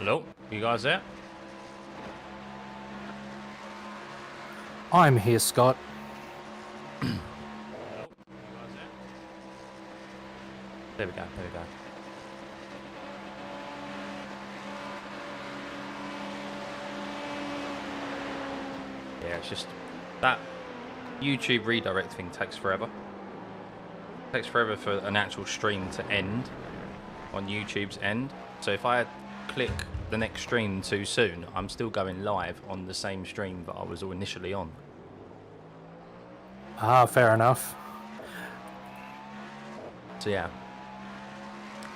Hello, you guys there? I'm here, Scott. Hello, you guys there? There we go, there we go. Yeah, it's just that YouTube redirect thing takes forever. It takes forever for an actual stream to end on YouTube's end. So if I click the next stream too soon, I'm still going live on the same stream that I was initially on. Ah, fair enough. So yeah,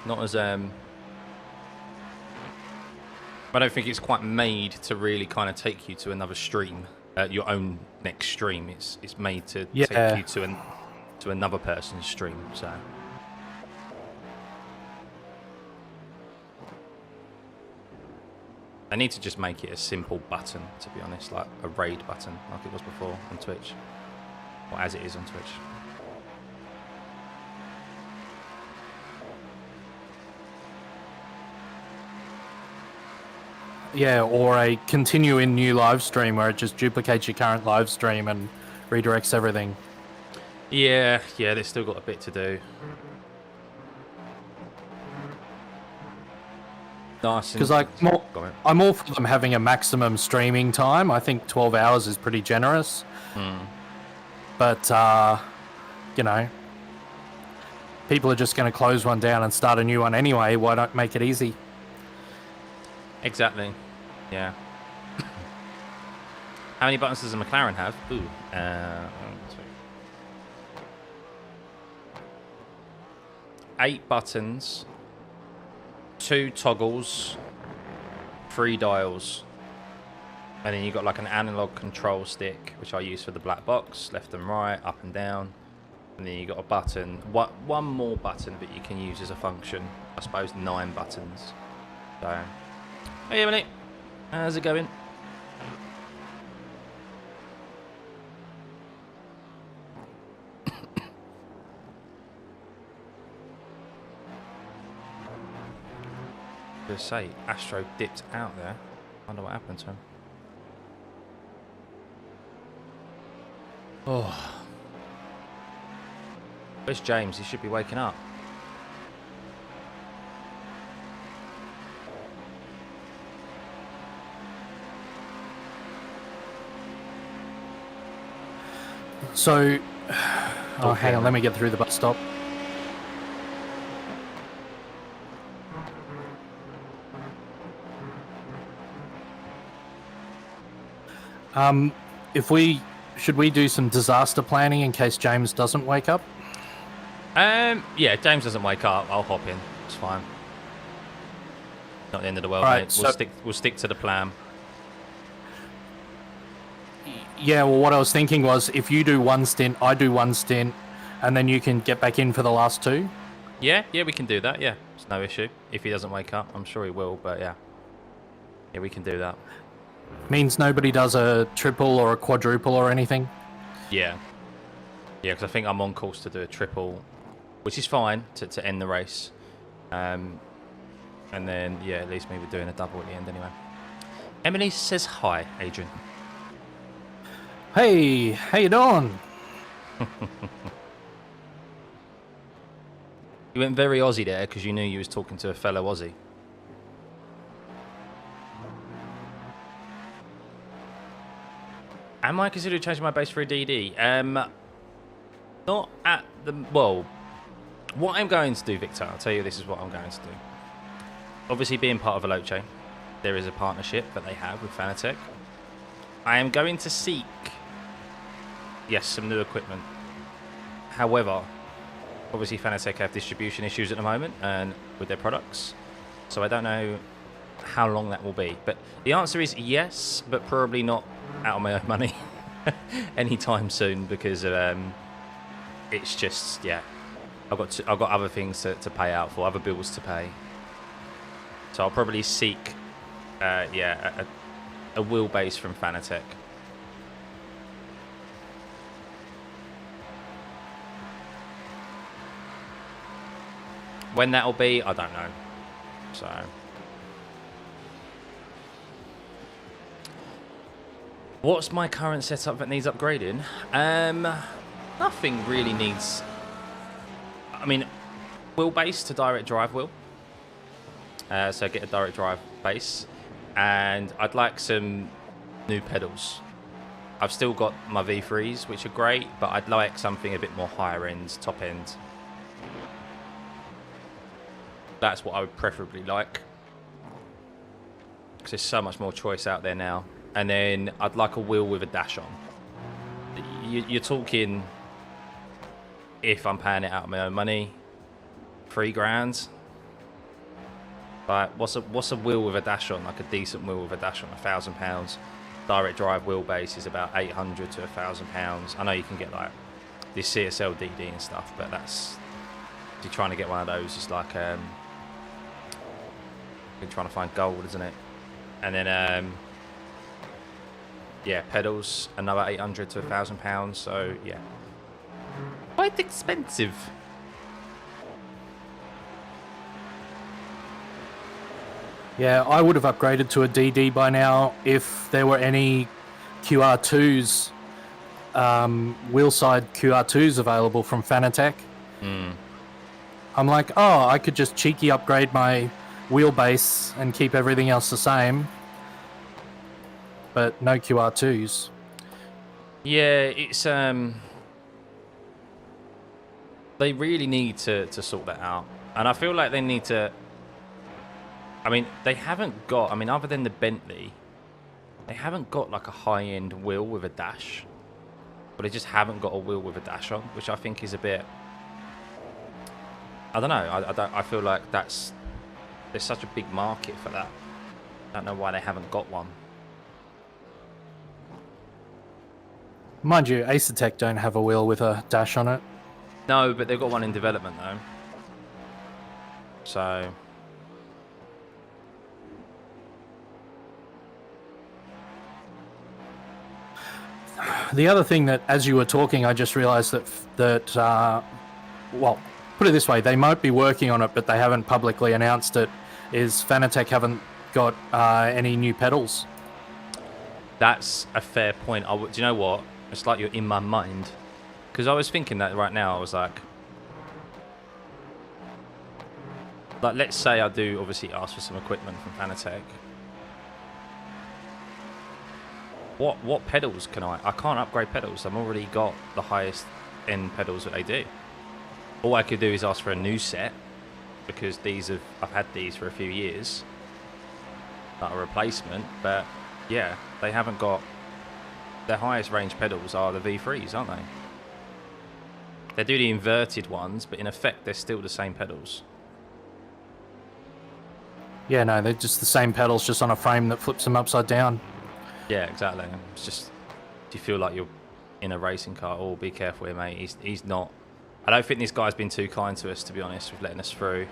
not as I don't think it's quite made to really kind of take you to another stream, your own next stream. It's made to take you to another person's stream. So I need to just make it a simple button, to be honest, like a raid button, like it was before on Twitch, or as it is on Twitch. Yeah, or a continue in new live stream where it just duplicates your current live stream and redirects everything. Yeah, they've still got a bit to do. Nice. Because I'm all for them having a maximum streaming time. I think 12 hours is pretty generous. But, you know, people are just going to close one down and start a new one anyway. Why not make it easy? Exactly. Yeah. How many buttons does a Mclaren have? Ooh. 8 buttons, 2 toggles, 3 dials, and then you've got like an analog control stick, which I use for the black box, left and right, up and down, and then you got a button, one more button that you can use as a function. I suppose 9 buttons. So, hey Emily, how's it going? To say, Astro dipped out there. Wonder what happened to him. Oh, where's James? He should be waking up. So, oh, hang on, let me get through the bus stop. Should we do some disaster planning in case James doesn't wake up? Yeah, James doesn't wake up, I'll hop in. It's fine. Not the end of the world, right, mate. so We'll stick to the plan. Yeah, well, what I was thinking was if you do one stint, I do one stint, and then you can get back in for the last 2. Yeah, we can do that. Yeah, it's no issue. If he doesn't wake up, I'm sure he will. But yeah, we can do that. Means nobody does a triple or a quadruple or anything? Yeah, because I think I'm on course to do a triple, which is fine to end the race. And then, yeah, at least maybe doing a double at the end anyway. Emily says hi, Adrian. Hey, how you doing? You went very Aussie there because you knew you was talking to a fellow Aussie. Am I considering changing my base for a DD? Not at the... Well, what I'm going to do, Victor, I'll tell you this is what I'm going to do. Obviously, being part of VELOCE, there is a partnership that they have with Fanatec. I am going to seek, yes, some new equipment. However, obviously Fanatec have distribution issues at the moment and with their products. So I don't know how long that will be. But the answer is yes, but probably not out of my own money anytime soon because it's just, yeah, I've got other things to pay out for, other bills to pay. So I'll probably seek, a wheelbase from Fanatec. When that'll be, I don't know. So What's my current setup that needs upgrading? Nothing really needs... I mean, wheelbase to direct drive wheel. So get a direct drive base. And I'd like some new pedals. I've still got my V3s, which are great, but I'd like something a bit more higher end, top end. That's what I would preferably like. Because there's so much more choice out there now. And then I'd like a wheel with a dash on. You're talking, if I'm paying it out of my own money, $3,000. Like, what's a wheel with a dash on? Like a decent wheel with a dash on, £1,000. Direct drive wheelbase is about £800 to £1,000. I know you can get like this CSL DD and stuff, but that's, if you're trying to get one of those, it's like you're trying to find gold, isn't it? And then yeah, pedals, another £800 to £1,000. So yeah, quite expensive. Yeah, I would have upgraded to a DD by now if there were any QR2s, wheelside QR2s available from Fanatec. I'm like, oh, I could just cheeky upgrade my wheelbase and keep everything else the same. But no QR2s. Yeah, it's they really need to sort that out. And I feel like they need to, I mean, they haven't got, I mean, other than the Bentley, they haven't got like a high-end wheel with a dash. But they just haven't got a wheel with a dash on, which I think is a bit, I don't know, I feel like there's such a big market for that. I don't know why they haven't got one. Mind you, Acertec don't have a wheel with a dash on it. No, but they've got one in development though. So the other thing that, as you were talking, I just realized that well, put it this way, they might be working on it, but they haven't publicly announced it, is Fanatec haven't got any new pedals. that's a fair point. Do you know what? It's like you're in my mind. Because I was thinking that right now, I was like, let's say I do obviously ask for some equipment from Fanatec. What pedals can I can't upgrade pedals. I've already got the highest end pedals that they do. All I could do is ask for a new set, because I've had these for a few years, like a replacement. But yeah, they haven't got, their highest range pedals are the V3s, aren't they? They do the inverted ones, but in effect they're still the same pedals. Yeah, no, they're just the same pedals, just on a frame that flips them upside down. Yeah, exactly. It's just, do you feel like you're in a racing car? Oh, be careful here, mate. He's not. I don't think this guy's been too kind to us, to be honest, with letting us through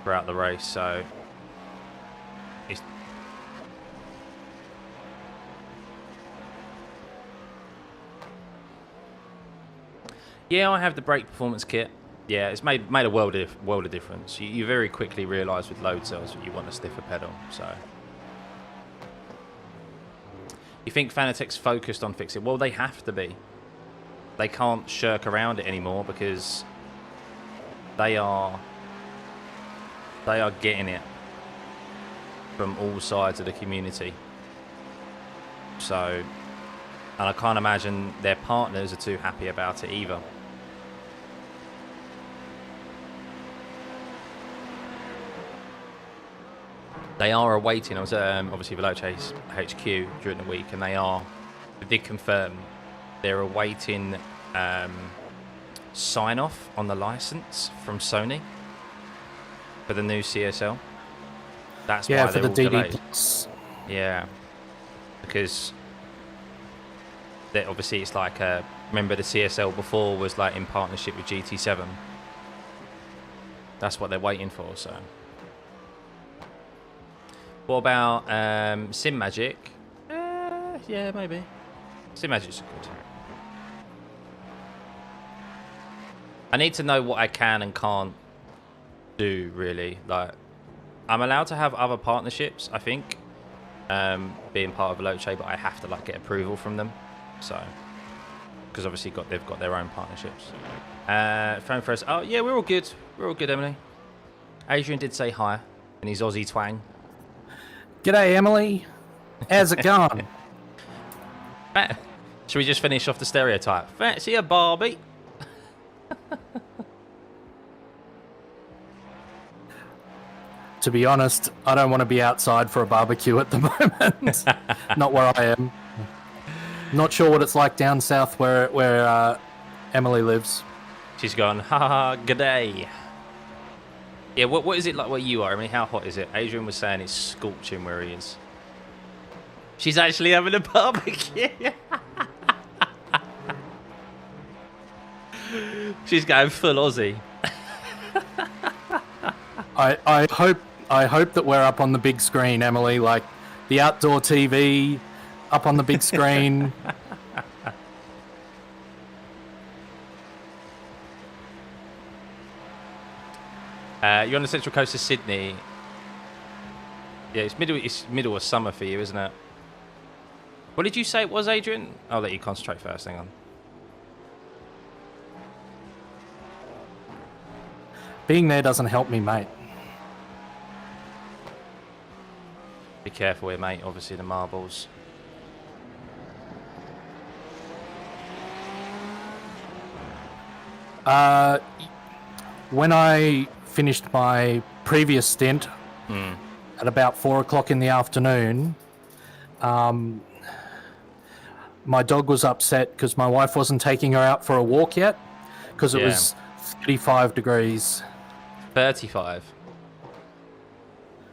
throughout the race. So, yeah, I have the brake performance kit. Yeah, it's made a world of difference. You very quickly realise with load cells that you want a stiffer pedal. So. You think Fanatec's focused on fixing it? Well, they have to be. They can't shirk around it anymore, because they are getting it from all sides of the community. So, and I can't imagine their partners are too happy about it either. They are awaiting. I was obviously VELOCE HQ during the week, and they did confirm they're awaiting sign off on the license from Sony for the new CSL. That's why for they're the all delayed. DD+. Yeah, because obviously it's like remember the CSL before was like in partnership with GT7. That's what they're waiting for. So. What about Sim Magic? Yeah, maybe. Sim Magic's good. I need to know what I can and can't do, really. Like, I'm allowed to have other partnerships, I think, being part of VELOCE, but I have to like get approval from them. So, because obviously they've got their own partnerships. Phone for us. Oh yeah, we're all good. We're all good, Emily. Adrian did say hi in his Aussie twang. G'day, Emily. How's it going? Should we just finish off the stereotype? Fancy a Barbie? To be honest, I don't want to be outside for a barbecue at the moment. Not where I am. Not sure what it's like down south where Emily lives. She's gone, ha ha, g'day. Yeah, what is it like where you are? I mean, how hot is it? Adrian was saying it's scorching where he is. She's actually having a barbecue. She's going full Aussie. I hope that we're up on the big screen, Emily, like the outdoor TV up on the big screen. You're on the central coast of Sydney. Yeah, it's middle of summer for you, isn't it? What did you say it was, Adrian? I'll let you concentrate first. Hang on. Being there doesn't help me, mate. Be careful here, mate. Obviously, the marbles. When I finished my previous stint at about 4 o'clock in the afternoon, my dog was upset because my wife wasn't taking her out for a walk yet because it was 35 degrees. 35?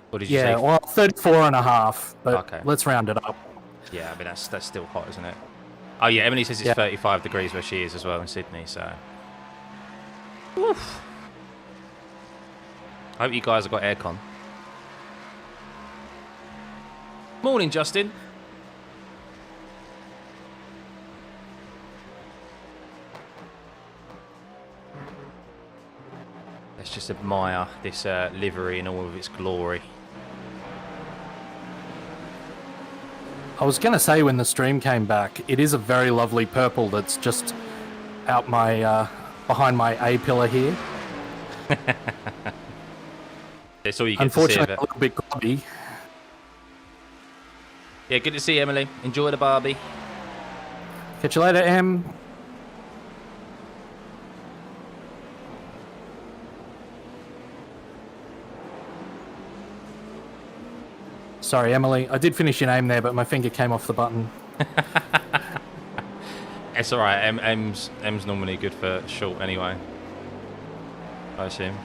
What did you say? Yeah, well, 34 and a half, but okay. Let's round it up. Yeah, I mean, that's still hot, isn't it? Oh, yeah, Emily says it's 35 degrees where she is as well in Sydney, so... Oof. I hope you guys have got aircon. Morning, Justin. Let's just admire this livery in all of its glory. I was going to say when the stream came back, it is a very lovely purple that's just out my behind my A-pillar here. That's all you get Unfortunately, to see of it. a little bit grubby. Yeah, good to see you, Emily. Enjoy the Barbie. Catch you later, Em. Sorry, Emily. I did finish your name there, but my finger came off the button. It's all right. M's normally good for short anyway, I assume.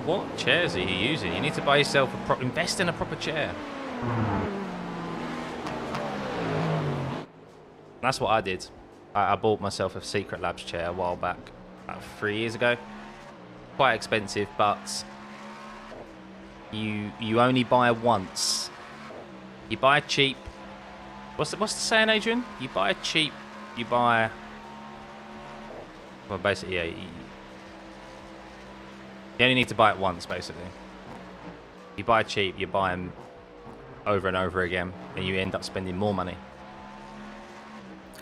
What chairs are you using? You need to buy yourself invest in a proper chair. That's what I did. I bought myself a Secret Labs chair a while back, about 3 years ago. Quite expensive, but you only buy once. You buy cheap. What's the saying, Adrian? You buy cheap. You buy. Well, basically, yeah. You only need to buy it once, basically. You buy cheap, you buy them over and over again, and you end up spending more money.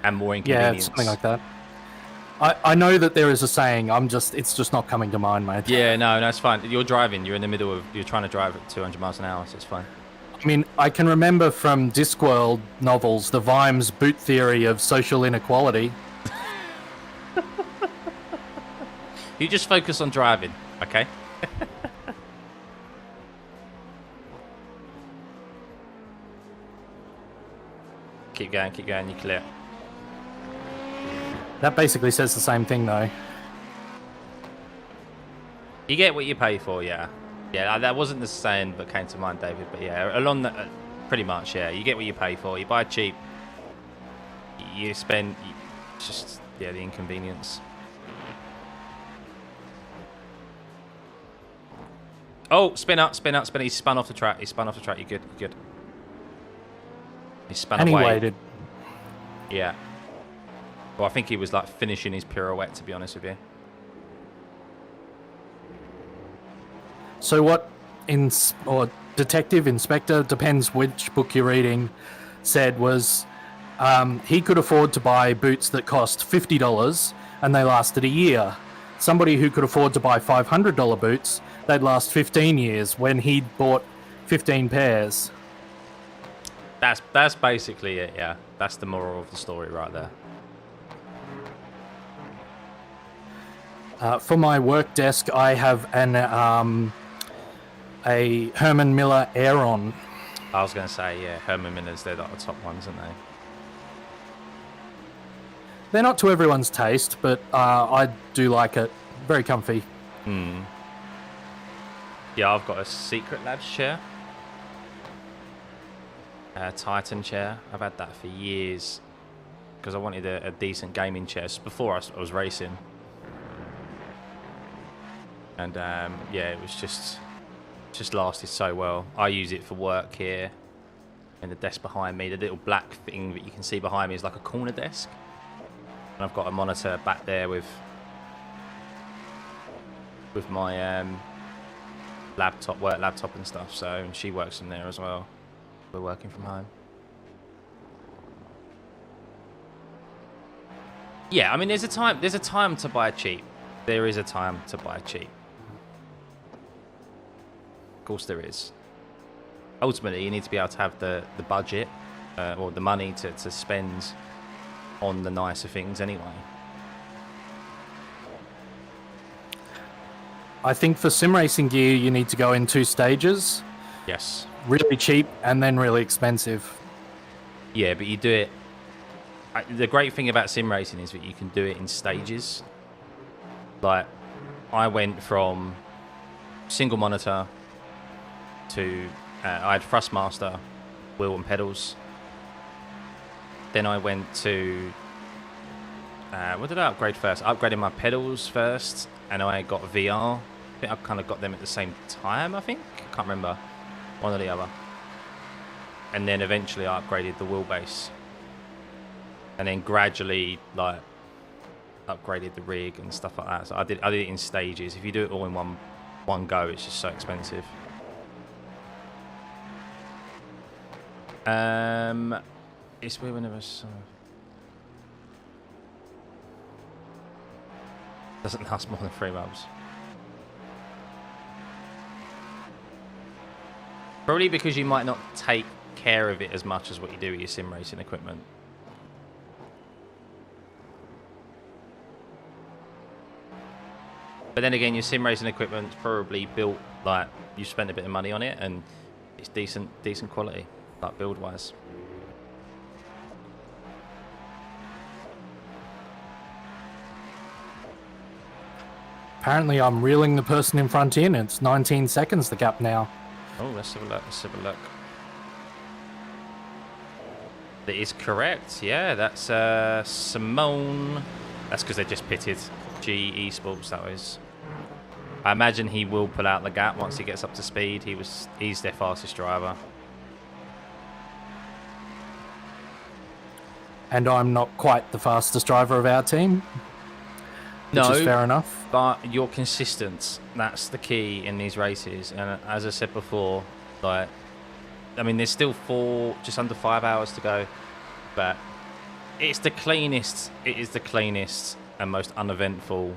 And more inconvenience. Yeah, something like that. I know that there is a saying, it's just not coming to mind, mate. Yeah, no, it's fine. You're driving, you're in the middle of, you're trying to drive at 200 miles an hour, so it's fine. I mean, I can remember from Discworld novels, the Vimes boot theory of social inequality. You just focus on driving, okay? Keep going, you're clear. That basically says the same thing, though. You get what you pay for, yeah. Yeah, that wasn't the saying that came to mind, David, but yeah, along that, pretty much, yeah. You get what you pay for. You buy cheap, you spend, just, yeah, the inconvenience. Oh, spin up. He's spun off the track. You're good. He spun away. Waited. Yeah. Well, I think he was like finishing his pirouette, to be honest with you. So what or detective, inspector, depends which book you're reading, said was he could afford to buy boots that cost $50 and they lasted a year. Somebody who could afford to buy $500 boots, they'd last 15 years when he'd bought 15 pairs. That's basically it, yeah. That's the moral of the story right there. For my work desk, I have a Herman Miller Aeron. I was going to say, yeah, Herman Miller's, they're like the top ones, aren't they? They're not to everyone's taste, but I do like it. Very comfy. Yeah, I've got a Secret Labs chair. A Titan chair. I've had that for years because I wanted a decent gaming chair before I was racing. And yeah, it was just lasted so well. I use it for work here. And the desk behind me, the little black thing that you can see behind me is like a corner desk. And I've got a monitor back there with my work laptop and stuff. So she works from there as well. We're working from home. Yeah, I mean, there's a time to buy cheap. There is a time to buy cheap. Of course there is. Ultimately, you need to be able to have the budget or the money to spend on the nicer things anyway. I think for sim racing gear, you need to go in 2 stages. Yes. Really cheap and then really expensive. Yeah, but you do it... The great thing about sim racing is that you can do it in stages. Like, I went from single monitor to... I had Thrustmaster, wheel and pedals. Then I went to... what did I upgrade first? I upgraded my pedals first, and I got VR. I think I kind of got them at the same time, I think. I can't remember. One or the other. And then eventually I upgraded the wheelbase. And then gradually, like, upgraded the rig and stuff like that. So I did it in stages. If you do it all in one go, it's just so expensive. It's weird whenever doesn't last more than 3 months. Probably because you might not take care of it as much as what you do with your sim racing equipment. But then again, your sim racing equipment's probably built, like, you spent a bit of money on it and it's decent quality, like build wise. Apparently I'm reeling the person in front in. It's 19 seconds the gap now. Oh, let's have a look. That is correct. Yeah, that's Simone. That's because they just pitted. GE Sports, that was. I imagine he will pull out the gap once he gets up to speed. He's their fastest driver. And I'm not quite the fastest driver of our team. Which is fair enough. But you're consistent. That's the key in these races. And as I said before, like, I mean, there's still just under 5 hours to go, but it's the cleanest. It is the cleanest and most uneventful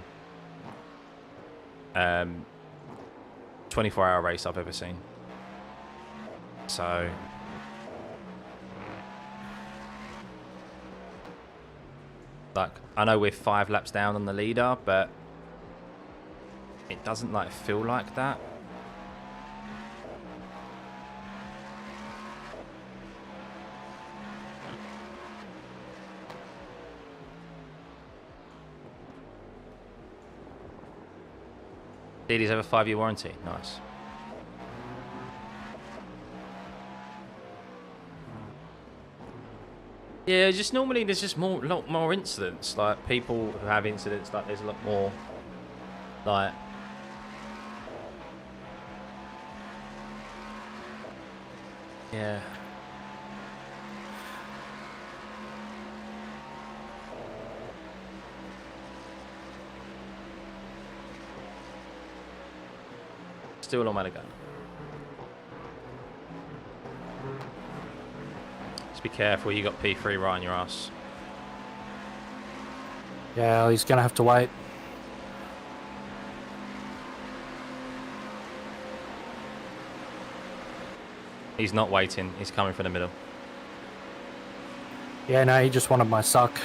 24-hour race I've ever seen. So, like, I know we're 5 laps down on the leader, but it doesn't, like, feel like that. DDs have a 5-year warranty. Nice. Yeah, just normally there's just a lot more incidents. Like, people who have incidents, like, there's a lot more, like, yeah. still a long way to go. Just be careful, you got P3 right on your ass. Yeah, he's going to have to wait. He's not waiting, he's coming from the middle. Yeah, no, he just wanted my suck.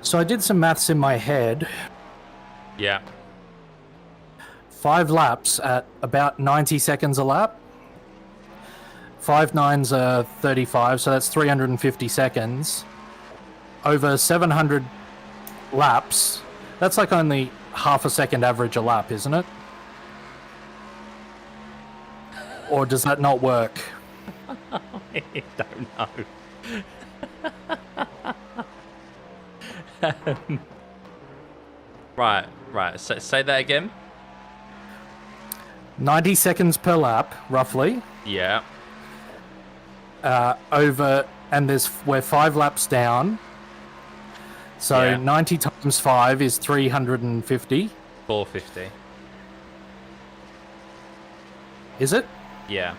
So I did some maths in my head. Yeah. 5 laps at about 90 seconds a lap. 5 nines are 35, so that's 350 seconds. Over 700 laps, that's like only half a second average a lap, isn't it? Or does that not work? I don't know. Right. So, say that again. 90 seconds per lap, roughly. Yeah. We're 5 laps down. So Yeah. 90 times 5 is 350. 450. Is it? Yeah.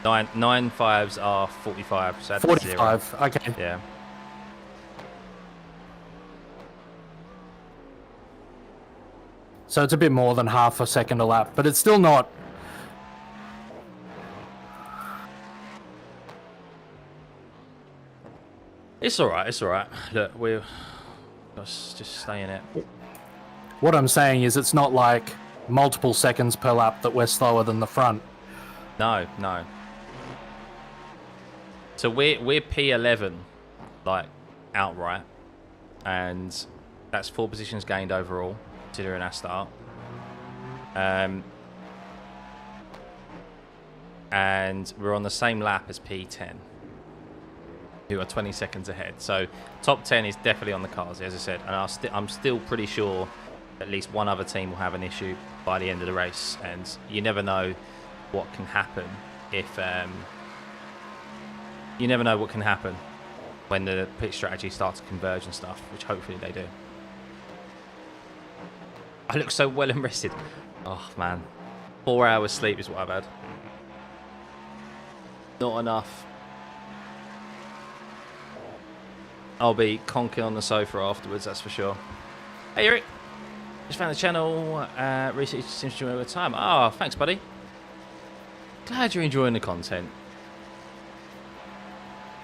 Nine fives are 45. So that's 45. 0. Okay. Yeah. So it's a bit more than half a second a lap, but it's still not. It's alright, it's alright. Look, we're just stay in it. What I'm saying is it's not like multiple seconds per lap that we're slower than the front. No. So we're P11, like, outright. And that's 4 positions gained overall, considering our start. And we're on the same lap as P10, who are 20 seconds ahead. So top 10 is definitely on the cards, as I said. And I'm still pretty sure at least one other team will have an issue by the end of the race. And you never know what can happen if... you never know what can happen when the pit strategy starts to converge and stuff, which hopefully they do. I look so well and rested. Oh, man. 4 hours sleep is what I've had. Not enough. I'll be conking on the sofa afterwards, that's for sure. Hey, Eric. Just found the channel. Recently seems to enjoy over time. Oh, thanks, buddy. Glad you're enjoying the content.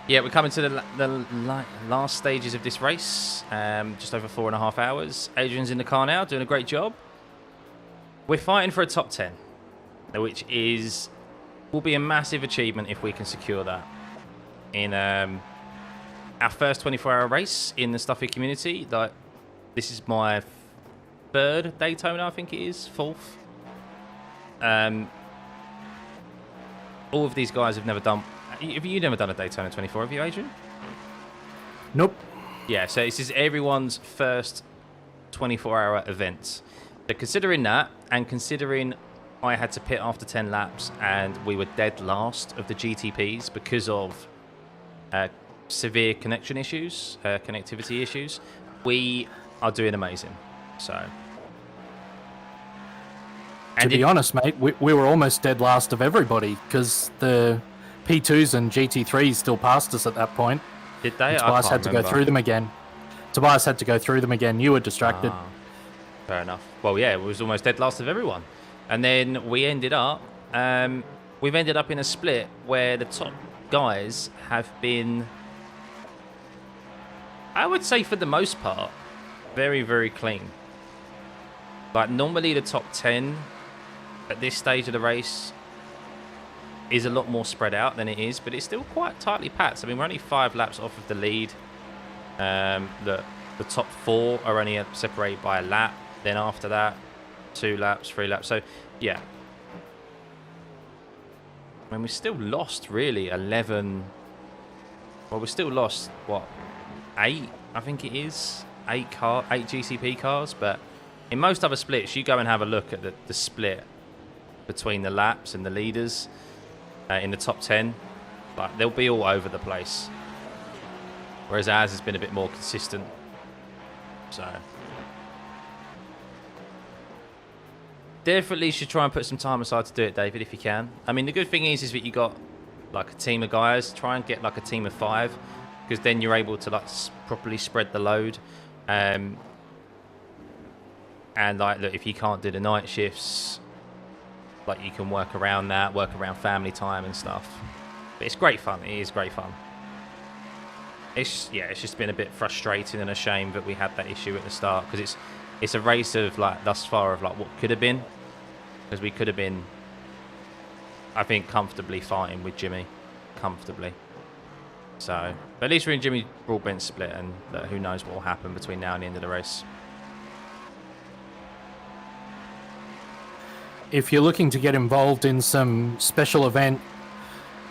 Yeah, we're coming to the last stages of this race. Just over 4.5 hours. Adrian's in the car now, doing a great job. We're fighting for a top 10, which will be a massive achievement if we can secure that in our first 24-hour race in the Stuffeyy community. Like, this is my 3rd Daytona, I think it is, 4th. All of these guys have never done. Have you never done a Daytona 24? Have you, Adrian? Nope. Yeah, so this is everyone's first 24-hour event. So considering that, and considering I had to pit after 10 laps and we were dead last of the GTPs because of severe connection issues, connectivity issues, we are doing amazing. So, To be honest, mate, we were almost dead last of everybody because the P2s and GT3s still passed us at that point. Did they? Tobias had to go through them again. Tobias had to go through them again. You were distracted. Fair enough. Well, yeah, it was almost dead last of everyone. And then we ended up... we've ended up in a split where the top guys have been... I would say for the most part, very, very clean. Like, normally the top 10 at this stage of the race is a lot more spread out than it is, but it's still quite tightly packed. I mean, we're only 5 laps off of the lead. The top 4 are only separated by a lap. Then after that, 2 laps, 3 laps. So, yeah. I mean, we still lost, really, 11... Well, we still lost, what, 8, I think it is? 8 GCP cars, but in most other splits, you go and have a look at the split between the laps and the leaders in the top 10. Like, they'll be all over the place. Whereas ours has been a bit more consistent. So... Definitely should try and put some time aside to do it, David, if you can. I mean, the good thing is that you got like a team of guys. Try and get like a team of 5, because then you're able to like properly spread the load. And like, look, if you can't do the night shifts, like you can work around that, work around family time and stuff. But it's great fun. It is great fun. It's just been a bit frustrating and a shame that we had that issue at the start, because it's a race of like thus far of like what could have been, because we could have been, I think, comfortably fighting with Jimmy, comfortably. So, but at least we're in Jimmy Broadbent's split, and who knows what will happen between now and the end of the race. If you're looking to get involved in some special event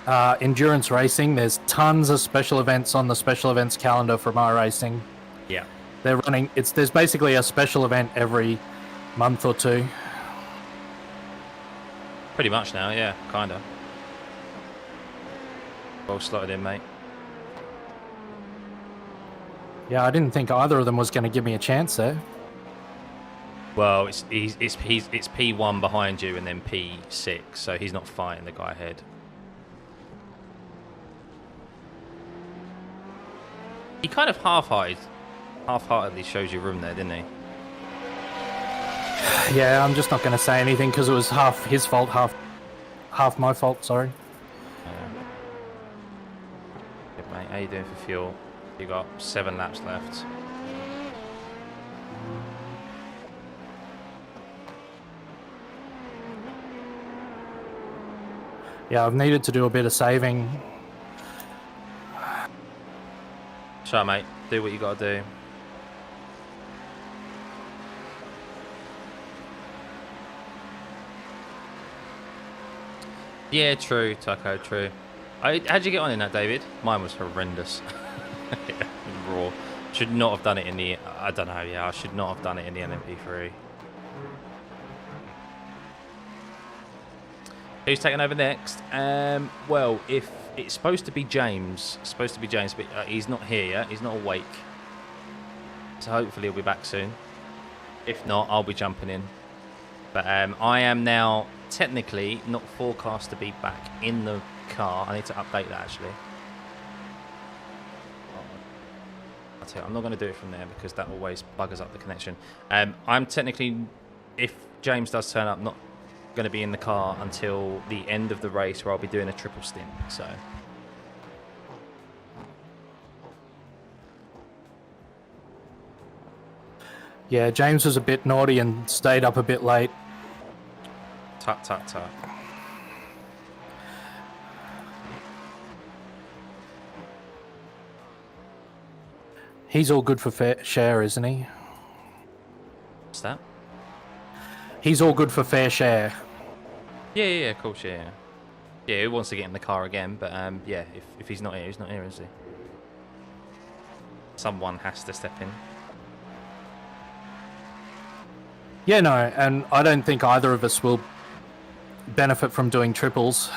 endurance racing, there's tons of special events on the special events calendar from iRacing. Yeah. They're running, there's basically a special event every month or 2. Pretty much now, yeah, kinda. Well slotted in, mate. Yeah, I didn't think either of them was going to give me a chance there. Well, it's P1 behind you and then P6, so he's not fighting the guy ahead. He kind of half-heartedly shows you room there, didn't he? Yeah, I'm just not going to say anything because it was half his fault, half my fault, sorry. Good, mate. How you doing for fuel? You got 7 laps left. Yeah, I've needed to do a bit of saving. Sure, mate. Do what you got to do. Yeah, true, Taco, true. How'd you get on in that, David? Mine was horrendous. Raw. Should not have done it in the... I don't know, yeah, I should not have done it in the LMP3. Who's taking over next? Well, if it's supposed to be James, but he's not here yet. He's not awake. So hopefully he'll be back soon. If not, I'll be jumping in. But I am now technically not forecast to be back in the car. I need to update that, actually. I'll tell you, I'm not going to do it from there because that always buggers up the connection. I'm technically, if James does turn up, not going to be in the car until the end of the race, where I'll be doing a triple stint. So yeah, James was a bit naughty and stayed up a bit late. Tut tut tut. He's all good for fair share, isn't he? What's that? He's all good for fair share. Yeah, of course, yeah. Yeah, he wants to get in the car again, but yeah, if he's not here, he's not here, is he? Someone has to step in. Yeah, no, and I don't think either of us will benefit from doing triples.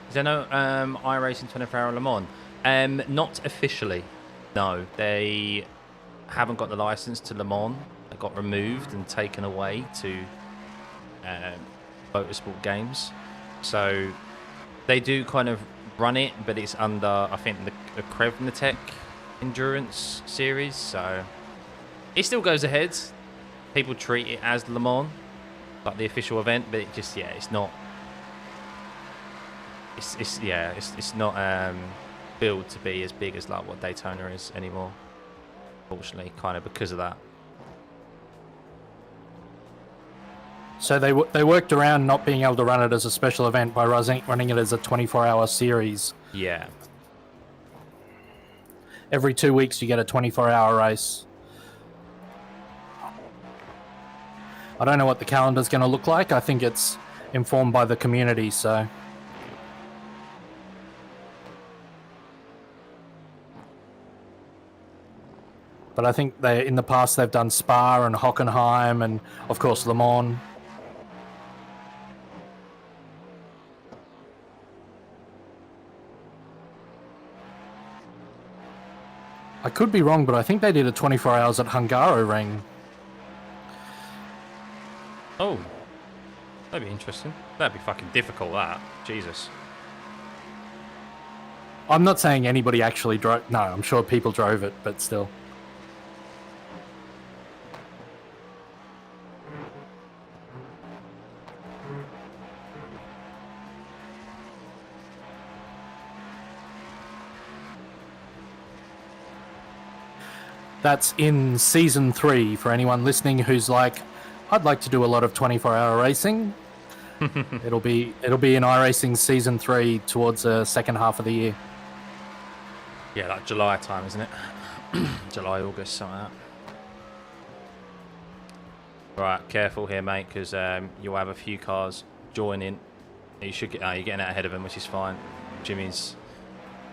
Is there no iRacing 24-hour Le Mans? Not officially. No, they haven't got the license to Le Mans. It got removed and taken away to Protestable games. So they do kind of run it, but it's under, I think, the Fanatec endurance series. So it still goes ahead. People treat it as Le Mans, like the official event, but it just, yeah, it's not. It's not built to be as big as like what Daytona is anymore. Unfortunately, kind of because of that. So they worked around not being able to run it as a special event by running it as a 24-hour series. Yeah. Every 2 weeks you get a 24-hour race. I don't know what the calendar's going to look like. I think it's informed by the community, so... But I think in the past they've done Spa and Hockenheim and, of course, Le Mans. I could be wrong, but I think they did a 24 hours at Hungaroring. Oh. That'd be interesting. That'd be fucking difficult, that. Jesus. I'm not saying anybody actually drove... No, I'm sure people drove it, but still. That's in Season 3, for anyone listening who's like, I'd like to do a lot of 24-hour racing. It'll be in iRacing Season 3 towards the second half of the year. Yeah, like July time, isn't it? July, August, something like that. Right, careful here, mate, because you'll have a few cars joining. You should get... you're getting out ahead of them, which is fine. Jimmy's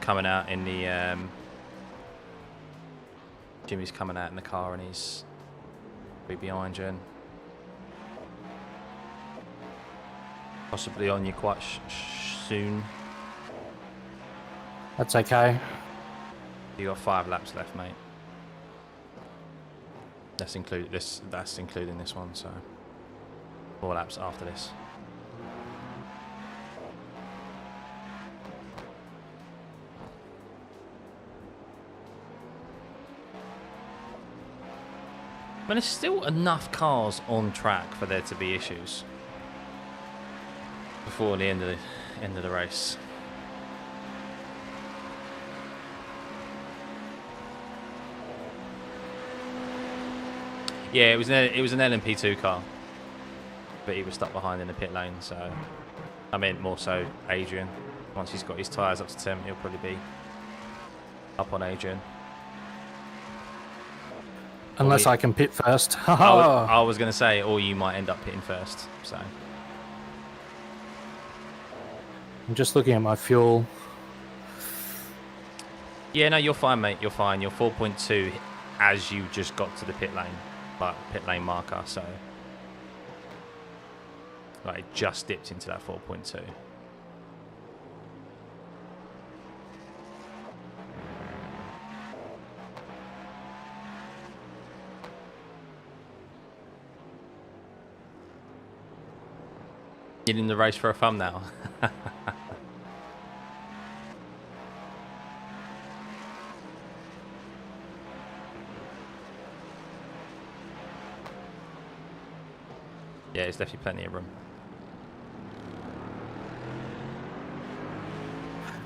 coming out in the... Jimmy's coming out in the car and he's behind you and possibly on you quite soon. That's okay. You got 5 laps left, mate. That's including this one, so 4 laps after this. But there's still enough cars on track for there to be issues before the end of the race. Yeah, it was an LMP2 car, but he was stuck behind in the pit lane. So I meant more so Adrian. Once he's got his tyres up to 10, he'll probably be up on Adrian. Unless I can pit first. I was going to say, or you might end up pitting first. So I'm just looking at my fuel. Yeah, no, you're fine, mate. You're fine. You're 4.2 as you just got to the pit lane, like pit lane marker. So like it just dipped into that 4.2. You're in the race for a thumbnail. Yeah, there's definitely plenty of room.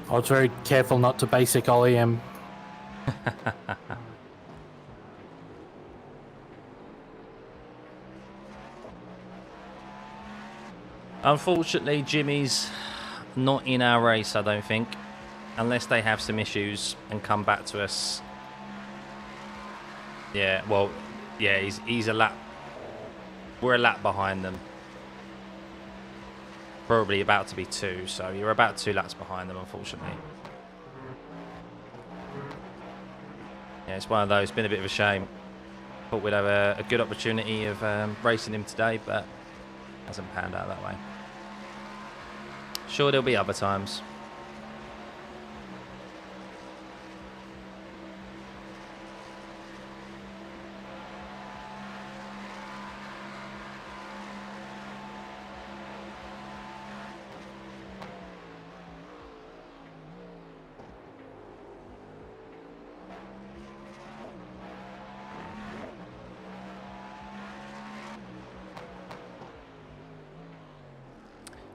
I was very careful not to basic ollie him. Unfortunately, Jimmy's not in our race, I don't think. Unless they have some issues and come back to us. Yeah, well, yeah, he's a lap. We're a lap behind them. Probably about to be 2, so you're about 2 laps behind them, unfortunately. Yeah, it's one of those. Been a bit of a shame. Thought we'd have a good opportunity of racing him today, but hasn't panned out that way. Sure, there'll be other times.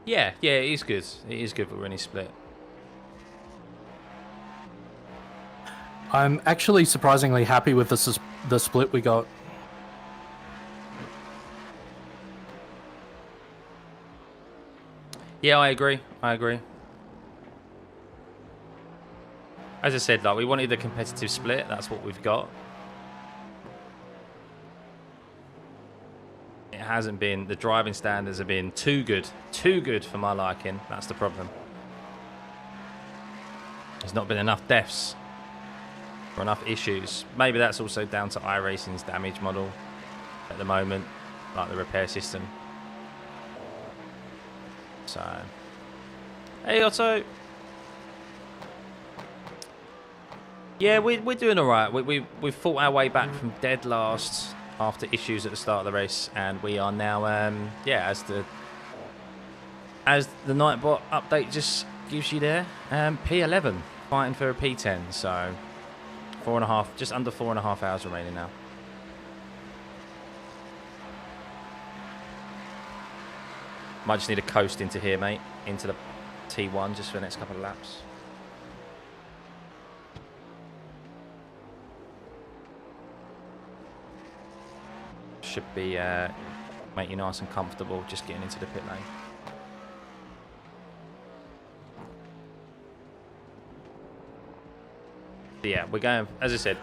Yeah, it is good. It is good that we're in his split. I'm actually surprisingly happy with the split we got. Yeah, I agree. I agree. As I said, like we wanted a competitive split. That's what we've got. It hasn't been. The driving standards have been too good for my liking. That's the problem. There's not been enough deaths or enough issues. Maybe that's also down to iRacing's damage model at the moment, like the repair system. So, hey Otto. Yeah, we're doing all right. We've fought our way back from dead last after issues at the start of the race, and we are now yeah, as the Nightbot update just gives you there, P11 fighting for a P10. So 4.5, just under 4.5 hours remaining now. Might just need a coast into here, mate, into the T1 just for the next couple of laps. Should be make you nice and comfortable just getting into the pit lane. So yeah, we're going, as I said,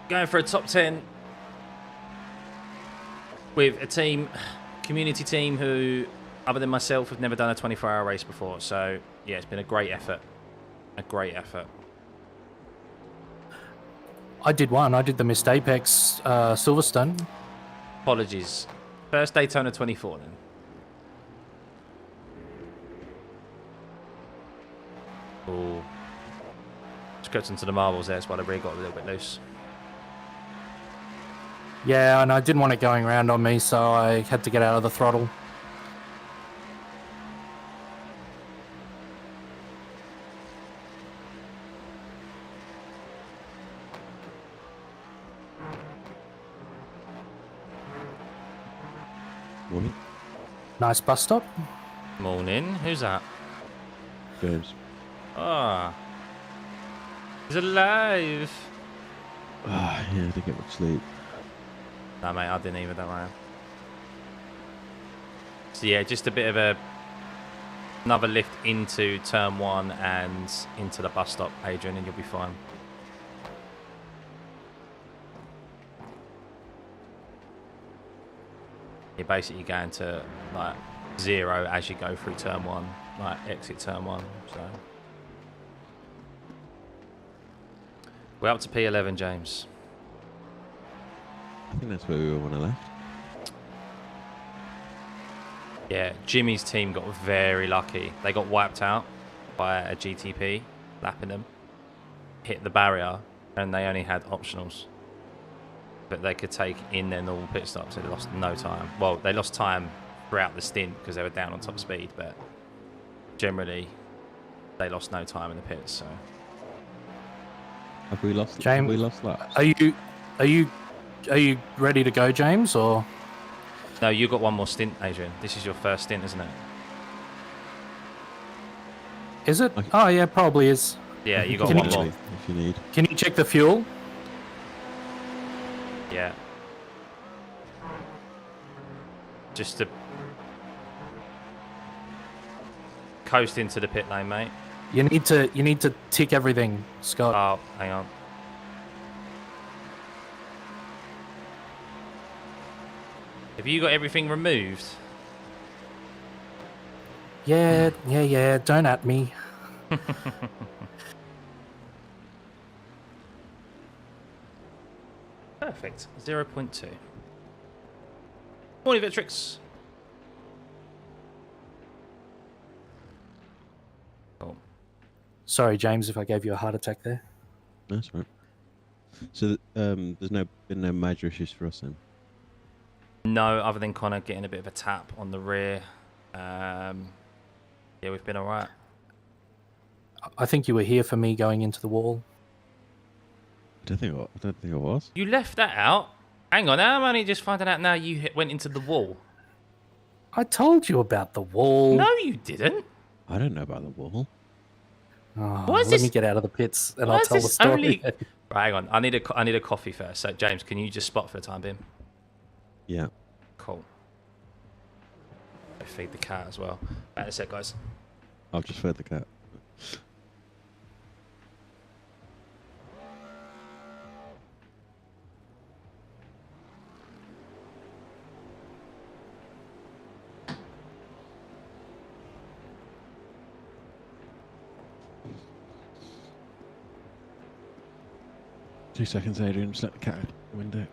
going for a top 10 with a team, community team who, other than myself, have never done a 24-hour race before. So yeah, it's been a great effort. A great effort. I did one. I did the Missed Apex Silverstone. Apologies. First Daytona 24 then. Oh. Just cut into the marbles there. That's why the rear got a little bit loose. Yeah, and I didn't want it going around on me, so I had to get out of the throttle. Morning. Nice bus stop. Morning. Who's that? James. Ah. He's alive. Ah, yeah, I didn't get much sleep. No, mate, I didn't either, don't worry. So yeah, just a bit of another lift into turn 1 and into the bus stop, Adrian, and you'll be fine. You're basically going to like 0 as you go through turn 1, like exit turn 1. So we're up to P11, James. I think that's where we were when I left. Yeah, Jimmy's team got very lucky. They got wiped out by a GTP, lapping them, hit the barrier, and they only had optionals. But they could take in their normal pit stops, so they lost no time. Well, they lost time throughout the stint because they were down on top speed, but generally they lost no time in the pits. So Have we lost? James, Have we lost laps? Are you ready to go, James? Or no, you got one more stint, Adrian. This is your first stint, isn't it? is it? Oh yeah, probably is. Yeah, you got Can one you- more. If you need. Can you check the fuel? Yeah. Just to coast into the pit lane, mate. You need to tick everything, Scott. Oh, hang on. Have you got everything removed? Yeah. Don't at me. Perfect. 0.2. Morning, Victrix. Cool. Sorry, James, if I gave you a heart attack there. That's right. So there's been no major issues for us then. No, other than Connor getting a bit of a tap on the rear. Yeah, we've been all right. I think you were here for me going into the wall. I don't think I was. You left that out. Hang on, I'm only just finding out now you went into the wall. I told you about the wall. No, you didn't. I don't know about the wall. Oh, Why is let this- me get out of the pits and Why I'll is tell the this story. only- Right, hang on. I need a coffee first. So, James, can you just spot for the time being? Yeah. Cool. feed the cat as well. Back in a sec, guys. I've just fed the cat. 2 seconds, Adrian. Just let the cat out the window.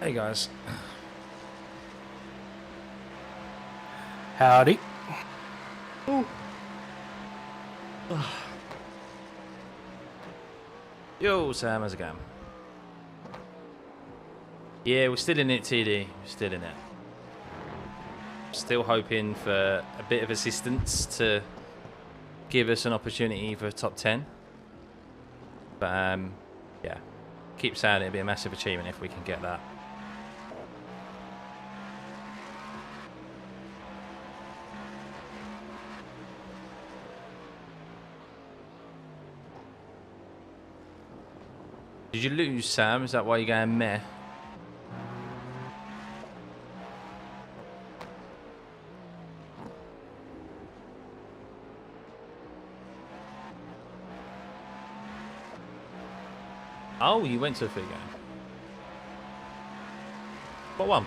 Hey guys. Howdy. Yo, Sam, how's it going? Yeah, we're still in it, TD. We're still in it. Still hoping for a bit of assistance to give us an opportunity for top 10. But, yeah. Keep saying it'd be a massive achievement if we can get that. Did you lose, Sam? Is that why you're going meh? Oh, you went to a free game. What one?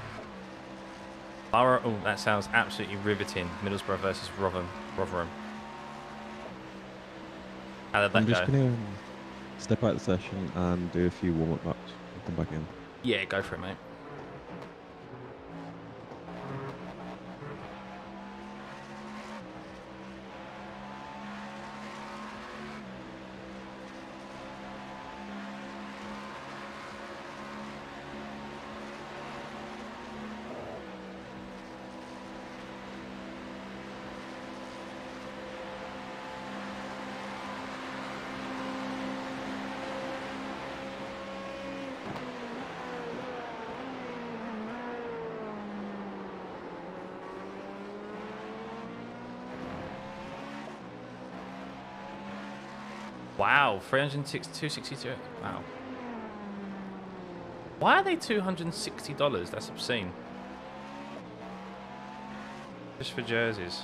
Borough. Oh, that sounds absolutely riveting. Middlesbrough versus Rotherham. How did that go? I'm just going to step out of the session and do a few warm-up laps. I'll come back in. Yeah, go for it, mate. Wow, 262. Wow. Why are they $260? That's obscene. Just for jerseys.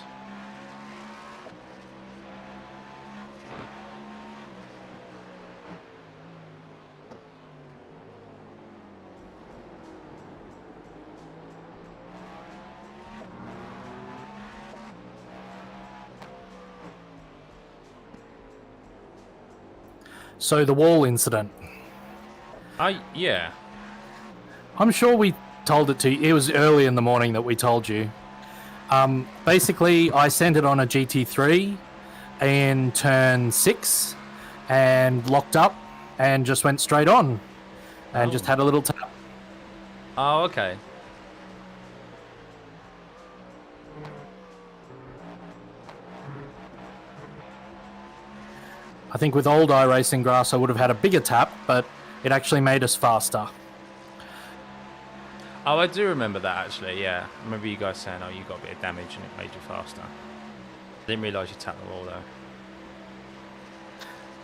So the wall incident. Yeah. I'm sure we told it to you. It was early in the morning that we told you. Basically, I sent it on a GT3 in turn 6 and locked up and just went straight on and just had a little tap. Oh, okay. I think with old iRacing grass, I would have had a bigger tap, but it actually made us faster. Oh, I do remember that, actually, yeah. I remember you guys saying, oh, you got a bit of damage and it made you faster. Didn't realise you tapped the wall, though.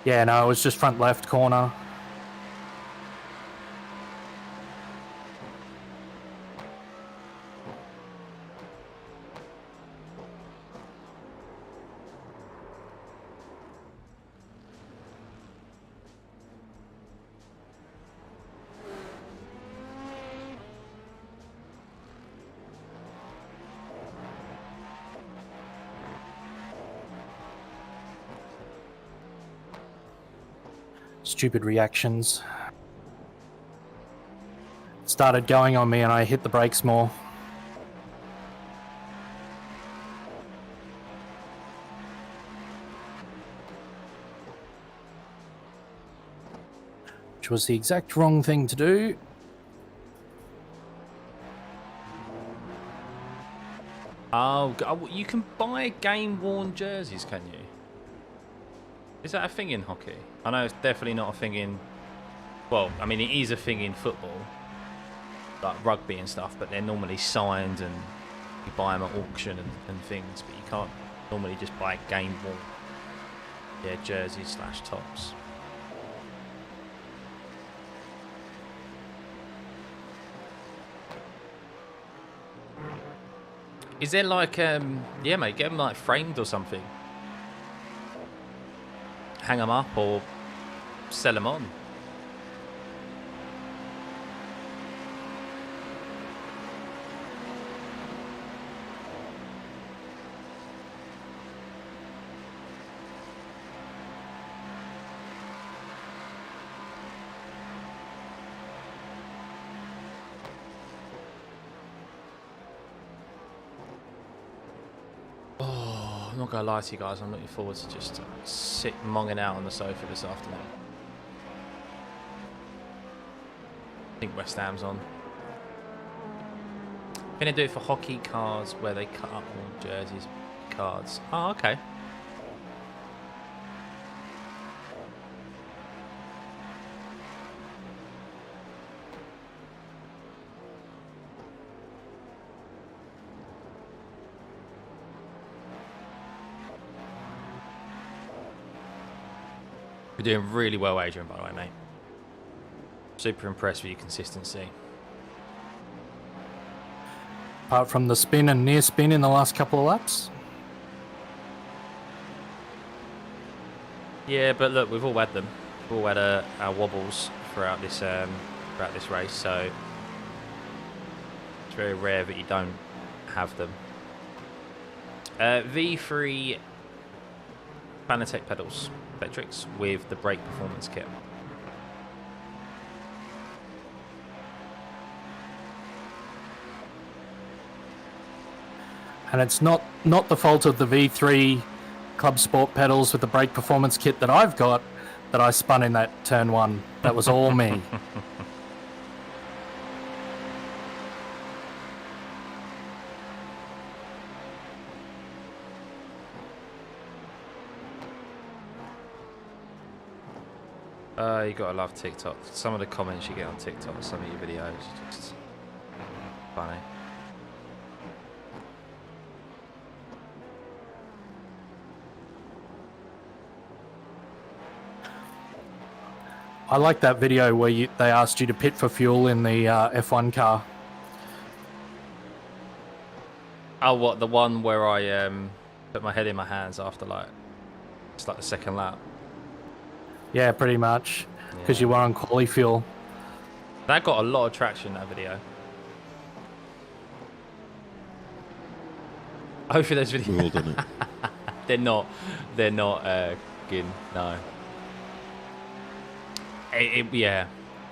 Yeah, no, it was just front left corner. Stupid reactions. It started going on me and I hit the brakes more. Which was the exact wrong thing to do. Oh, you can buy game-worn jerseys, can you? Is that a thing in hockey? I know it's definitely not a thing in... Well, I mean, it is a thing in football. Like rugby and stuff, but they're normally signed and you buy them at auction and things, but you can't normally just buy game-worn, yeah, jerseys / tops. Is there like, yeah, mate, get them like framed or something. Hang them up or sell them on. not going to lie to you guys, I'm looking forward to just sit monging out on the sofa this afternoon. I think West Ham's on. I'm going to do it for hockey cards where they cut up all jerseys, cards. Oh, okay. You're doing really well, Adrian, by the way, mate. Super impressed with your consistency. Apart from the spin and near spin in the last couple of laps. Yeah, but look, we've all had them. We've all had our wobbles throughout this race, so it's very rare that you don't have them. V3 Fanatec pedals, electrics, with the brake performance kit. And it's not the fault of the V3 ClubSport pedals with the brake performance kit that I've got that I spun in that turn one. That was all me. You gotta love TikTok. Some of the comments you get on TikTok, some of your videos, are just funny. I like that video where they asked you to pit for fuel in the F1 car. Oh, what, the one where I put my head in my hands after it's like the second lap? Yeah, pretty much. Because you were on quali fuel. That got a lot of traction, that video. Hopefully those videos... We've all done it. They're not good, no. Yeah.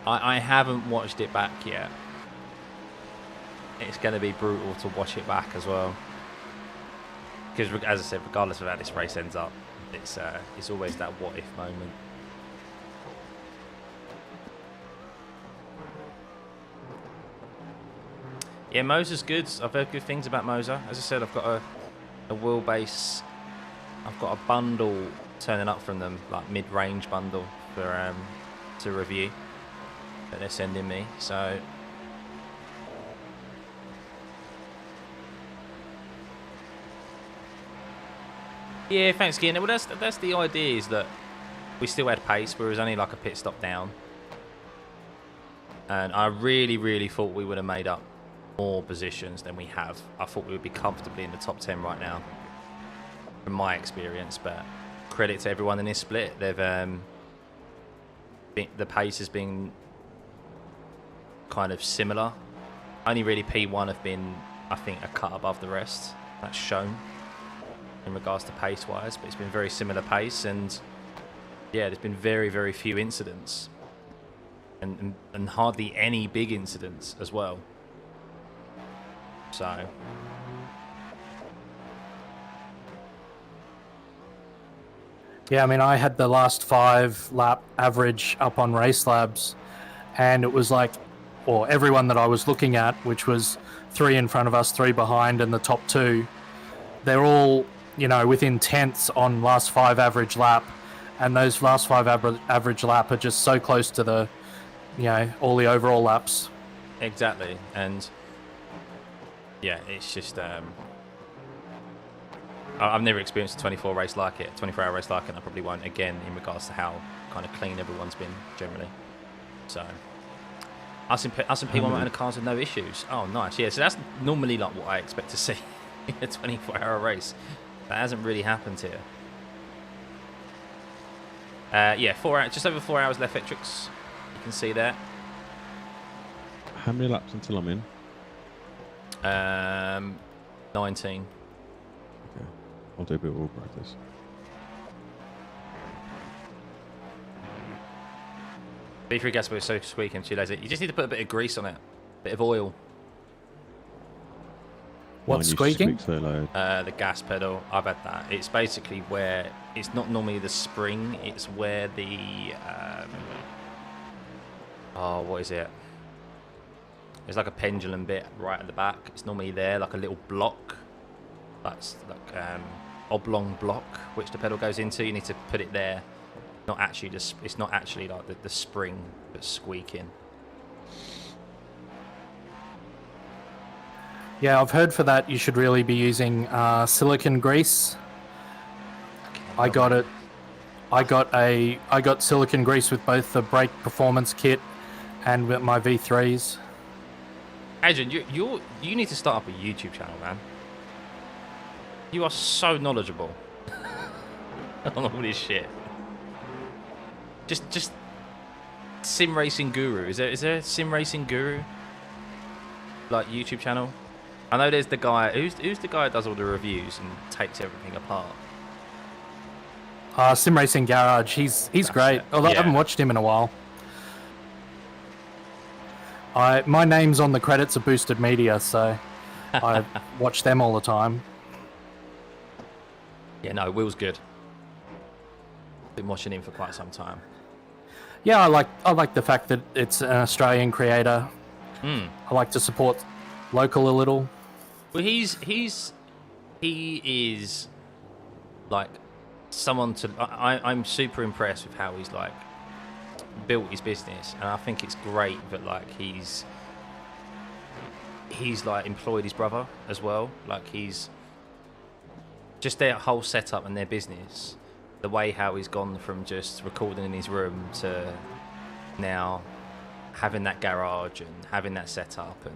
I haven't watched it back yet. It's going to be brutal to watch it back as well. Because, as I said, regardless of how this race ends up, it's always that what-if moment. Yeah, Moser's good. I've heard good things about Moser. As I said, I've got a wheelbase. I've got a bundle turning up from them, like mid-range bundle for to review that they're sending me. So yeah, thanks, Kian. Well, that's the idea, is that we still had pace, but it was only like a pit stop down, and I really thought we would have made up more positions than we have. I thought we would be comfortably in the top 10 right now, from my experience. But credit to everyone in this split. They've the pace has been kind of similar. Only really P1 have been, I think, a cut above the rest. That's shown in regards to pace wise, but it's been very similar pace, and yeah, there's been very few incidents, and hardly any big incidents as well. So yeah, I mean, I had the last 5 lap average up on Race Labs, and it was like, or everyone that I was looking at, which was 3 in front of us, 3 behind, and the top 2, they're all, you know, within tenths on last 5 average lap, and those last 5 average lap are just so close to the, you know, all the overall laps. exactly, and yeah, it's just I've never experienced a 24 race like it, 24-hour race like it, and I probably won't again, in regards to how kind of clean everyone's been generally. So us in P1 motor cars with no issues. Oh, nice. Yeah, so that's normally like what I expect to see in a 24-hour race. That hasn't really happened here. Yeah, just over 4 hours left, Etrix. You can see there. How many laps until I'm in? 19. Okay. I'll do a bit more practice. V3 gas is so squeaky and too lazy. You just need to put a bit of grease on it. A bit of oil. What's Mine used to squeaking? squeak so loud. The gas pedal. I've had that. It's basically where it's not normally the spring. It's where the oh, what is it? There's like a pendulum bit right at the back. It's normally there, like a little block. That's like oblong block which the pedal goes into. You need to put it there. Not actually just. It's not actually like the spring that's squeaking. Yeah, I've heard for that you should really be using silicone grease. I got it. I got silicone grease with both the brake performance kit and with my V3s. Adrian, you need to start up a YouTube channel, man. You are so knowledgeable on all this shit. Just sim racing guru. Is there a sim racing guru like YouTube channel? I know there's the guy who's the guy that does all the reviews and takes everything apart. Sim Racing Garage. He's great. Although I haven't watched him in a while. My name's on the credits of Boosted Media, so I watch them all the time. Yeah, no, Will's good. Been watching him for quite some time. Yeah, I like the fact that it's an Australian creator. I like to support local a little. Well, he is like someone to. I'm super impressed with how he's like built his business, and I think it's great that like he's like employed his brother as well. Like he's just their whole setup and their business, the way how he's gone from just recording in his room to now having that garage and having that setup and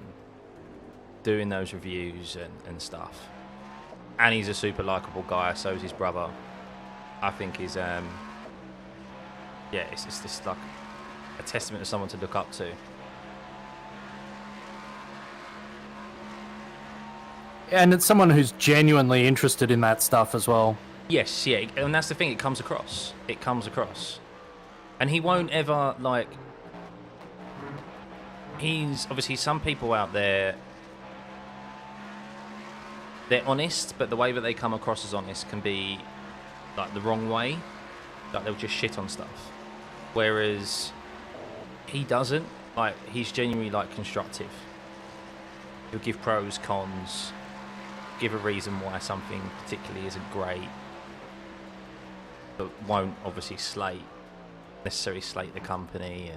doing those reviews and stuff. And he's a super likable guy, so is his brother. I think he's yeah, it's just like a testament to someone to look up to. And it's someone who's genuinely interested in that stuff as well. Yes, yeah, and that's the thing, it comes across. It comes across. And he won't ever, like... He's... Obviously, some people out there... They're honest, but the way that they come across as honest can be, like, the wrong way. Like, they'll just shit on stuff. Whereas... He doesn't. Like, he's genuinely, like, constructive. He'll give pros, cons... Give a reason why something particularly isn't great, but won't obviously necessarily slate the company.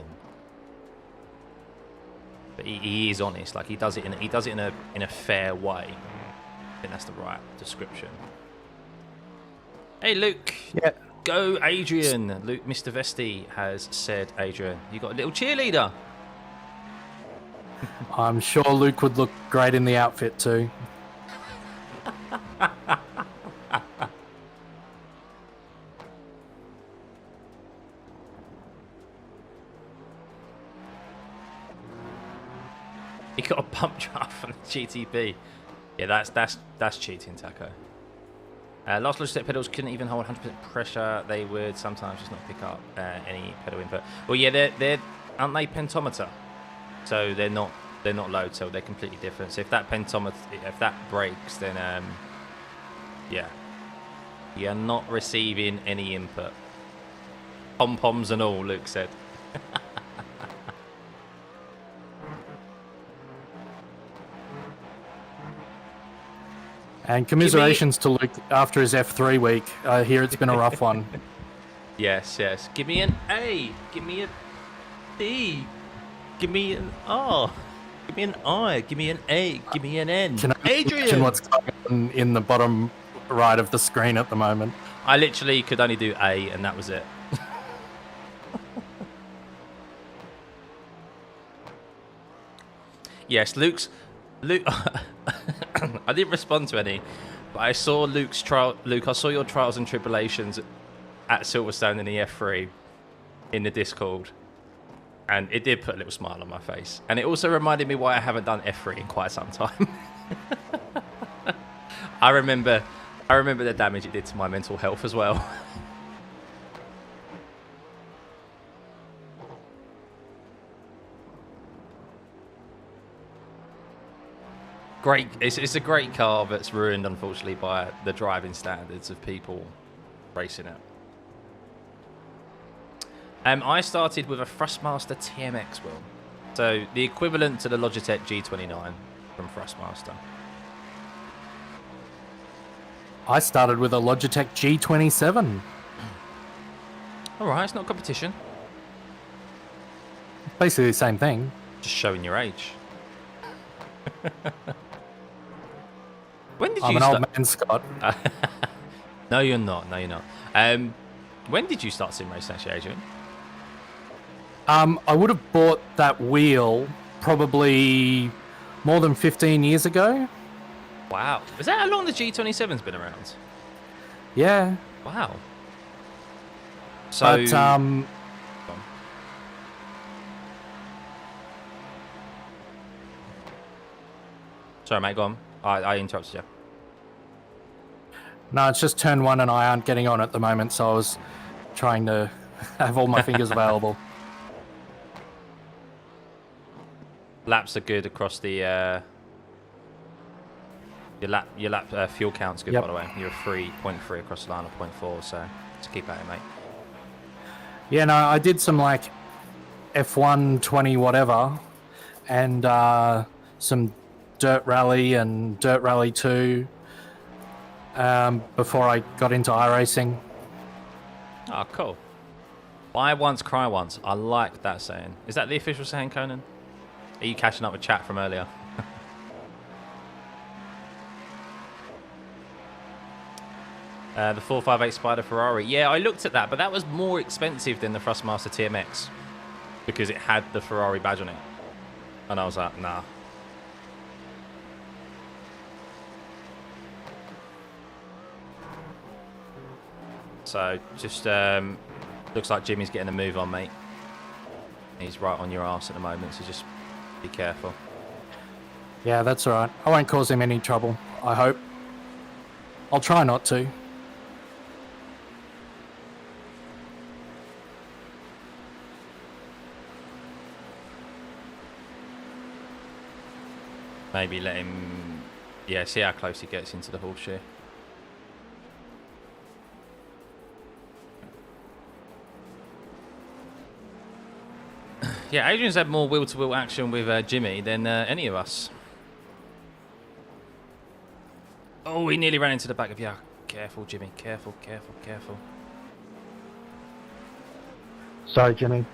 But he is honest. Like he does it in a fair way. I think that's the right description. Hey Luke, Yeah. go Adrian. Luke, Mr. Vesti has said, Adrian, you got a little cheerleader. I'm sure Luke would look great in the outfit too. He got a pump draft from the GTP. Yeah, that's cheating, Taco. Last Logitech pedals couldn't even hold 100% pressure. They would sometimes just not pick up any pedal input. Well, yeah, they're aren't they pentometer? So they're not low, so they're completely different. So if that pentometer, if that breaks, then yeah, you're not receiving any input. Pom poms and all, Luke said. And commiserations to Luke after his F3 week. I hear it's been a rough one. Yes. Give me an A. Give me a D. Give me an R. Give me an I. Give me an A. Give me an N. Can I Adrian! imagine what's going on in the bottom right of the screen at the moment? I literally could only do A, and that was it. Yes, Luke. I didn't respond to any, but I saw Luke's trial. Luke, I saw your trials and tribulations at Silverstone in the F3 in the Discord, and it did put a little smile on my face. And it also reminded me why I haven't done F3 in quite some time. I remember the damage it did to my mental health as well. great. It's a great car that's ruined, unfortunately, by the driving standards of people racing it. I started with a Thrustmaster TMX wheel, so the equivalent to the Logitech G29 from Thrustmaster. I started with a Logitech G27. All right, it's not competition. Basically the same thing. Just showing your age. When did I'm you an start? old man, Scott. No, you're not. No, you're not. When did you start sim racing, actually, Adrian? I would have bought that wheel probably more than 15 years ago. Wow. Is that how long the G27's been around? Yeah. Wow. So. But, Sorry, mate, go on. I interrupted you. no, it's just turn one and I aren't getting on at the moment, so I was trying to have all my fingers available. Laps are good across the... Your lap fuel count's good, by the way. You're 3.3 across the line of 0.4, so just keep at it, mate. Yeah, no, I did some like F1 20 whatever and some Dirt Rally and Dirt Rally 2 before I got into iRacing. Oh, cool. Buy once, cry once. I like that saying. Is that the official saying, Conan? Are you catching up with chat from earlier? The 458 Spider Ferrari. Yeah, I looked at that, but that was more expensive than the Thrustmaster TMX because it had the Ferrari badge on it. And I was like, nah. So, just looks like Jimmy's getting a move on, mate. He's right on your arse at the moment, so just be careful. Yeah, that's alright. I won't cause him any trouble, I hope. I'll try not to. Maybe let him... Yeah, see how close he gets into the horseshoe. Yeah, Adrian's had more wheel-to-wheel action with Jimmy than any of us. Oh, he nearly ran into the back of you. Careful, Jimmy. Careful, careful, careful. Sorry, Jimmy.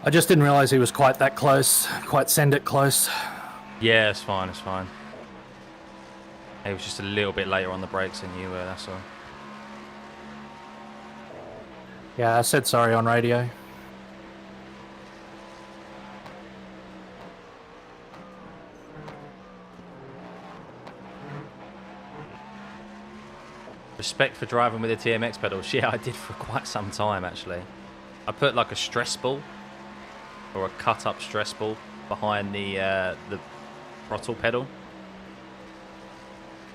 I just didn't realise he was quite that close, quite send it close. Yeah, it's fine, it's fine. He was just a little bit later on the brakes than you were, that's all. Yeah, I said sorry on radio. Respect for driving with the TMX pedals. Yeah, I did for quite some time, actually. I put like a stress ball or a cut-up stress ball behind the throttle pedal.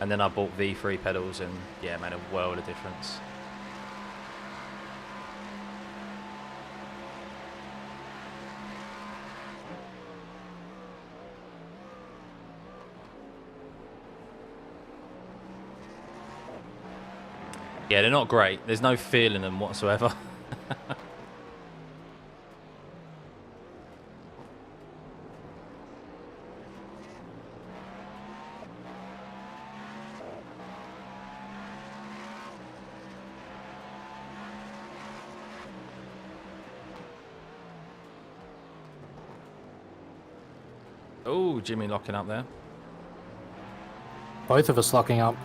And then I bought V3 pedals and, yeah, made a world of difference. Yeah, they're not great. There's no feel in them whatsoever. Oh, Jimmy locking up there. Both of us locking up.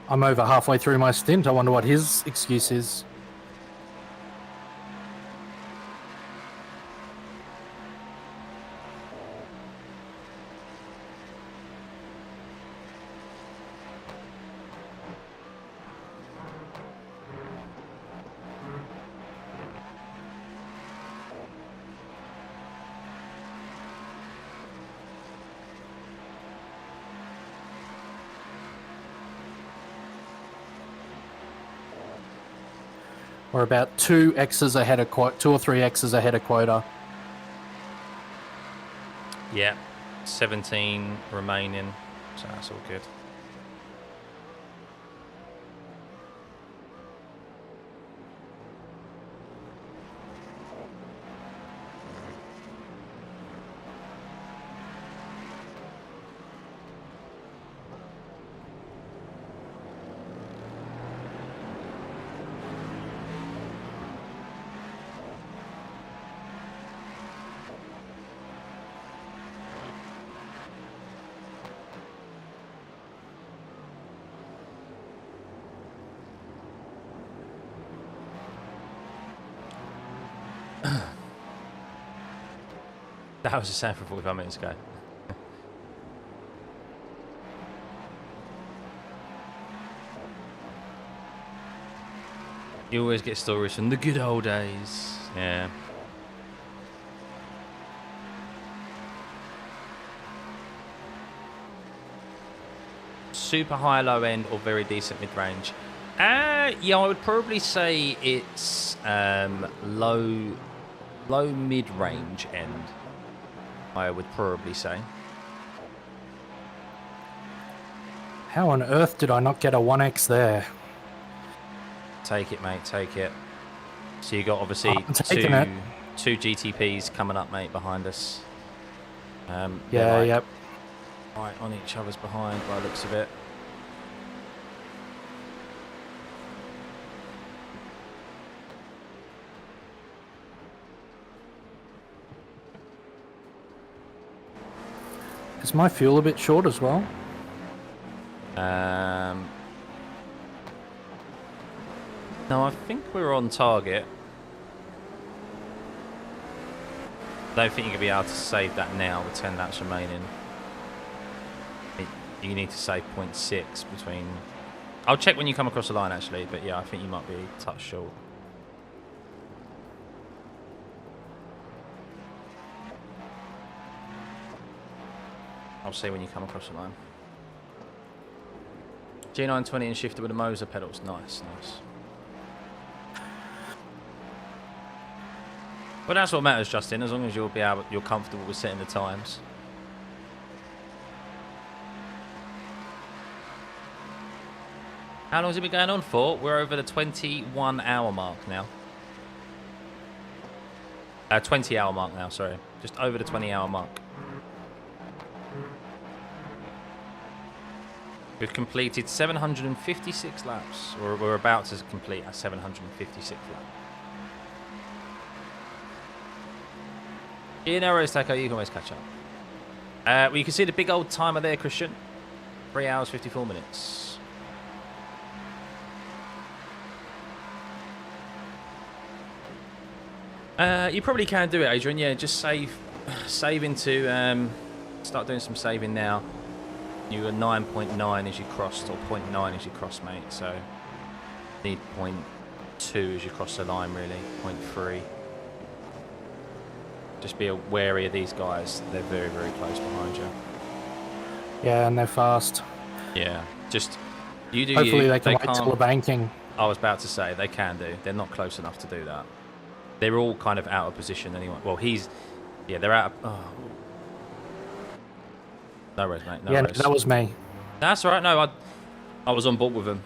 I'm over halfway through my stint. I wonder what his excuse is. We're about 2 X's ahead of 2 or 3 X's ahead of quota. Yeah, 17 remaining, so that's all good. That was the same for 45 minutes ago. You always get stories from the good old days. Yeah. Super high low end or very decent mid range? Yeah, I would probably say it's low mid range end. I would probably say. How on earth did I not get a 1X there? Take it, mate. Take it. So you got obviously two GTPs coming up, mate, behind us. Yeah, yep. Right on each other's behind by the looks of it. Is my fuel a bit short as well? No, I think we're on target. Don't think you're going to be able to save that now with 10 laps remaining. You need to save 0.6 between... I'll check when you come across the line, actually, but yeah, I think you might be a touch short. I'll see when you come across the line. G920 and shifter with the Moser pedals. Nice, nice. Well, that's what matters, Justin. As long as you're comfortable with setting the times. How long has it been going on for? We're over the 21-hour mark now. 20-hour mark now. Sorry, just over the 20-hour mark. We've completed 756 laps, or we're about to complete a 756 lap. Yeah, no worries, Taco, you can always catch up. Well, you can see the big old timer there, Christian. 3 hours, 54 minutes. You probably can do it, Adrian. Yeah, just save into, start doing some saving now. You were 9.9 as you crossed, or 0.9 as you crossed, mate. So need 0.2 as you cross the line, really. 0.3. Just be wary of these guys. They're very, very close behind you. Yeah, and they're fast. Yeah, just you do. Hopefully they can wait till the banking. I was about to say they can do. They're not close enough to do that. They're all kind of out of position anyway. Well, yeah, they're out of. Oh. No worries, mate. No worries. That was me. That's all right. No, I was on board with them.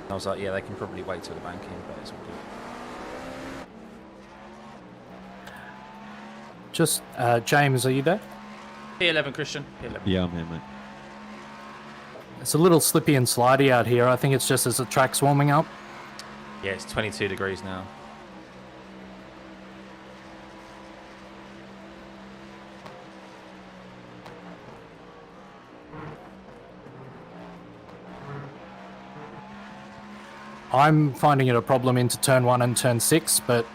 I was like, yeah, they can probably wait till the banking, but it's all good. Just, James, are you there? P11, Christian. P11. Yeah, I'm here, mate. It's a little slippy and slidey out here. I think it's just as the track's warming up. Yeah, it's 22 degrees now. I'm finding it a problem into turn 1 and turn 6, but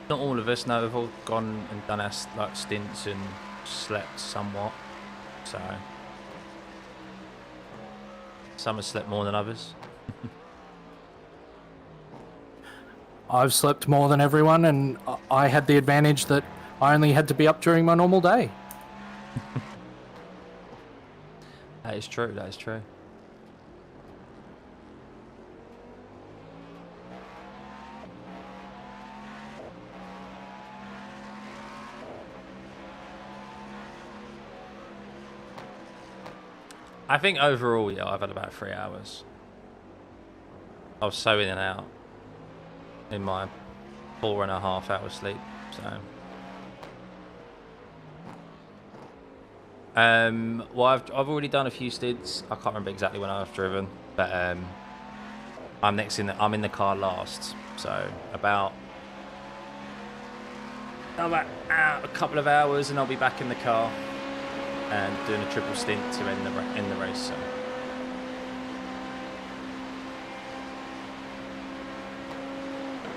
not all of us. No, we've all gone and done our like stints and slept somewhat. So some have slept more than others. I've slept more than everyone, and I had the advantage that I only had to be up during my normal day. That is true. That is true. I think overall, yeah, I've had about 3 hours. I was so in and out in my 4.5 hours sleep. So, well, I've already done a few stints. I can't remember exactly when I've driven, but I'm in the car last. So about a couple of hours, and I'll be back in the car and doing a triple stint to end the race. So.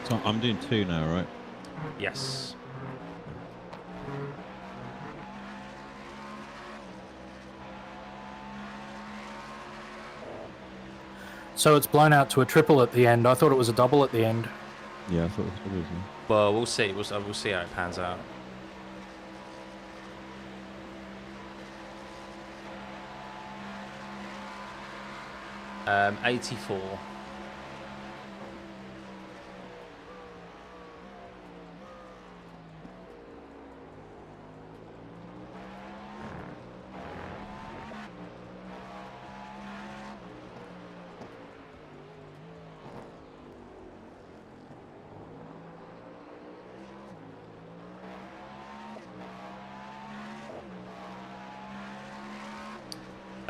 So I'm doing 2 now, right? Yes. So it's blown out to a triple at the end. I thought it was a double at the end. Yeah, I thought it was. Well, we'll see. We'll see how it pans out. Um, 84.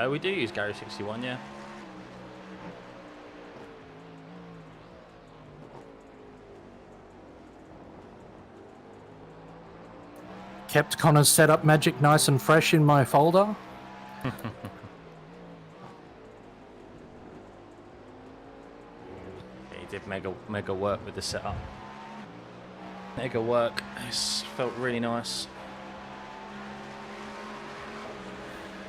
We do use Gary 61, yeah. Kept Connor's setup magic nice and fresh in my folder. He did mega work with the setup. Mega work. It's felt really nice.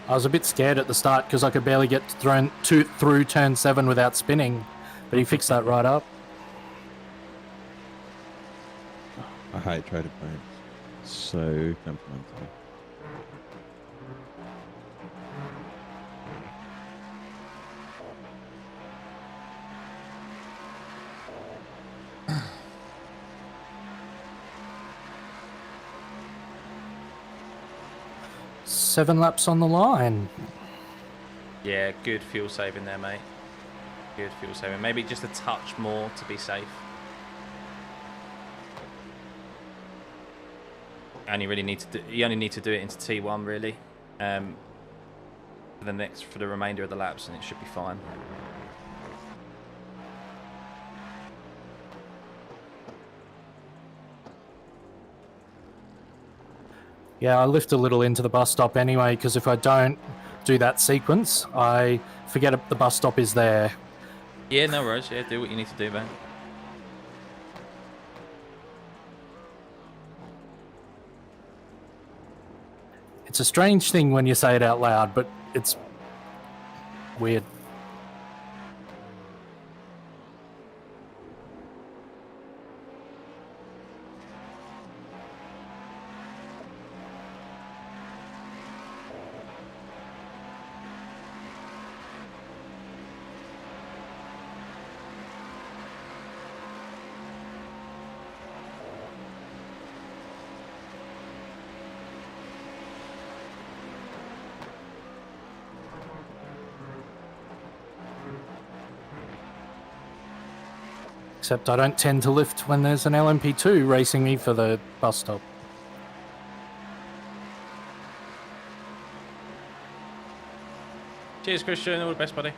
I was a bit scared at the start because I could barely get through turn 7 without spinning, but he fixed that right up. I hate traded planes. So temperamental. Seven laps on the line. Yeah, good fuel saving there, mate. Good fuel saving. Maybe just a touch more to be safe. You only need to do it into T1 really. For the remainder of the laps, and it should be fine. Yeah, I lift a little into the bus stop anyway, because if I don't do that sequence, I forget the bus stop is there. Yeah, no worries. Yeah, do what you need to do, mate. It's a strange thing when you say it out loud, but it's weird. Except I don't tend to lift when there's an LMP2 racing me for the bus stop. Cheers, Christian. All the best, buddy.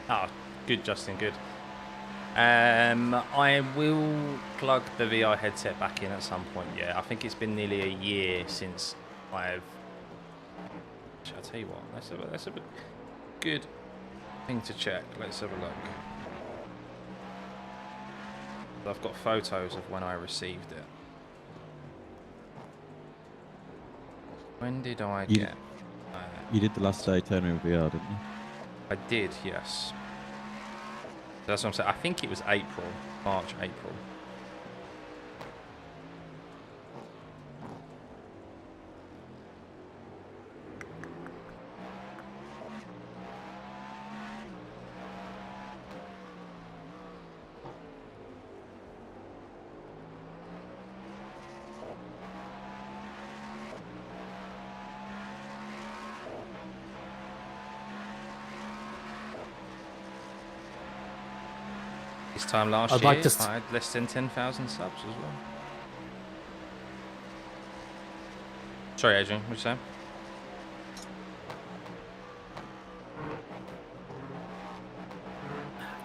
Oh, good, Justin, good. I will plug the VR headset back in at some point. Yeah, I think it's been nearly a year since I've. I'll tell you what. That's a good thing to check. Let's have a look. I've got photos of when I received it. When did I get? You did the last Daytona in VR, didn't you? I did, yes. That's what I'm saying. I think it was April, March, April. This time last year, like to I had less than 10,000 subs as well. Sorry, Adrian, what you saying?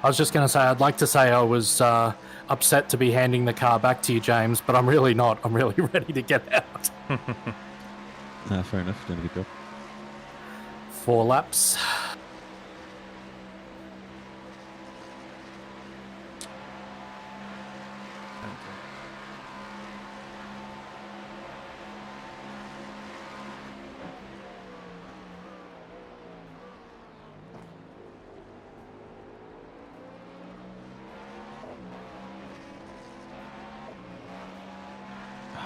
I was just going to say, I'd like to say I was upset to be handing the car back to you, James, but I'm really not. I'm really ready to get out. Fair enough. Doing a good job. 4 laps.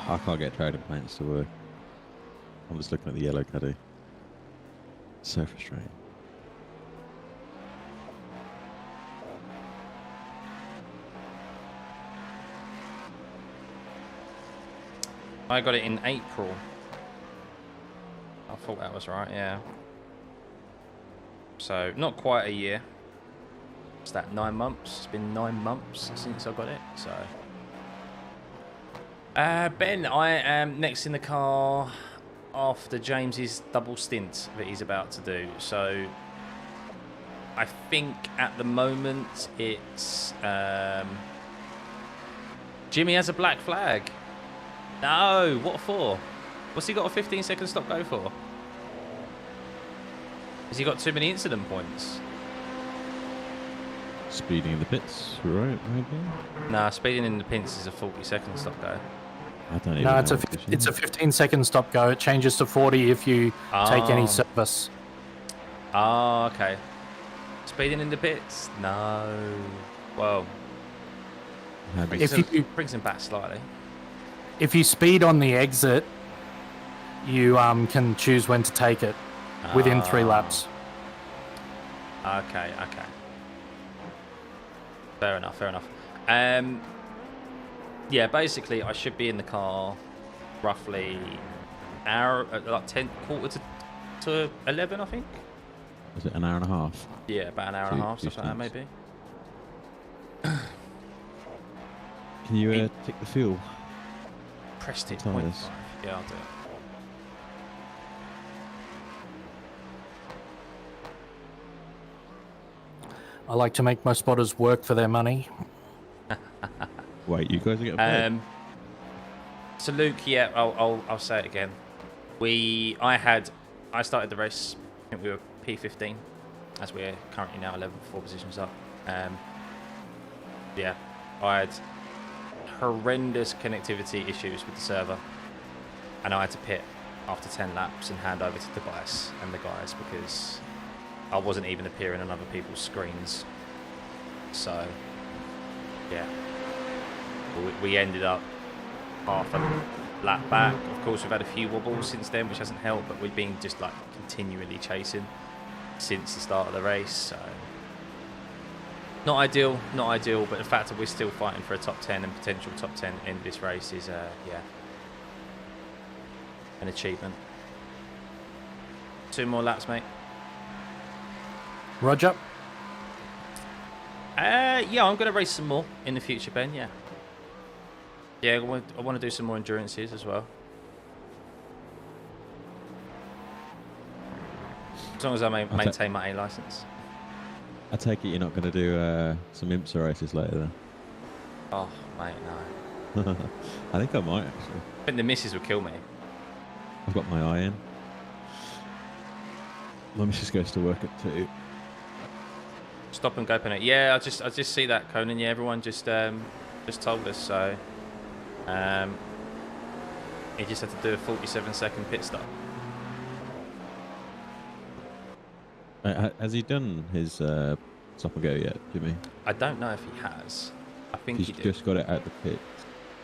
I can't get trading planes to work. I'm just looking at the yellow caddy. So frustrating. I got it in April. I thought that was right, yeah. So, not quite a year. It's that 9 months. It's been 9 months since I got it, so. Ben, I am next in the car after James's double stint that he's about to do. So, I think at the moment it's Jimmy has a black flag. No, what for? What's he got a 15-second stop go for? Has he got too many incident points? Speeding in the pits, right? Maybe. Nah, speeding in the pits is a 40-second stop go. I don't even No, know. it's a 15-second stop go. It changes to 40 if you take any service. Ah, okay. Speeding in the pits? No. Well, brings him back slightly. If you speed on the exit, you can choose when to take it within 3 laps. Okay. Fair enough. Yeah, basically, I should be in the car roughly hour, like 10, quarter to 11, I think. Is it an hour and a half? Yeah, about an hour and a half, something like that, maybe. Can you tick the fuel? Pressed it, Tires. 0.5. Yeah, I'll do it. I like to make my spotters work for their money. Wait, you guys are getting paid? So Luke, yeah, I'll say it again. I started the race. I think we were P15, as we're currently now 4 positions up. Yeah, I had horrendous connectivity issues with the server, and I had to pit after 10 laps and hand over to Tobias and the guys because I wasn't even appearing on other people's screens. So, yeah. We ended up half a lap back. Of course, we've had a few wobbles since then, which hasn't helped, but we've been just like continually chasing since the start of the race. So, not ideal, but the fact that we're still fighting for a top 10 and potential top 10 in this race is, yeah, an achievement. 2 more laps, mate. Roger. Yeah, I'm going to race some more in the future, Ben, yeah. Yeah, I want to do some more endurances as well. As long as I maintain my A license. I take it you're not going to do some IMSA races later then? Oh, mate, no. I think I might actually. I think the missus would kill me. I've got my eye in. My missus goes to work at 2. Stop and go penalty. Yeah, I just see that, Conan. Yeah, everyone just told us so. He just had to do a 47-second pit stop. Has he done his stop and go yet, Jimmy? I don't know if he has. I think He's he did. just got it out the pit.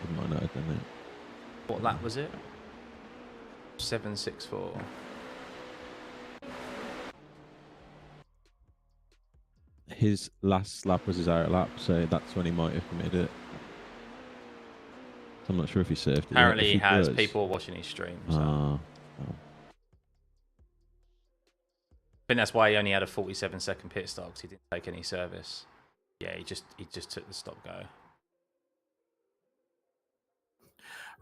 He might not have done it. What lap was it? 764. His last lap was his out lap, so that's when he might have committed it. So I'm not sure if he served it. Apparently he has. does. People watching his stream. So. Oh. I think that's why he only had a 47-second pit stop, because he didn't take any service. Yeah, he just took the stop go.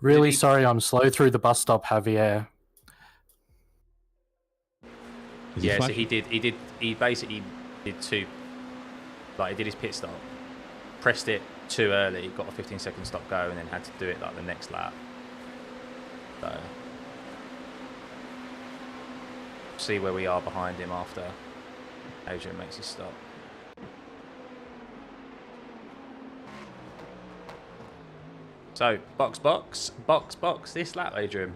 Really sorry I'm slow through the bus stop, Javier. Yeah, so he basically did two, like he did his pit stop, pressed it too early, got a 15-second stop go, and then had to do it like the next lap. So see where we are behind him after Adrian makes his stop. So box this lap, Adrian.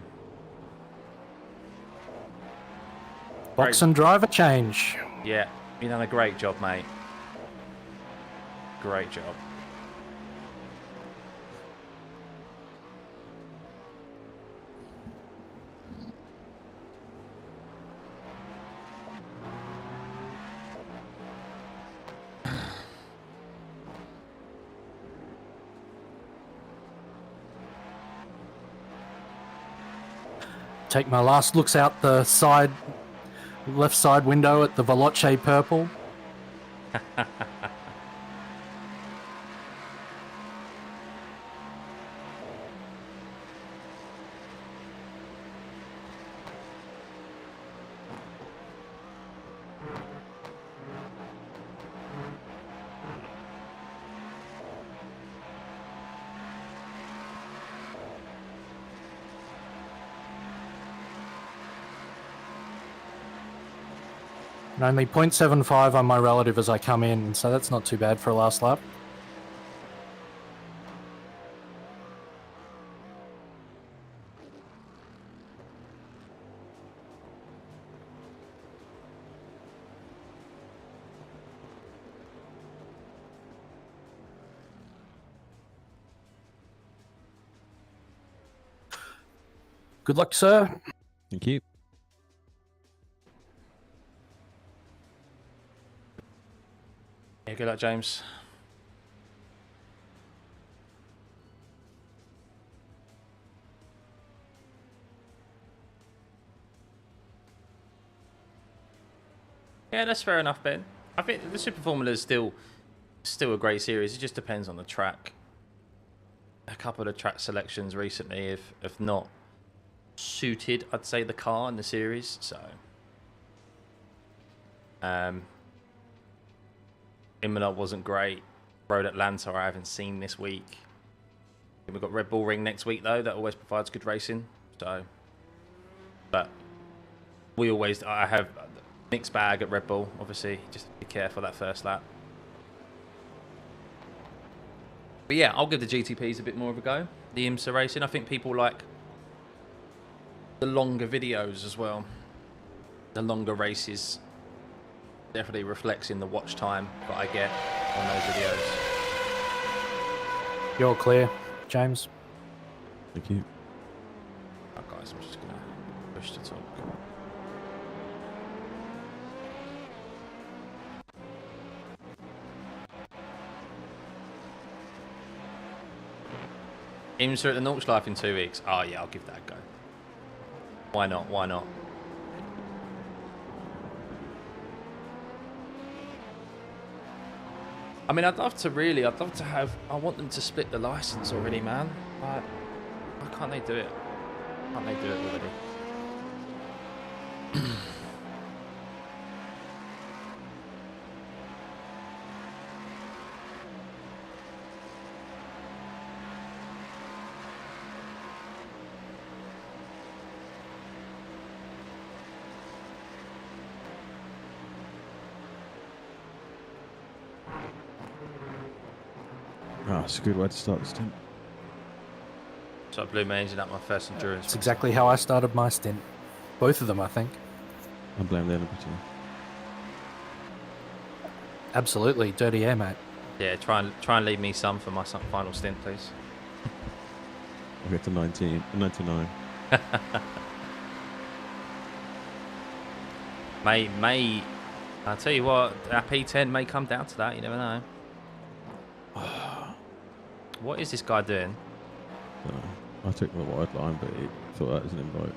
Box and driver change. Yeah, you done a great job, mate. Great job. Take my last looks out the left side window at the VELOCE purple. And only 0.75 on my relative as I come in, so that's not too bad for a last lap. Good luck, sir. Thank you. Yeah, good luck, James. Yeah, that's fair enough, Ben. I think the Super Formula is still a great series. It just depends on the track. A couple of track selections recently have not suited, I'd say, the car in the series. So, Imola wasn't great. Road Atlanta I haven't seen this week. We've got Red Bull Ring next week though. That always provides good racing. So, but I have a mixed bag at Red Bull. Obviously, just be careful that first lap. But yeah, I'll give the GTPs a bit more of a go. The IMSA racing. I think people like the longer videos as well. The longer races definitely reflects in the watch time that I get on those videos. You're clear, James. Thank you. Oh, guys, I'm just going to push to talk. IMSA at the Nordschleife in 2 weeks. Oh, yeah, I'll give that a go. Why not? Why not? I mean, I'd love to have, I want them to split the license already, man. Like, why can't they do it? Why can't they do it already? Oh, it's a good way to start the stint. So I blew my engine up my first endurance. It's exactly how I started my stint. Both of them, I think. I blame the elevator. Absolutely. Dirty air, mate. Yeah, try and leave me some for my final stint, please. I'll get to 99. May I'll tell you what, our P10 may come down to that. You never know. What is this guy doing? I took the wide line, but he thought that was an invite.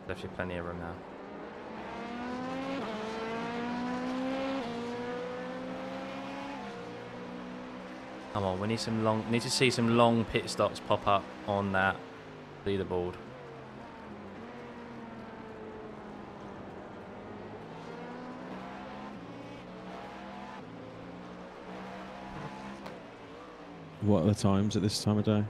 Left you plenty of room now. Come on, we need some long. Need to see some long pit stops pop up on that leaderboard. What are the times at this time of day?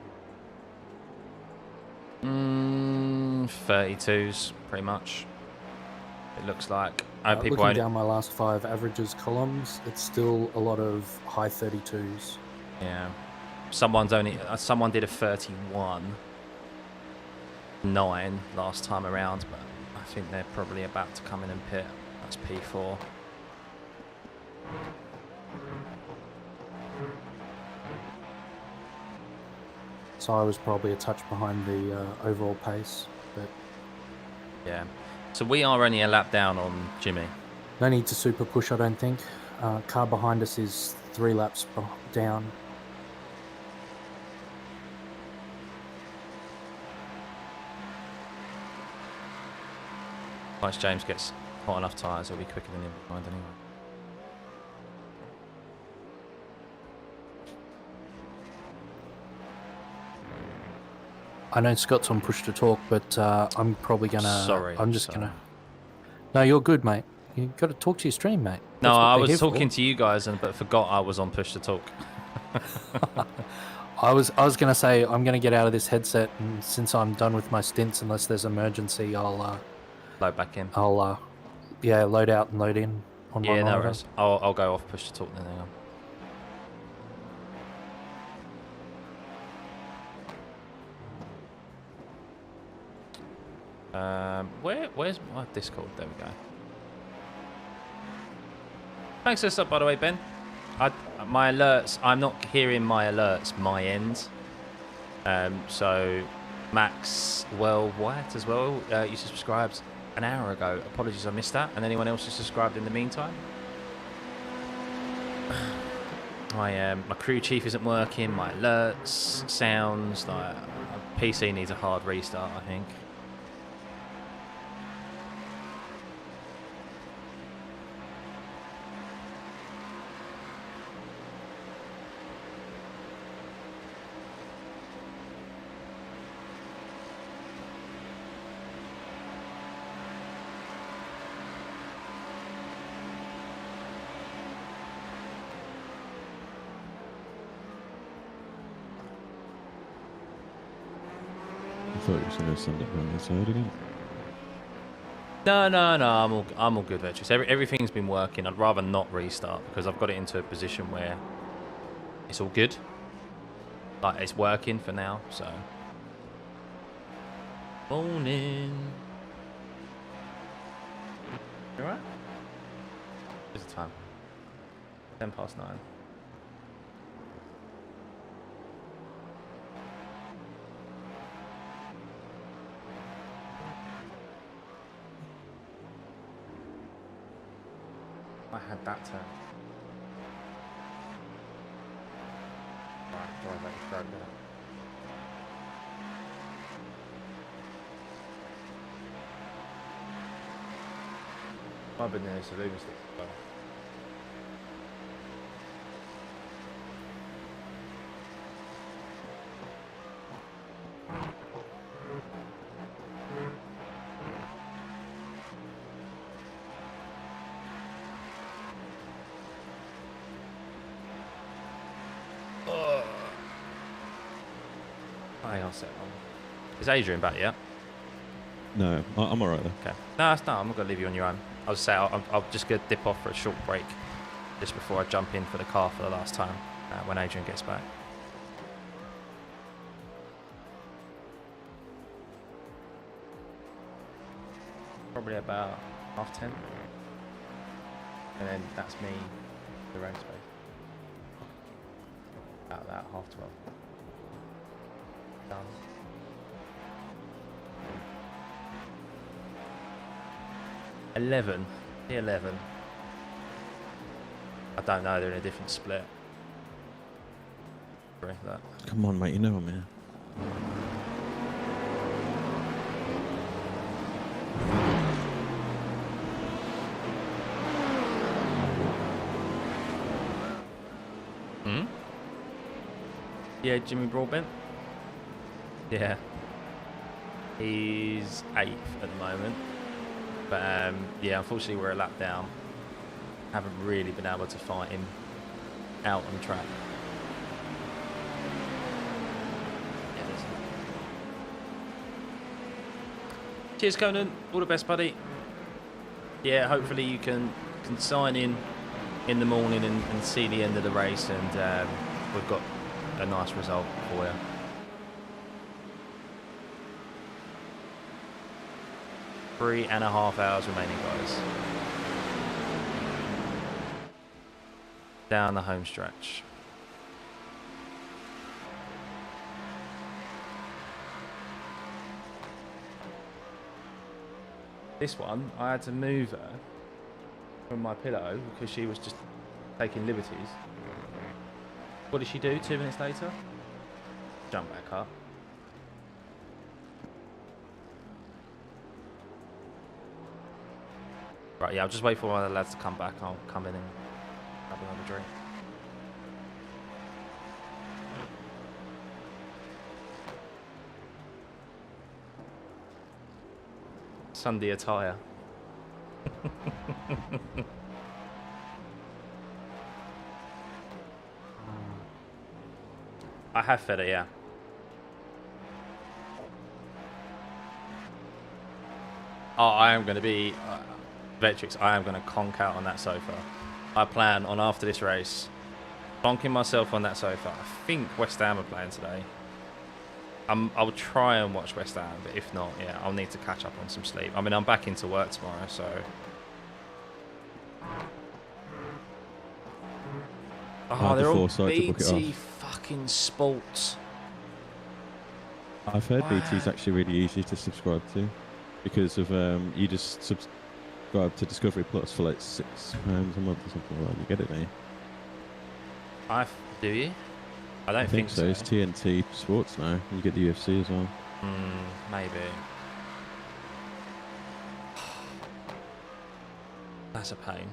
32s, pretty much. It looks like. People Looking only, down my last 5 averages columns, it's still a lot of high 32s. yeah. Someone did a 31.9 last time around, but I think they're probably about to come in and pit. That's P4. So I was probably a touch behind the overall pace, but Yeah. So we are only a lap down on Jimmy. no need to super push, I don't think. Car behind us is 3 laps down. Once James gets hot enough tyres, he'll be quicker than him behind anyway. I know Scott's on push to talk, but I'm probably gonna. Sorry. I'm just gonna. No, you're good, mate. You got to talk to your stream, mate. No, That's what I they're was here talking for. to you guys, but forgot I was on push to talk. I was gonna say I'm gonna get out of this headset, and since I'm done with my stints, unless there's emergency, I'll Load back in. yeah, load out and load in on my Yeah, no monitor. worries. I'll go off push to talk then. Hang on. Where's my Discord? There we go. Thanks for the sub, by the way, Ben. My alerts, I'm not hearing my alerts my end. So Max White as well, you subscribed an hour ago. Apologies I missed that. And anyone else who subscribed in the meantime? My crew chief isn't working, my alerts, sounds, like PC needs a hard restart, I think. I thought you were going to send it on the side again. No, I'm all good, Virtuous. Everything's been working. I'd rather not restart because I've got it into a position where it's all good. Like, it's working for now, so. Morning. You alright? What's the time? 9:10. I had that turn. Right, drive that stroke there. I've been there, so Lumen sticks as well. Hang on a second. Is Adrian back yet? No, I'm alright though. Okay. No, I'm not going to leave you on your own. I'll say I'll just go dip off for a short break just before I jump in for the car for the last time when Adrian gets back. Probably about 10:30. And then that's me, the road space. About that, 12:30. Done. The 11. I don't know, they're in a different split. That. Come on, mate, you know me. Yeah, Jimmy Broadbent. Yeah. He's 8th at the moment. But yeah, unfortunately we're a lap down. Haven't really been able to fight him out on track. Yeah, cheers, Conan. All the best, buddy. Yeah, hopefully you can sign in the morning and see the end of the race, and we've got a nice result for you. Three and a half hours remaining, guys. Down the home stretch. This one, I had to move her from my pillow because she was just taking liberties. What did she do 2 minutes later? Jump back up. Right, yeah, I'll just wait for one of the lads to come back. I'll come in and grab another drink. Sunday attire. I have fed it, yeah. Oh, I am going to be... Vetrix, I am going to conk out on that sofa. I plan on, after this race, bonking myself on that sofa. I think West Ham are playing today. I'll try and watch West Ham, but if not, yeah, I'll need to catch up on some sleep. I mean, I'm back into work tomorrow, so... Oh, they're all BT fucking sports. I've heard BT's actually really easy to subscribe to because of you just subscribe to Discovery Plus for like £6 a month or something like that. You get it, don't you? Do you? I don't think so. It's TNT Sports now. You get the UFC as well. Maybe. That's a pain.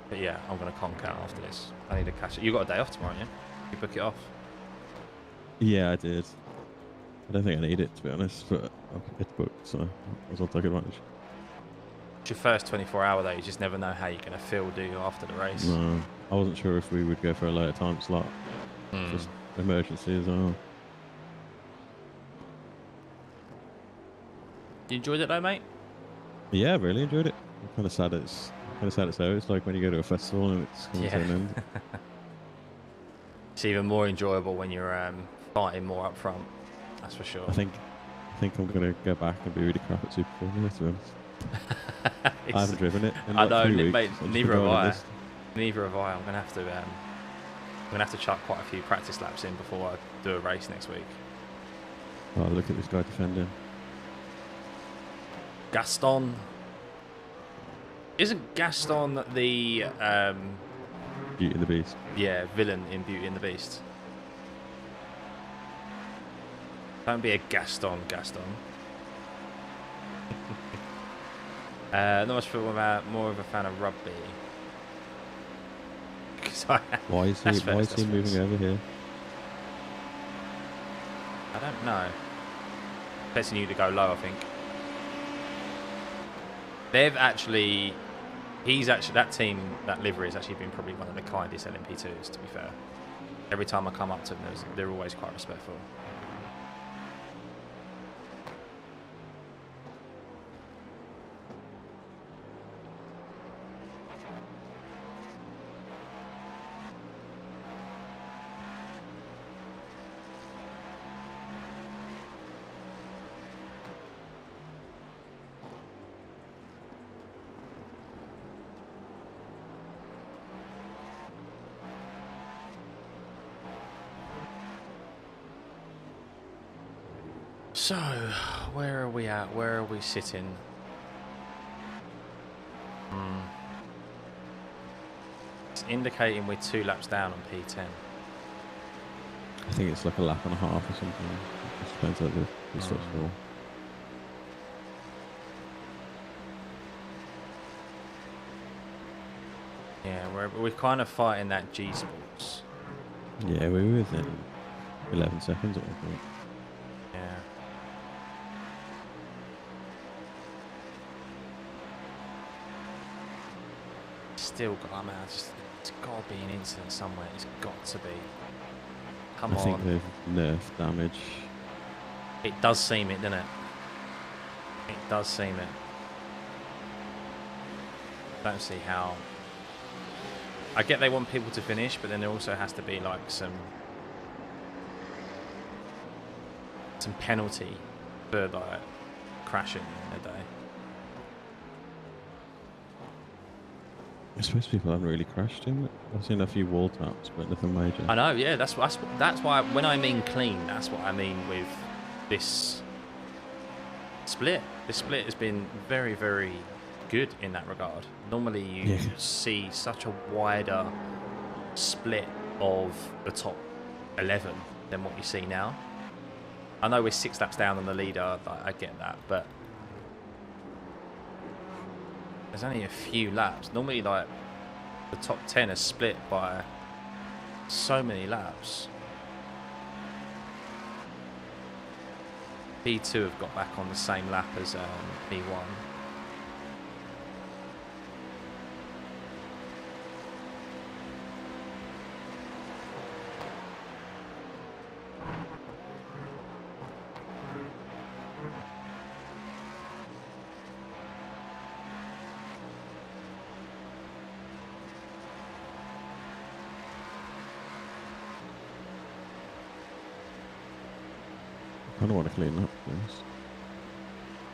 But yeah, I'm going to conk out after this. I need to catch it. You got a day off tomorrow, yeah? You book it off? Yeah, I did. I don't think I need it, to be honest, but it's booked, so I'll take advantage. It's your first 24-hour though. You just never know how you're going to feel, do you, after the race? No, I wasn't sure if we would go for a later time slot. Just emergency as well. You enjoyed it though, mate? Yeah, I really enjoyed it. I'm kind of sad it's over. It's like when you go to a festival and it's coming to an end. It's even more enjoyable when you're fighting more up front. That's for sure. I think I'm going to go back and be really crap at Super Formula, to be honest. I haven't driven it in like 3 weeks. Mate, neither have I. Neither have I. I'm going to have to chuck quite a few practice laps in before I do a race next week. Oh, look at this guy defending. Gaston. Isn't Gaston the Beauty and the Beast? Yeah, villain in Beauty and the Beast. Don't be a Gaston. Not much for more of a fan of rugby. Why is he moving over here? I don't know. Expecting you to go low, I think. That team, that livery has actually been probably one of the kindest LMP2s, to be fair. Every time I come up to them, they're always quite respectful. So, where are we at? Where are we sitting? It's indicating we're 2 laps down on P10. I think it's like a lap and a half or something. It just depends how the stuff's full. Yeah, we're kind of fighting that G Sports. Yeah, we were within 11 seconds at one point. Yeah. Still got, man, it's got to be an incident somewhere. It's got to be. Come on. I think they've nerfed damage. It does seem it, doesn't it? It does seem it. Don't see how. I get they want people to finish, but then there also has to be like some penalty for like crashing in the day. I suppose people haven't really crashed him. I've seen a few wall taps, but nothing major. I know, yeah. That's why when I mean clean, that's what I mean with this split. This split has been very, very good in that regard. Normally, you see such a wider split of the top 11 than what you see now. I know we're 6 laps down on the leader. I get that, but there's only a few laps. Normally, like, the top 10 are split by so many laps. P2 have got back on the same lap as P1. I kind of want to clean up this.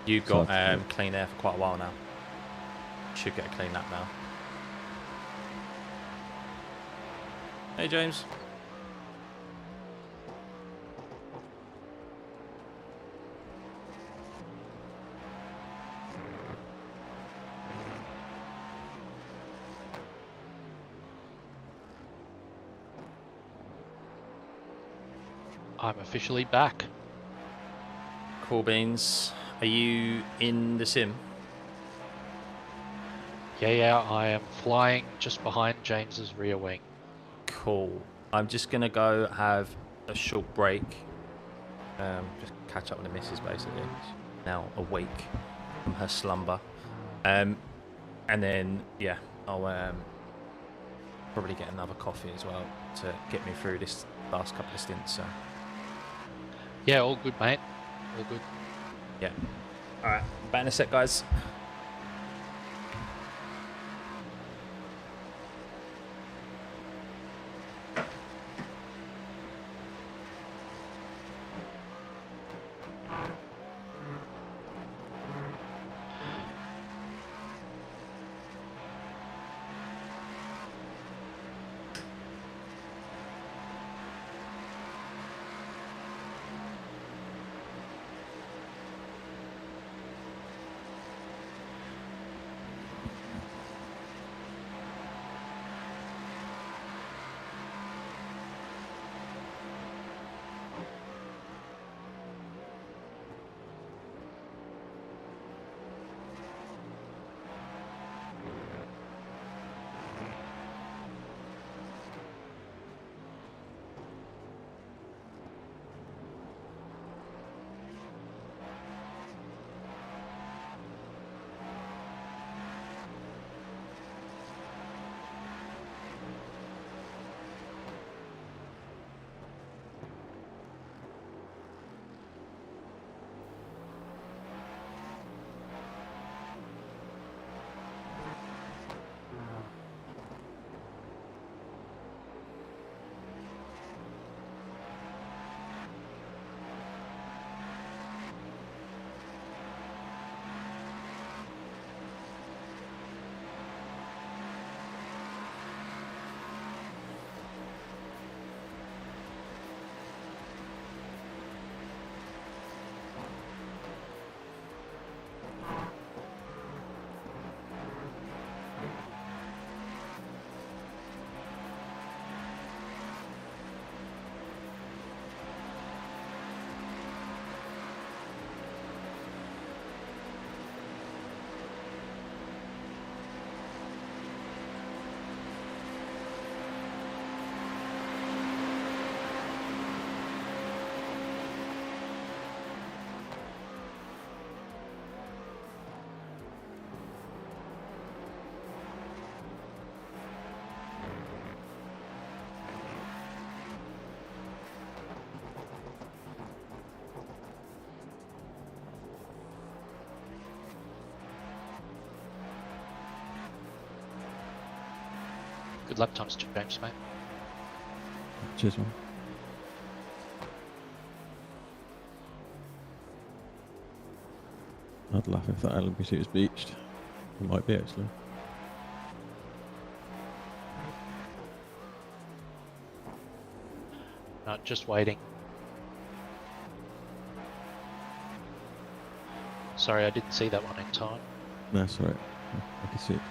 You've got clean air for quite a while now. Should get a clean lap now. Hey, James. I'm officially back. Cool beans. Are you in the sim? Yeah, I am flying just behind James's rear wing. Cool. I'm just going to go have a short break. Just catch up with the missus, basically. She's now awake from her slumber. And then, yeah, I'll probably get another coffee as well to get me through this last couple of stints. So. Yeah, all good, mate. All good. Yeah. All right. Back in a sec, guys. Good lap times, James, mate. Cheers, man. I'd laugh if that Olympic suit was beached. It might be, actually. No, just waiting. Sorry, I didn't see that one in time. No, that's alright. I can see it.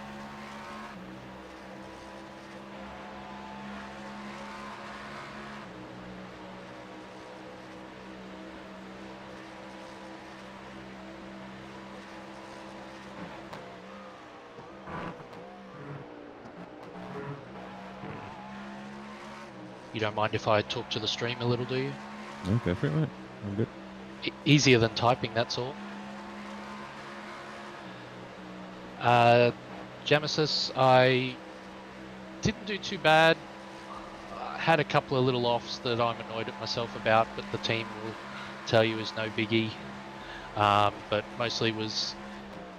You don't mind if I talk to the stream a little, do you? No, go for it, mate. I'm good. Easier than typing, that's all. Genesis, I didn't do too bad. I had a couple of little offs that I'm annoyed at myself about, but the team will tell you is no biggie. But mostly was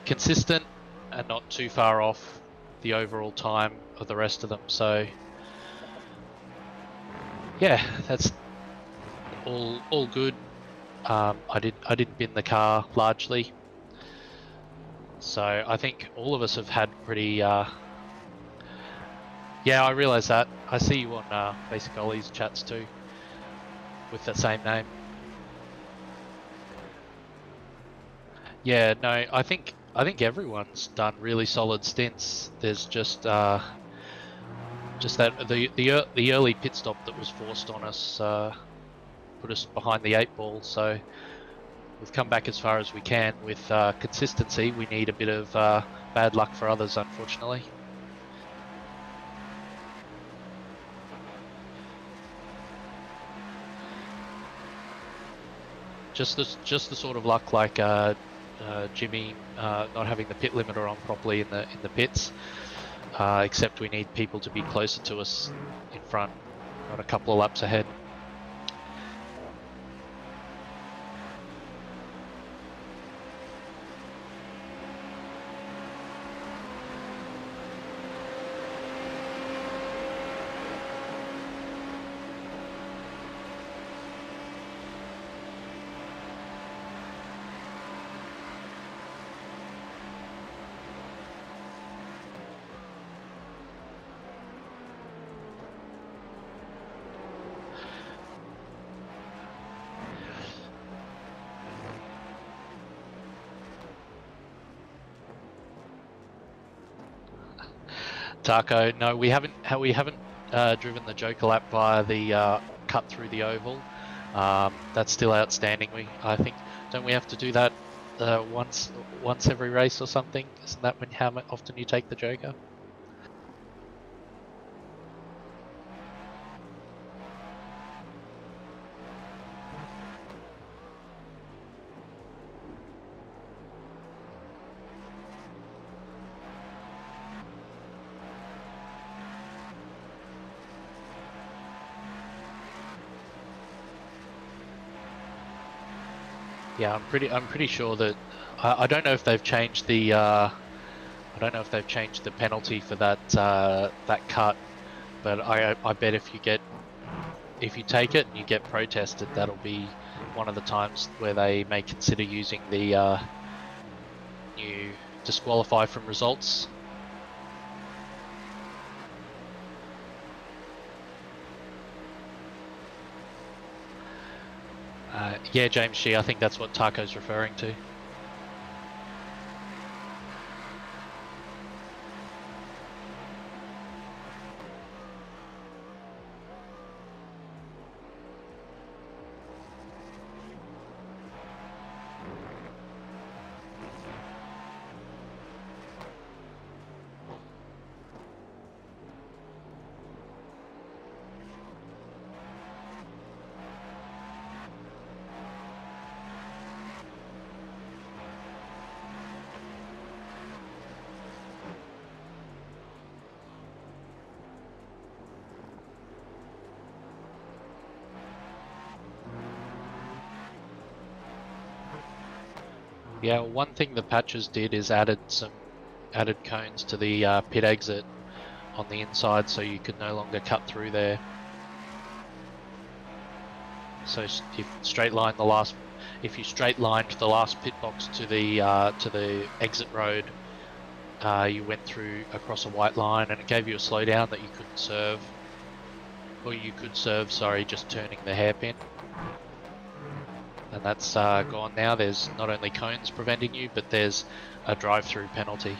consistent and not too far off the overall time of the rest of them. So yeah, that's all good. I didn't bin the car largely. So I think all of us have had pretty, yeah, I realise that. I see you on Basic Ollie's chats too, with the same name. Yeah, no, I think everyone's done really solid stints. There's just that the early pit stop that was forced on us put us behind the 8 ball. So we've come back as far as we can with consistency. We need a bit of bad luck for others, unfortunately. Just the sort of luck like Jimmy not having the pit limiter on properly in the pits. Except we need people to be closer to us in front, not a couple of laps ahead. Taco, no, we haven't driven the Joker lap via the cut through the oval. That's still outstanding. I think, don't we have to do that once every race or something? Isn't that how often you take the Joker? Yeah, I'm pretty sure that I don't know if they've changed the penalty for that that cut, but I bet if you take it and you get protested, that'll be one of the times where they may consider using the new disqualify from results. Yeah, James Shee, I think that's what Taco's referring to. Yeah, one thing the patches did is added cones to the pit exit, on the inside, so you could no longer cut through there. So if you straight lined the last pit box to the exit road, you went through across a white line, and it gave you a slowdown that you couldn't serve, or you could serve, sorry, just turning the hairpin. And that's gone now. There's not only cones preventing you, but there's a drive-through penalty.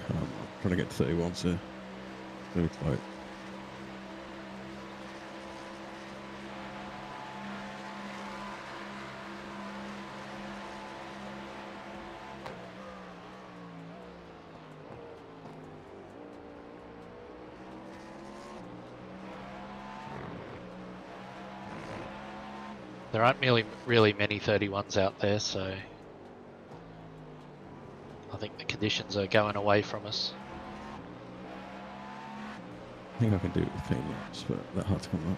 I'm trying to get to 31, so really tight. There aren't really many 31s out there, so I think the conditions are going away from us. I think I can do it with clean laps, but that hard to come up.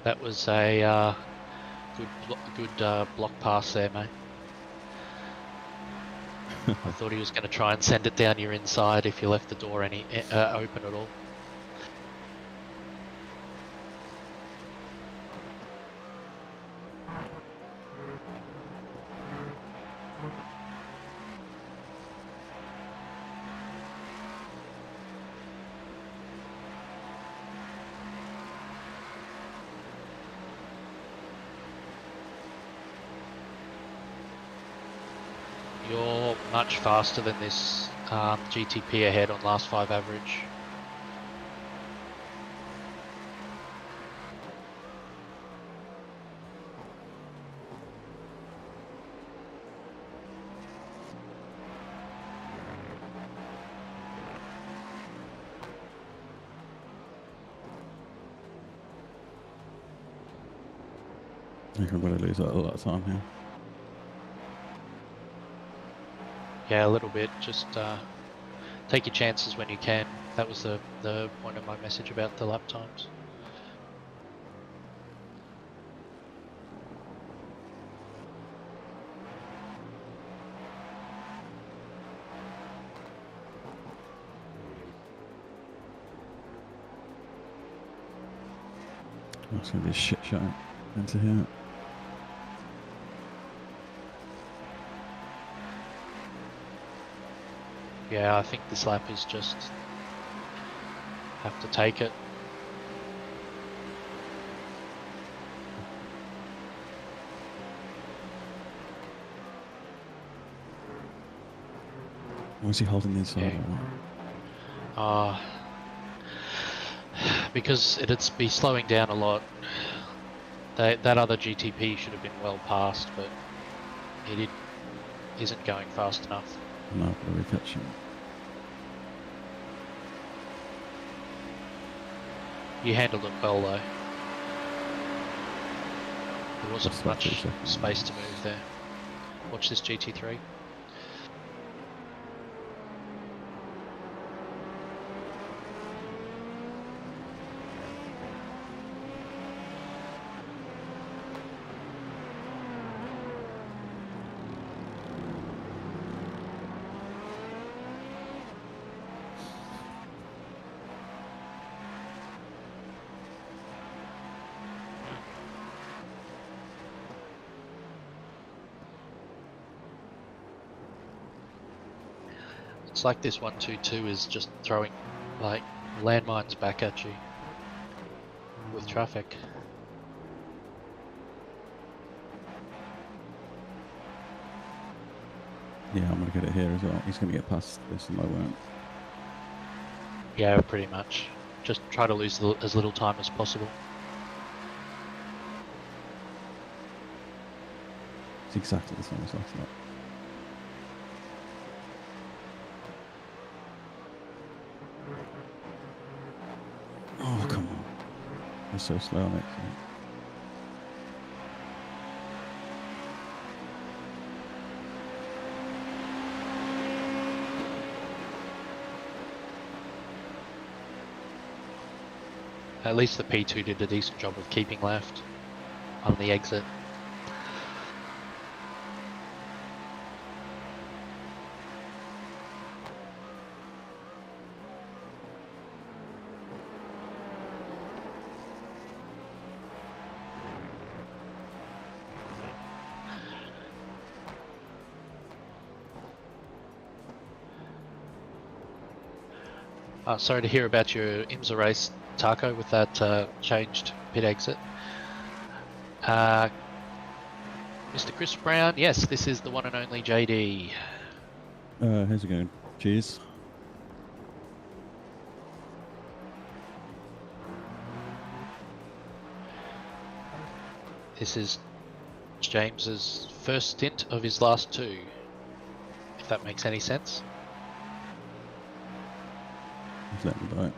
That was a good block pass there, mate. I thought he was going to try and send it down your inside if you left the door open at all. You're much faster than this GTP ahead on last 5 average. I think I'm going to lose a lot of time here. Yeah, a little bit. Just take your chances when you can. That was the point of my message about the lap times. It's going to be a shit show into here. Yeah, I think this lap is just have to take it. Why is he holding the inside? Yeah. Because it'd be slowing down a lot. That other GTP should have been well past, but it isn't going fast enough. No, we're catching. You handled it well though. There wasn't That's much 2 seconds. space to move there. Watch this GT3. It's like this 122 is just throwing like landmines back at you with traffic. Yeah, I'm going to get it here as well. He's going to get past this and I won't. Yeah, pretty much. Just try to lose as little time as possible. It's exactly the same as last lap. They're so slow on exit. At least the P2 did a decent job of keeping left on the exit. Sorry to hear about your IMSA race, Taco, with that changed pit exit. Mr. Chris Brown, yes, this is the one and only JD. How's it going? Cheers. This is James's first stint of his last two, if that makes any sense. Let me buy it.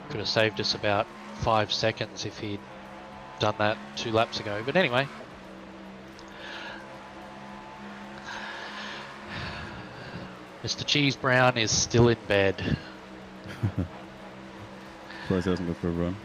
Could have saved us about 5 seconds if he'd done that 2 laps ago, but anyway. Mr. Cheese Brown is still in bed. Surprised he hasn't gone for a run.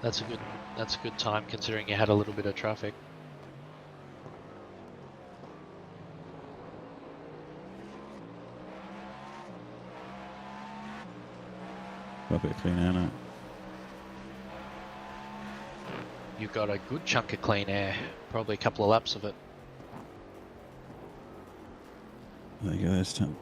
That's a good time considering you had a little bit of traffic. Got a bit of clean air now. You got a good chunk of clean air, probably a couple of laps of it. There you go, there's 10.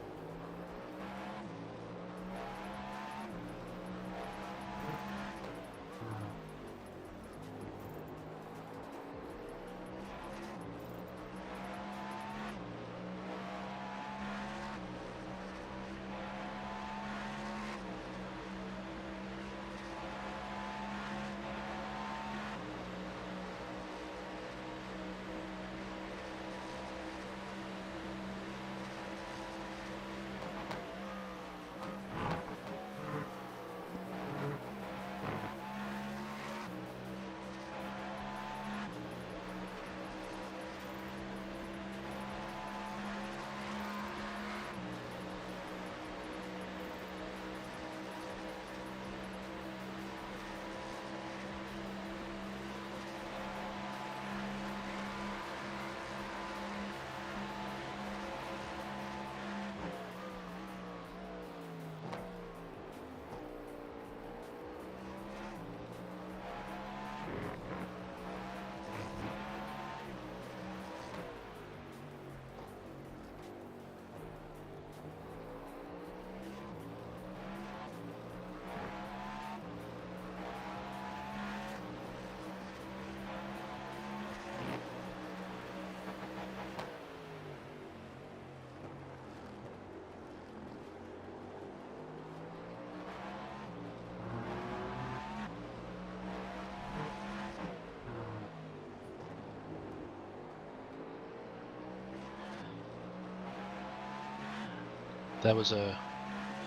That was a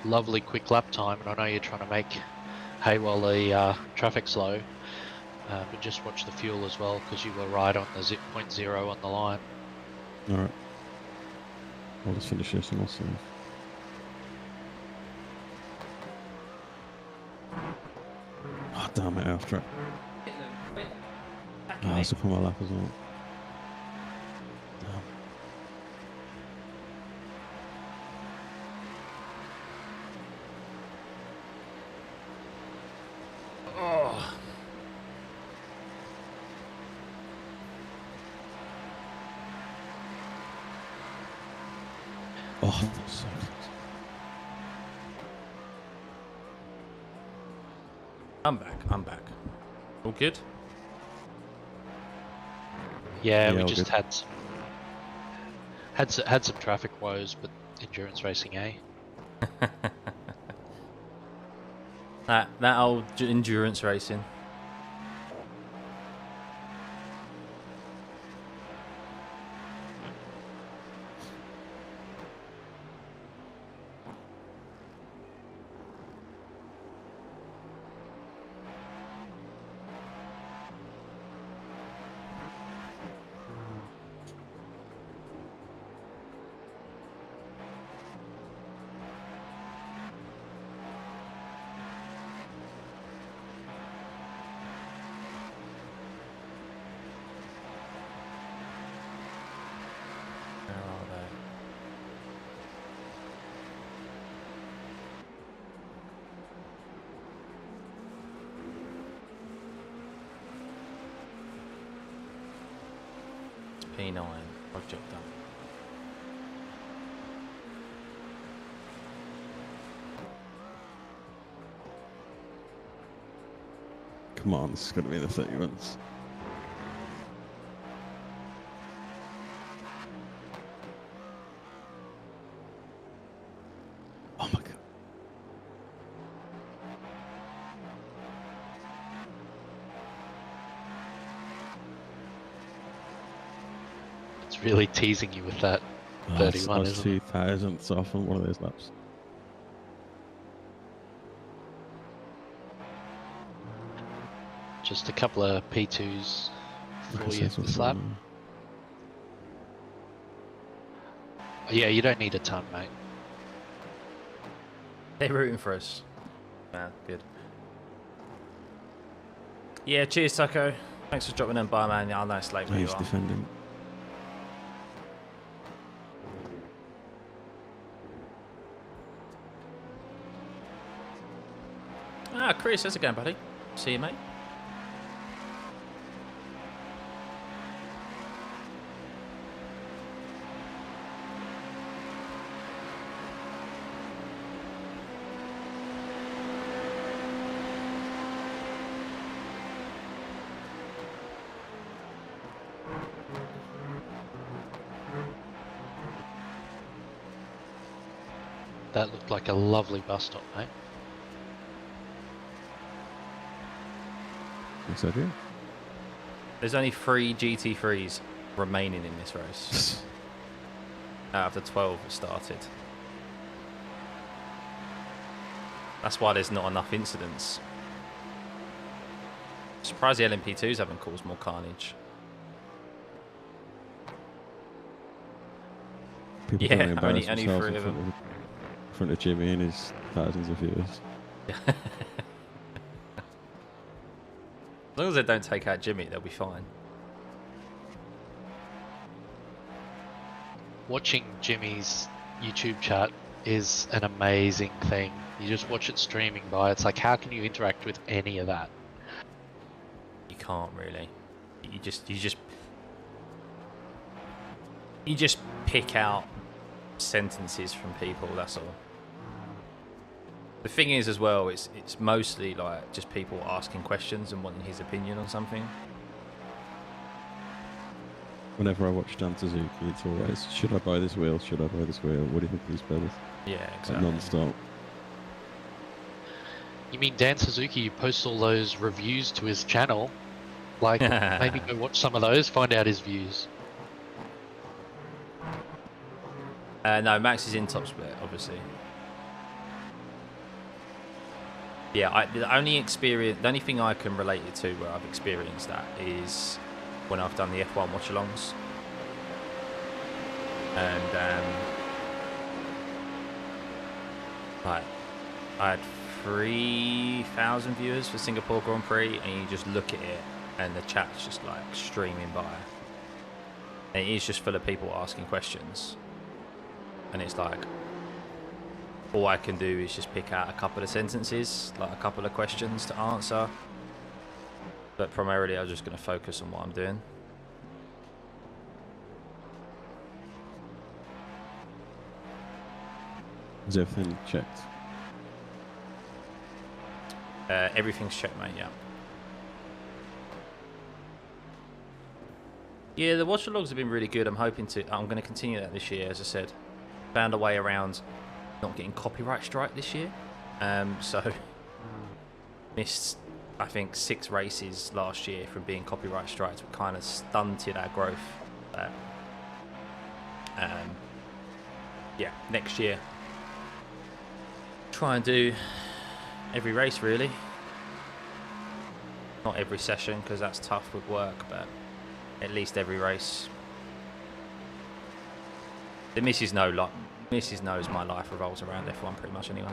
lovely quick lap time, and I know you're trying to make hay while the traffic's slow, but just watch the fuel as well, because you were right on the 0.0 on the line. Alright. I'll just finish this and I'll see. Oh, damn it, after it. Oh, that's up on my lap as well. Damn. Oh. Oh, that's so close. I'm back. I'm back. All good? Yeah, Yeah, we all just good. had some traffic woes, but endurance racing, eh? That old endurance racing. Where are they? It's P9 project done. Come on, this is going to be the 30 months. Oh my god. It's really teasing you with that Oh, 31, I was isn't it? 2,000th off on one of those laps. Just a couple of P2s I can for say you something this lap. now. Yeah, you don't need a ton, mate. They're rooting for us. Man, good. Yeah, cheers, Tucko. Thanks for dropping in by, man. Yeah, I know it's late where you He's are. defending. Ah, Chris, how's it going, buddy? See you, mate. That looked like a lovely bus stop, mate. Yes, I do. There's only 3 GT3s remaining in this race. Out of the 12 that started. That's why there's not enough incidents. Surprised the LMP2s haven't caused more carnage. People Yeah, don't embarrass only themselves 3 in of them. front of Jimmy and his thousands of viewers. As long as they don't take out Jimmy, they'll be fine. Watching Jimmy's YouTube chat is an amazing thing. You just watch it streaming by. It's like, how can you interact with any of that? You can't really. You just pick out sentences from people. That's all. The thing is, as well, it's mostly like just people asking questions and wanting his opinion on something. Whenever I watch Dan Suzuki, it's always, should I buy this wheel? Should I buy this wheel? What do you think of this better? Yeah, Like exactly. non-stop. You mean Dan Suzuki posts all those reviews to his channel? Like, maybe go watch some of those, find out his views. No, Max is in top split, obviously. Yeah, the only thing I can relate it to where I've experienced that is when I've done the F1 watch-alongs. And like, I had 3,000 viewers for Singapore Grand Prix, and you just look at it, and the chat's just like streaming by, and it is just full of people asking questions, and it's like, all I can do is just pick out a couple of sentences, like a couple of questions to answer. But primarily, I'm just going to focus on what I'm doing. Is everything checked? Everything's checked, mate. Yeah. Yeah, the watch logs have been really good. I'm going to continue that this year, as I said. Found a way around not getting copyright strike this year. So missed, I think, 6 races last year from being copyright striked, which kind of stunted our growth. But, yeah, next year, try and do every race really. Not every session because that's tough with work, but at least every race. The Mrs. knows my life revolves around F1 pretty much anyway.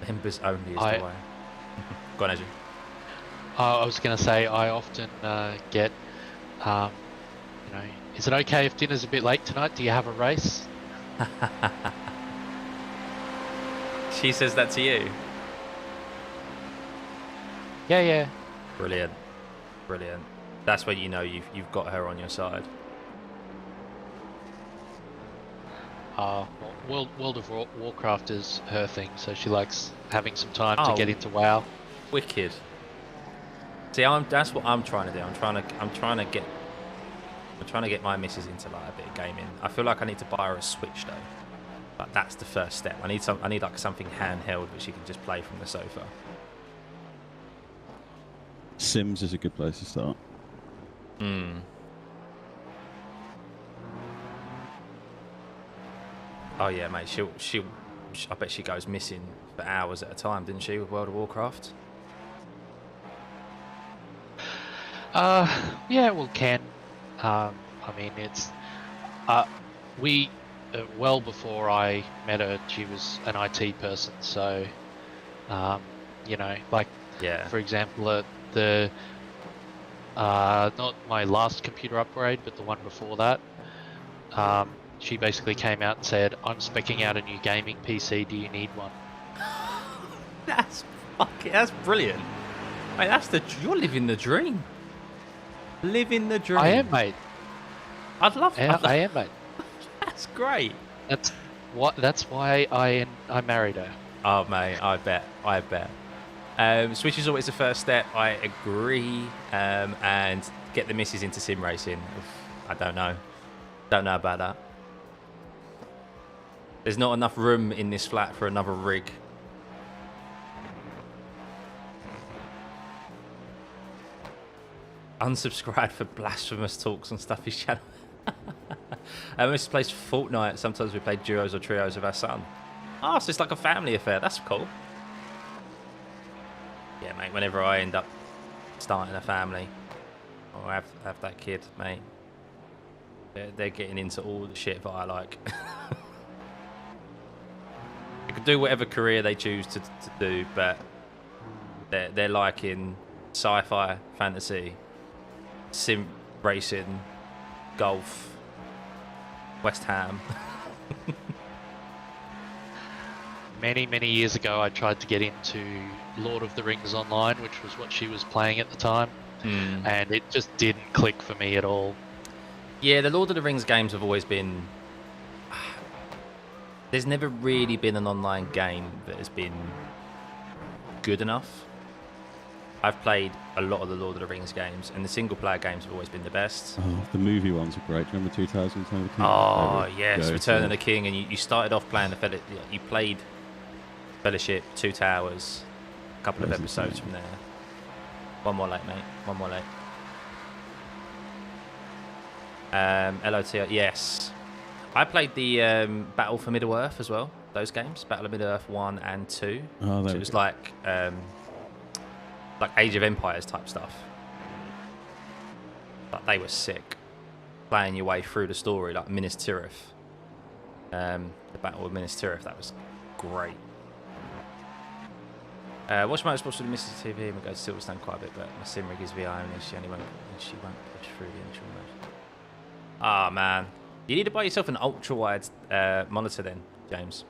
Members only is the way. Go on, Adrian. I was going to say, I often get, you know, is it okay if dinner's a bit late tonight? Do you have a race? She says that to you? Yeah. Brilliant. Brilliant. That's when you know you've got her on your side. World of Warcraft is her thing, so she likes having some time to get into WoW. Wicked. See, that's what I'm trying to do. I'm trying to get my missus into like a bit of gaming. I feel like I need to buy her a Switch though. But that's the first step. I need like something handheld which she can just play from the sofa. Sims is a good place to start. Oh yeah, mate. I bet she goes missing for hours at a time, didn't she, with World of Warcraft? Yeah, well, can. I mean, it's well before I met her, she was an IT person, so you know, like, yeah. For example, the not my last computer upgrade, but the one before that, she basically came out and said, "I'm speccing out a new gaming PC. Do you need one?" That's brilliant. Mate, you're living the dream. Living the dream. I am, mate. I'd love that. I am, mate. That's great. That's why I married her. Oh, mate, I bet. Switch is always the first step. I agree. And get the missus into sim racing. I don't know about that. There's not enough room in this flat for another rig. Unsubscribe for blasphemous talks on Stuffey's channel. I used to play Fortnite. Sometimes we played duos or trios with our son. Oh, so it's like a family affair. That's cool. Yeah, mate, whenever I end up starting a family or have that kid, mate, they're getting into all the shit that I like. They can do whatever career they choose to do, but they're liking sci-fi, fantasy, sim racing, golf, West Ham. Many years ago, I tried to get into Lord of the Rings Online, which was what she was playing at the time, and it just didn't click for me at all. Yeah, the Lord of the Rings games have always been... There's never really been an online game that has been good enough. I've played a lot of the Lord of the Rings games, and the single-player games have always been the best. Oh, the movie ones are great. Do you remember 2000 Return of the King? Oh, yes, Return of the King, and you started off playing you played Fellowship, Two Towers, a couple of episodes from there. One more late, mate. One more late. LOT, yes. I played the Battle for Middle-earth as well, those games. Battle of Middle-earth 1 and 2. Oh, which was like Age of Empires type stuff. But they were sick. Playing your way through the story, like Minas Tirith. The Battle of Minas Tirith, that was great. Watch Motorsports with the Mrs. TV and we go to Silverstone quite a bit, but my sim rig is VR and she won't push through the initial mode. Ah, man. You need to buy yourself an ultra-wide monitor then, James.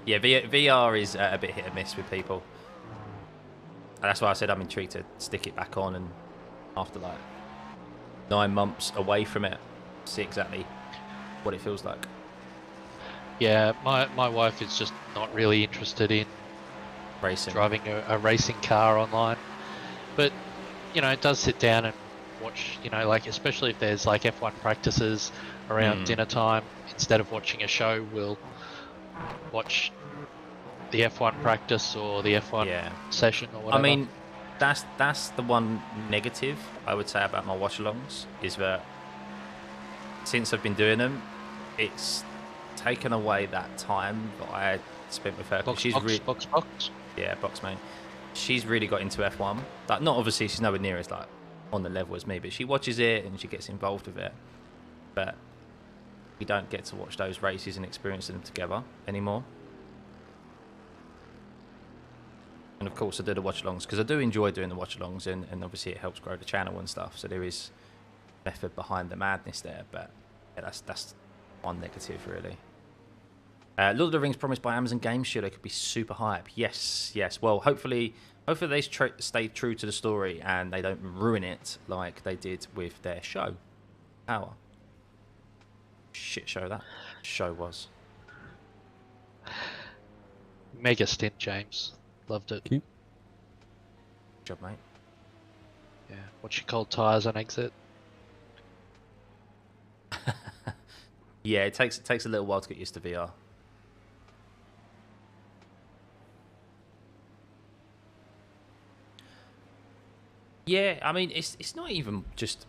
Yeah, VR is a bit hit and miss with people. And that's why I said I'm intrigued to stick it back on, and after like 9 months away from it, see exactly what it feels like. Yeah, my wife is just not really interested in Racing. driving a racing car online. But, you know, it does sit down and watch, you know, like especially if there's like F1 practices around dinner time, instead of watching a show, we'll watch the F1 practice or the F1 session or whatever. I mean, that's the one negative I would say about my watch-alongs, is that since I've been doing them, it's taken away that time that I spent with her. Box. Yeah, box mate. She's really got into F1. Like, not obviously she's nowhere near as like on the level as me, but she watches it and she gets involved with it. But we don't get to watch those races and experience them together anymore. And of course I do the watch-alongs because I do enjoy doing the watch-alongs, and obviously it helps grow the channel and stuff. So there is method behind the madness there, but yeah, that's one negative really. Lord of the Rings promised by Amazon Game Studio could be super hype. Yes. Well, hopefully they stay true to the story and they don't ruin it like they did with their show. Power. Shit show that show was. Mega stint, James. Loved it. Good Job, mate. Yeah. Watch your cold tires on exit. Yeah, it takes a little while to get used to VR. Yeah, I mean, it's not even just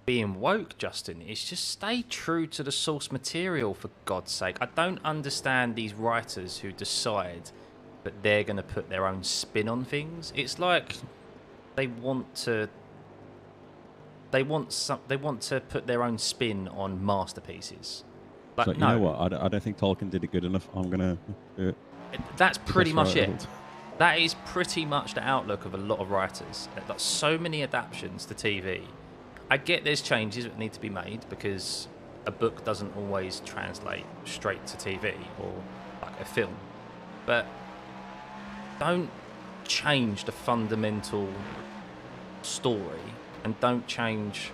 being woke, Justin. It's just stay true to the source material, for God's sake. I don't understand these writers who decide that they're going to put their own spin on things. It's like they want to put their own spin on masterpieces. Like, so, you know what? I don't think Tolkien did it good enough. I'm gonna do it. That's pretty much it. That is pretty much the outlook of a lot of writers. Like, so many adaptations to TV. I get there's changes that need to be made because a book doesn't always translate straight to TV or like a film. But don't change the fundamental story, and don't change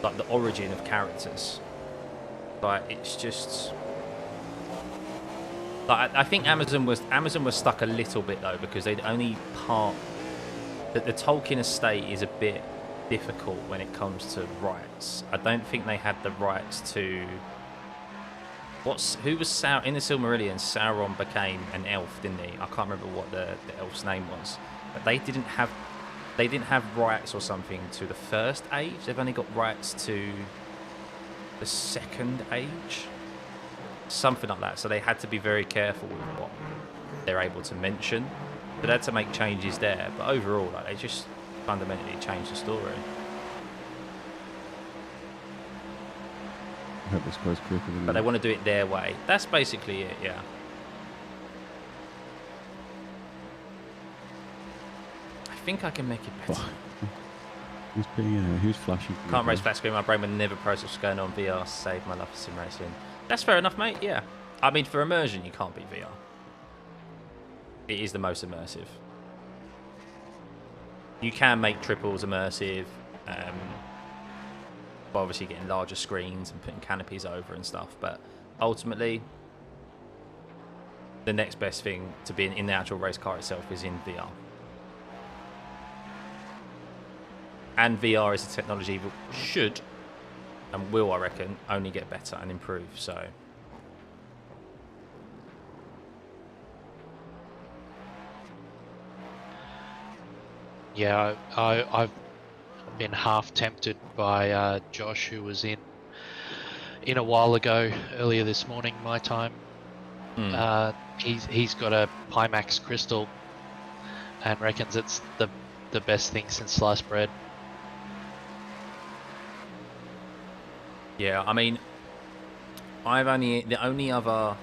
like the origin of characters. Like, it's just like, I think Amazon was stuck a little bit though, because they'd only that the Tolkien estate is a bit difficult when it comes to rights. I don't think they had the rights to who was Sauron in the Silmarillion. Sauron became an elf, didn't he? I can't remember what the elf's name was, but they didn't have rights or something to the first age. They've only got rights to the second age, something like that. So they had to be very careful with what they're able to mention. But they had to make changes there. But overall, like, they just fundamentally changed the story. I hope this goes quicker than But they want to do it their way. That's basically it, yeah. I think I can make it better. Who's flashing? Can't race flat screen. My brain would never process what's going on. VR save my love for sim racing. That's fair enough, mate. Yeah. I mean, for immersion, you can't beat VR. It is the most immersive. You can make triples immersive, by obviously getting larger screens and putting canopies over and stuff. But ultimately, the next best thing to be in the actual race car itself is in VR. And VR is a technology that should and will, I reckon, only get better and improve. So, yeah, I've been half tempted by Josh, who was in a while ago, earlier this morning, my time. He's got a Pimax Crystal and reckons it's the best thing since sliced bread. yeah, I mean, the only other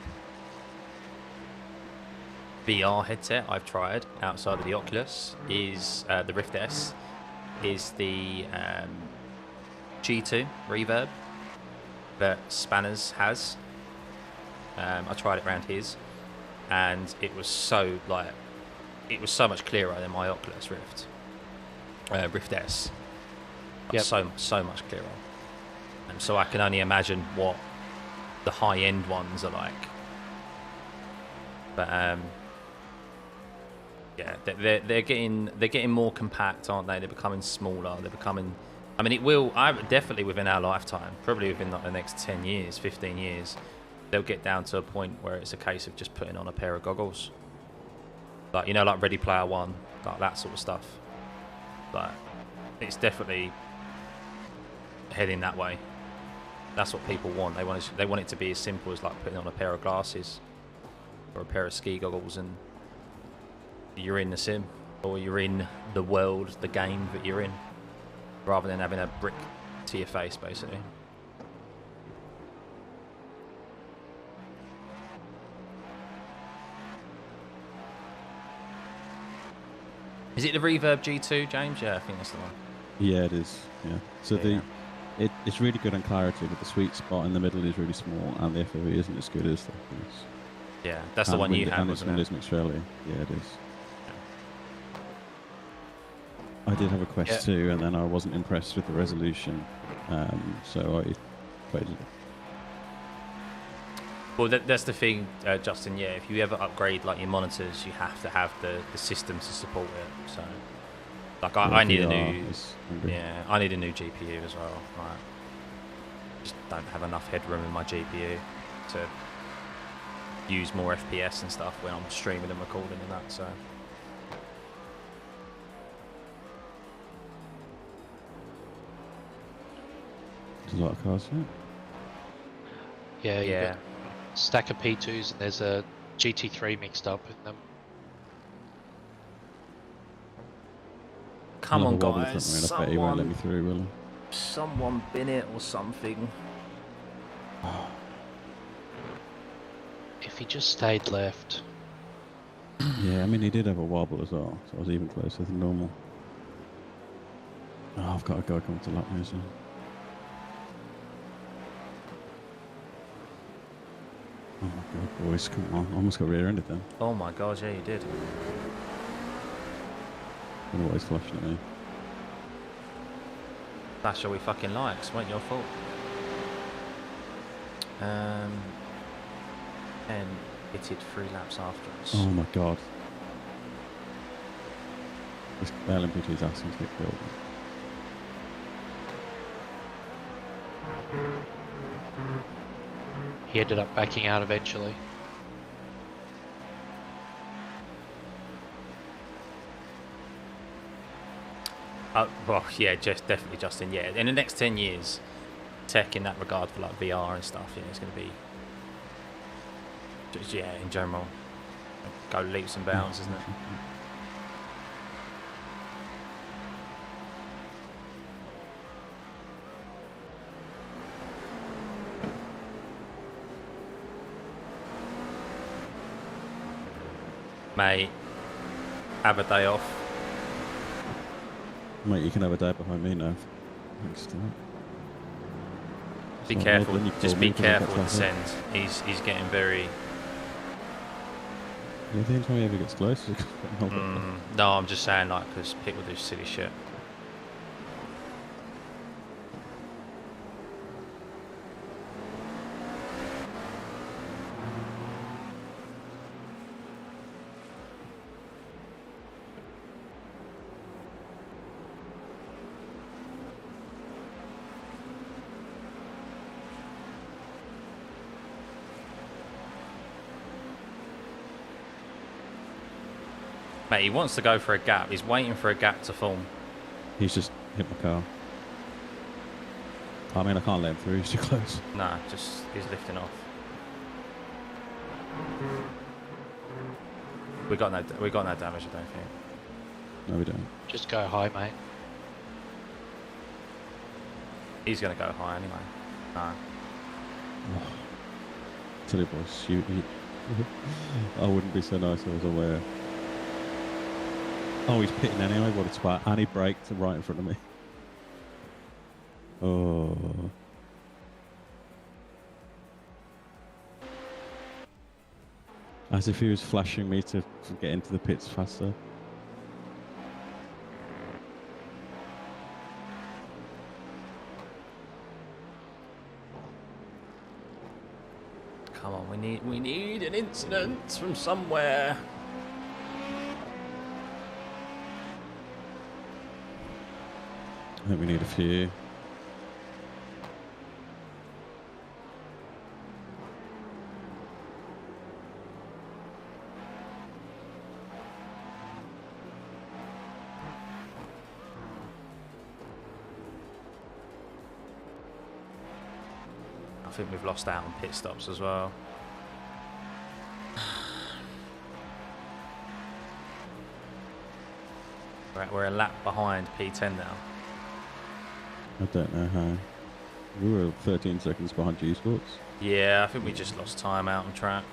VR headset I've tried outside of the Oculus is the Rift S, is the G2 Reverb that Spanners has. I tried it around his, and it was so much clearer than my Oculus Rift S. Yep. So much clearer. And so I can only imagine what the high-end ones are like. But yeah, they're getting more compact, aren't they? They're becoming smaller. They're becoming. I mean, it will. Definitely within our lifetime, probably within like the next 10 years, 15 years, they'll get down to a point where it's a case of just putting on a pair of goggles, like, you know, like Ready Player One, like that sort of stuff. Like, it's definitely heading that way. That's what people want. They want it to be as simple as like putting on a pair of glasses or a pair of ski goggles, and you're in the sim, or you're in the world, the game that you're in, rather than having a brick to your face, basically. Is it the Reverb G2, James? Yeah, I think that's the one. Yeah, it is. Yeah. So it's really good on clarity, but the sweet spot in the middle is really small, and the FOV isn't as good as the others. Yeah, that's the one you have, wasn't it? Windows Mixed Yeah, it is. I did have a Quest 2, and then I wasn't impressed with the resolution, so I played it. Well, that's the thing, Justin. Yeah, if you ever upgrade like your monitors, you have to have the system to support it. So, like, I need a new, I need a new GPU as well. Right, just don't have enough headroom in my GPU to use more FPS and stuff when I'm streaming and recording and that. So. There's a lot of cars here. Yeah, got a stack of P2s, and there's a GT3 mixed up in them. Come on, guys. Someone, he won't let me through, will he? Someone bin it or something. If he just stayed left. Yeah, I mean, he did have a wobble as well, so I was even closer than normal. Oh, I've got a guy coming to lap me as well. Oh my god, boys, come on. I almost got rear-ended then. Oh my god, yeah, you did. I don't know what he's flashing at me. Flash all we fucking likes, weren't your fault. And hitted 3 laps after us. Oh my god. This LMP2 is asking to get killed. He ended up backing out eventually. Well, yeah, definitely, Justin. Yeah, in the next 10 years, tech in that regard for like VR and stuff, yeah, it's going to be, just, yeah, in general, go leaps and bounds, isn't it? Mate, have a day off. Mate, you can have a day behind me now. Thanks to that. Be careful. Just be careful with the send. He's getting very. Yeah, the time he ever gets close. No, I'm just saying, like, because people do silly shit. Mate, he wants to go for a gap. He's waiting for a gap to form. He's just hit my car. I mean, I can't let him through. He's too close. Nah, just he's lifting off. We got no damage, I don't think. No, we don't. Just go high, mate. He's gonna go high anyway. Nah. Oh. Tell you boys, shoot. I wouldn't be so nice if I was aware. Oh, he's pitting anyway, what a twat. And he braked right in front of me. Oh. As if he was flashing me to get into the pits faster. We need an incident from somewhere. I think we need a few. I think we've lost out on pit stops as well. We're a lap behind P10 now. I don't know how. We were 13 seconds behind G Sports. Yeah, I think we just lost time out on track.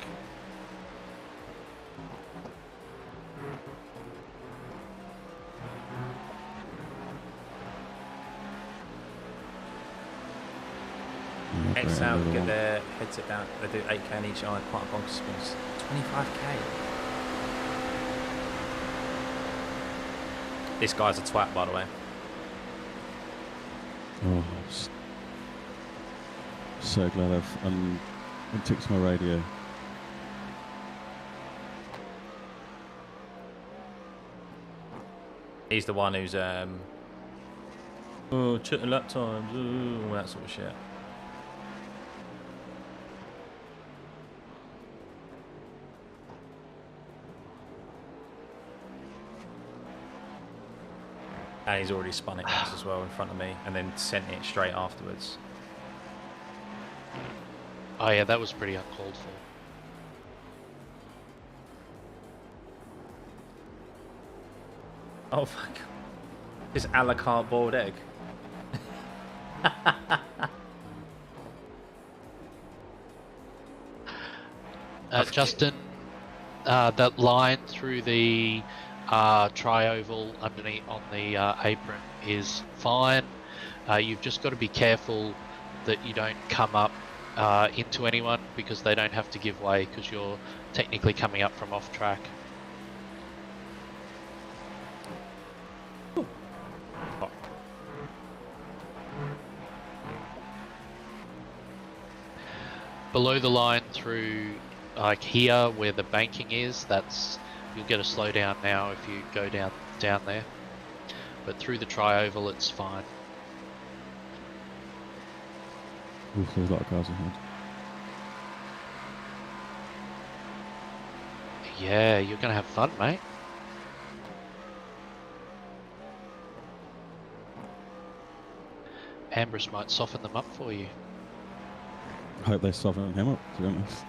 X out, get their headset down. They do 8k on each eye, quite a bonkers space. 25k. This guy's a twat, by the way. Oh, so glad I've unticked my radio. He's the one who's checking lap times, all that sort of shit. And he's already spun it once as well in front of me and then sent it straight afterwards. Oh yeah, that was pretty uncalled for. Oh fuck. This a la carte boiled egg. Justin, that line through the tri-oval underneath on the apron is fine. You've just got to be careful that you don't come up into anyone because they don't have to give way because you're technically coming up from off track. Below the line through like here where the banking is, that's you'll get a slowdown now if you go down there. But through the tri-oval it's fine. Ooh, there's a lot of cars ahead. Yeah, you're gonna have fun, mate. Ambrose might soften them up for you. I hope they soften him up, to be honest.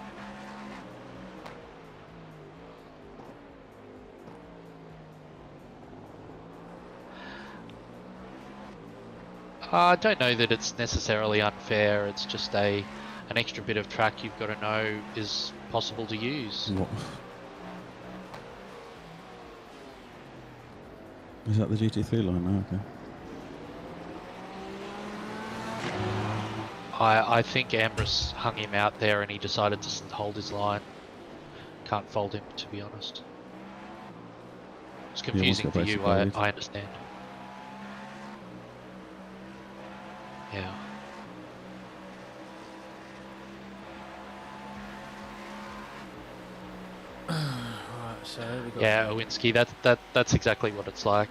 I don't know that it's necessarily unfair. It's just an extra bit of track you've got to know is possible to use. What? Is that the GT3 line now? Okay. I think Ambrose hung him out there and he decided to hold his line. Can't fault him, to be honest. It's confusing for you, I understand. Yeah. Right, so we got Yeah, Owinski, that's exactly what it's like.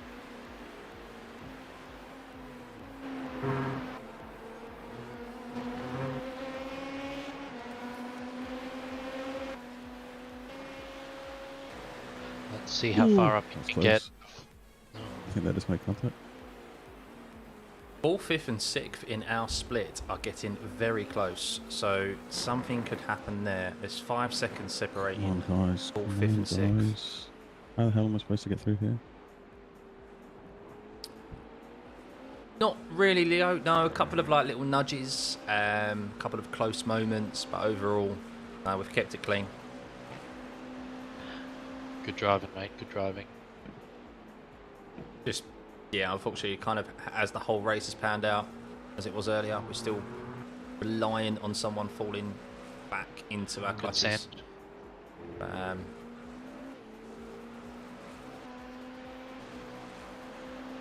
Let's see how far up you That's can close. get. I think they just made contact. 4th, 5th and 6th in our split are getting very close, so something could happen there. There's 5 seconds separating Come on, guys. 4th, Come 5th on, and 6th. guys. How the hell am I supposed to get through here? Not really, Leo. No, a couple of like little nudges, a couple of close moments, but overall, we've kept it clean. Good driving, mate. Good driving. Just, yeah, unfortunately, kind of as the whole race has panned out, as it was earlier, we're still relying on someone falling back into our Good clutches. sand. But,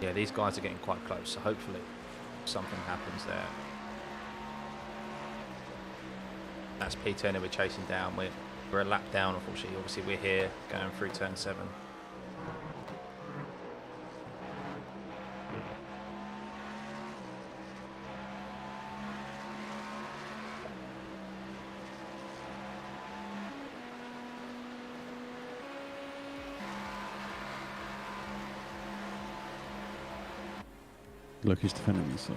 yeah, these guys are getting quite close, so hopefully something happens there. That's P10 that we're chasing down. We're a lap down, unfortunately. Obviously, we're here going through turn 7. Look, he's defending me, so.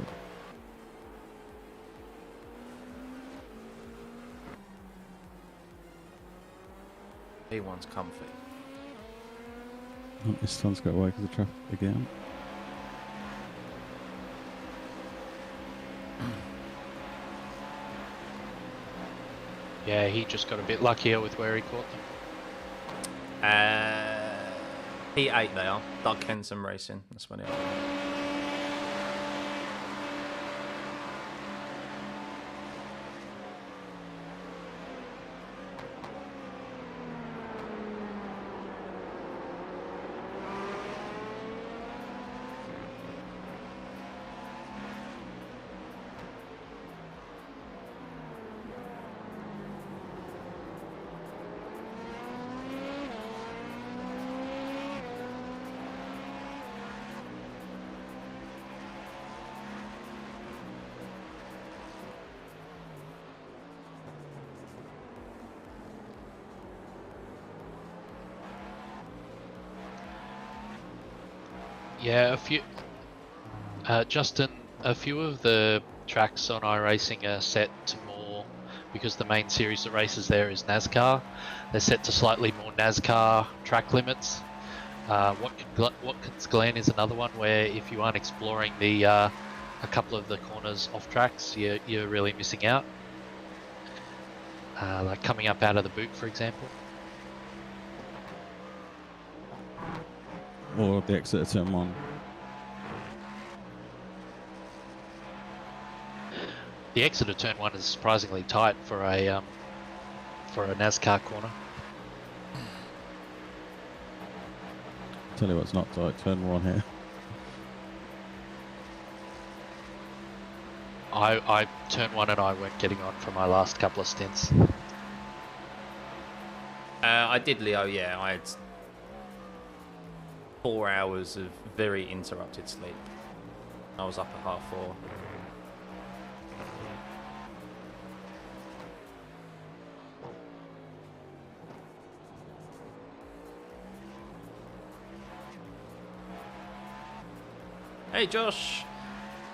P1's comfy. Oh, this sun's got away because of traffic again. Yeah, he just got a bit luckier with where he caught them. P8 they are. Doug Henson Racing. That's when it is. Yeah, Justin, a few of the tracks on iRacing are set to more, because the main series of races there is NASCAR. They're set to slightly more NASCAR track limits. Watkins Glen is another one where if you aren't exploring the a couple of the corners off tracks, you're really missing out. Like coming up out of the boot, for example. Or the exit of turn 1. The exit of turn 1 is surprisingly tight for a NASCAR corner. Tell you what's not tight, turn 1 here. I turn 1 and I weren't getting on for my last couple of stints. I did, Leo, yeah. I had 4 hours of very interrupted sleep. I was up at 4:30. Hey Josh,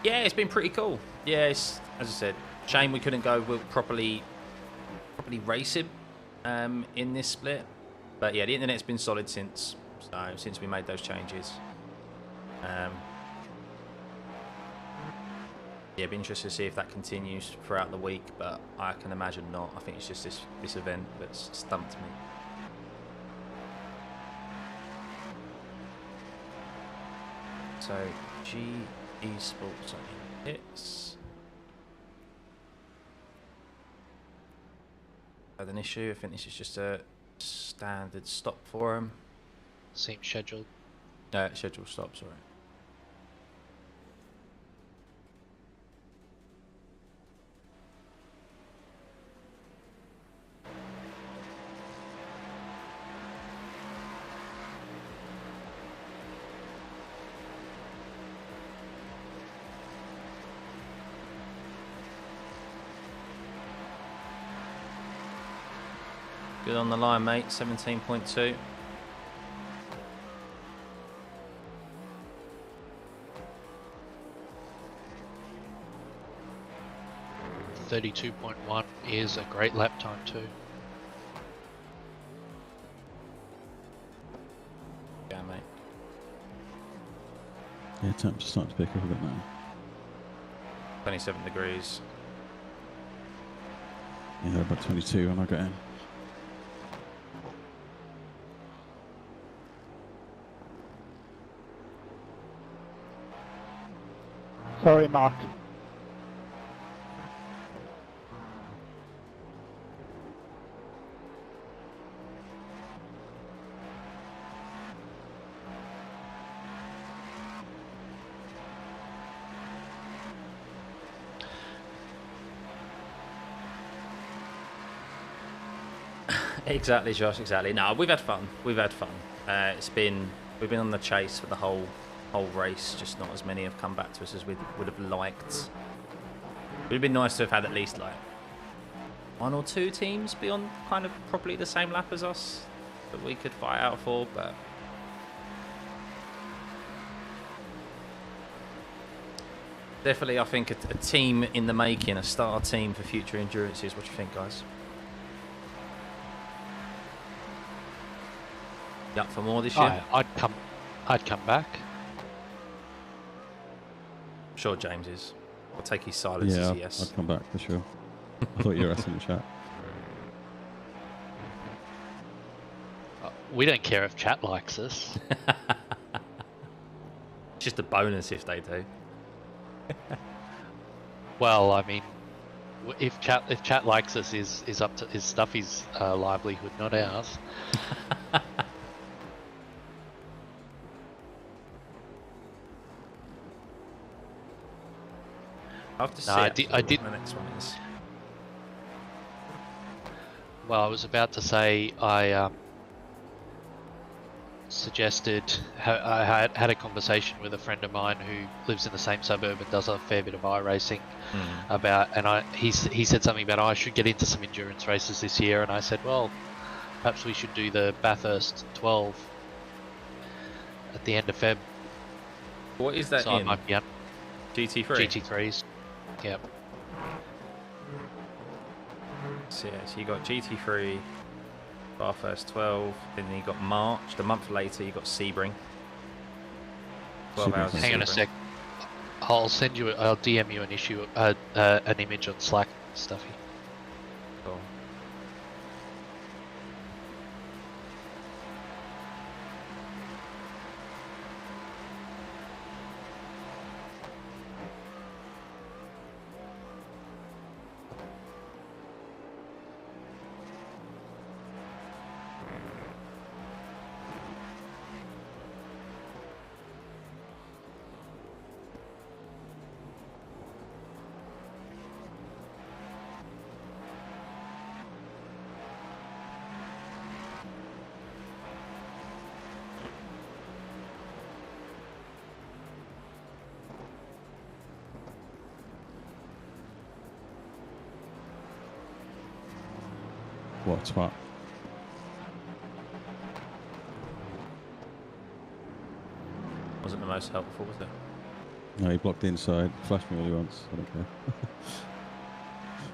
yeah, it's been pretty cool. Yeah, it's, as I said, shame we couldn't go properly race him in this split. But yeah, the internet's been solid since we made those changes. Yeah, it'd be interesting to see if that continues throughout the week, but I can imagine not. I think it's just this event that's stumped me. So GE Sports hits. Had an issue. I think this is just a standard stop for him. Seems scheduled. Scheduled stop, sorry. Good on the line, mate. 17.2. .1 is a great lap time too. Yeah, mate. Yeah, temps are starting to pick up a bit now. 27 degrees. Yeah, they're about 22 when I got in. Sorry, Mark. Exactly, Josh. Exactly. No, we've had fun. We've had fun. We've been on the chase for the whole race. Just not as many have come back to us as we would have liked. It would have been nice to have had at least like 1 or 2 teams be on kind of probably the same lap as us that we could fight out for, but definitely I think a team in the making, a star team for future endurances. What do you think, guys? You up for more this year? I'd come back. I'm sure James is. I'll take his silence Yeah, as a yes. I'd come back for sure. I thought you were asking the chat. We don't care if chat likes us. It's just a bonus if they do. Well, I mean, if chat likes us is up to Stuffey's livelihood, not ours. I have to see No, I what did. the next one is. Well, I was about to say I suggested I had a conversation with a friend of mine who lives in the same suburb and does a fair bit of iRacing about, and he said something about I should get into some endurance races this year, and I said, well, perhaps we should do the Bathurst 12 at the end of Feb. What is that So I in? might be up GT3? GT3s. Yep. So, yeah, so you got GT3, Bathurst 12, then you got March. The month later, you got Sebring. 12 hours. of Hang on a Sebring. sec. I'll DM you an image on Slack, Stuffy. Cool. What's what? Wasn't the most helpful, was it? No, he blocked the inside. Flash me all he wants. I don't care.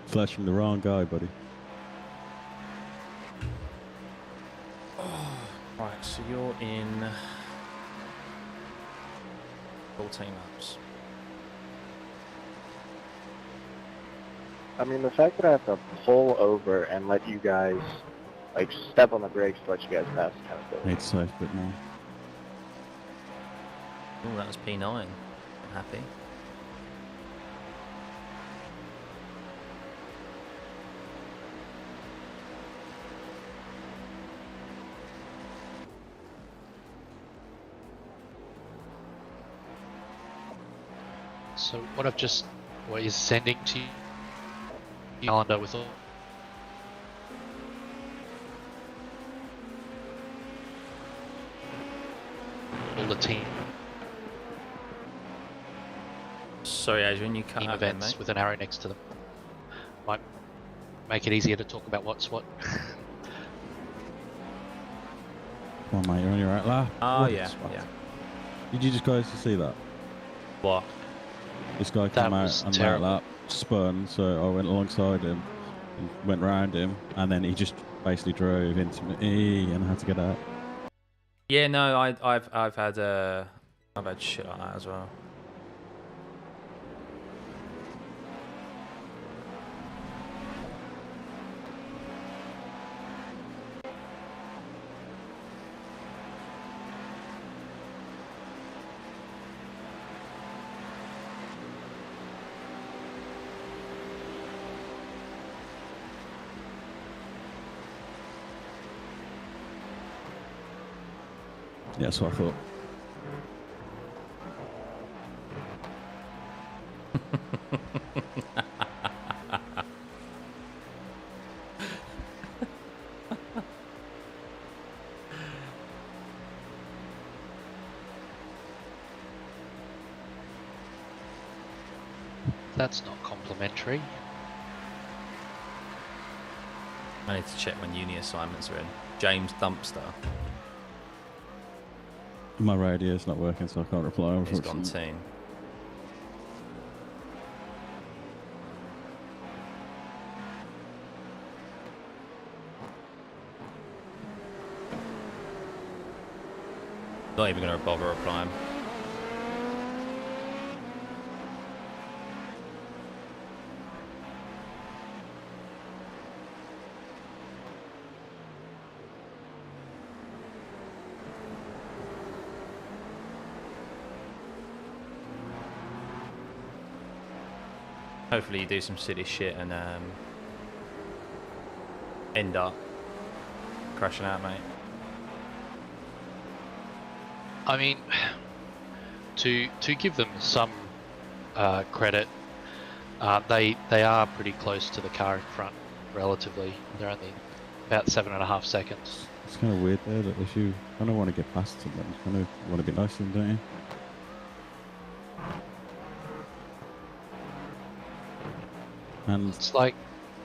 Flashing the wrong guy, buddy. Right, so you're in 14 laps. I mean, the fact that I have to pull over and let you guys, like, step on the brakes to let you guys pass is kind of silly. Need safe a bit more. Oh, that was P9. I'm happy. So what is sending to you calendar with all the team Sorry, Adrian, you cut out there, events mate. with an arrow next to them. Might make it easier to talk about what's what. Come on, mate, you're on your right lap. Oh, What a yeah, spot. yeah. Did you just guys see that? What? This guy That came out was on that terrible. lap, spun, so I went alongside him, and went round him, and then he just basically drove into me, and I had to get out. Yeah, no, I've had shit like that as well. Yeah, that's what I thought. That's not complimentary. I need to check when uni assignments are in. James Dempster. My radio's not working, so I can't reply. He's gone Unfortunately. teen. Not even going to bother replying. Hopefully you do some silly shit and end up crashing out, mate. I mean, to give them some credit, they are pretty close to the car in front, relatively. They're only about 7.5 seconds. It's kind of weird there that if you kind of want to get past someone, you kind of want to be nice to them, don't you? And It's like,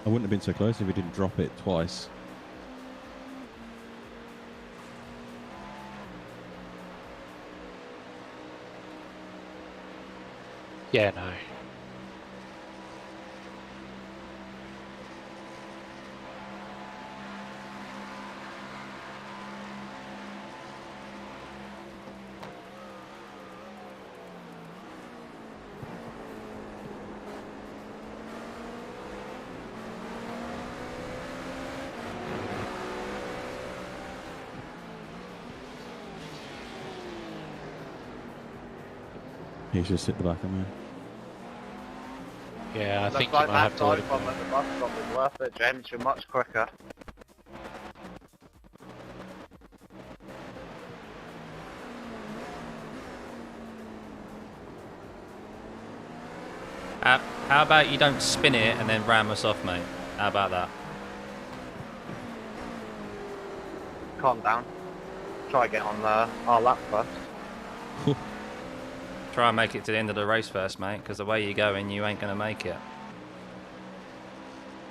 I wouldn't have been so close if he didn't drop it twice. yeah, no. He's just hit the back of me. Yeah, I think Looks you like might have that to let dive it bomb go. at the bus stop is worth it, James. You're much quicker. How about you don't spin it and then ram us off, mate? How about that? Calm down. Try get on our lap first. Try and make it to the end of the race first, mate, because the way you're going, you ain't going to make it.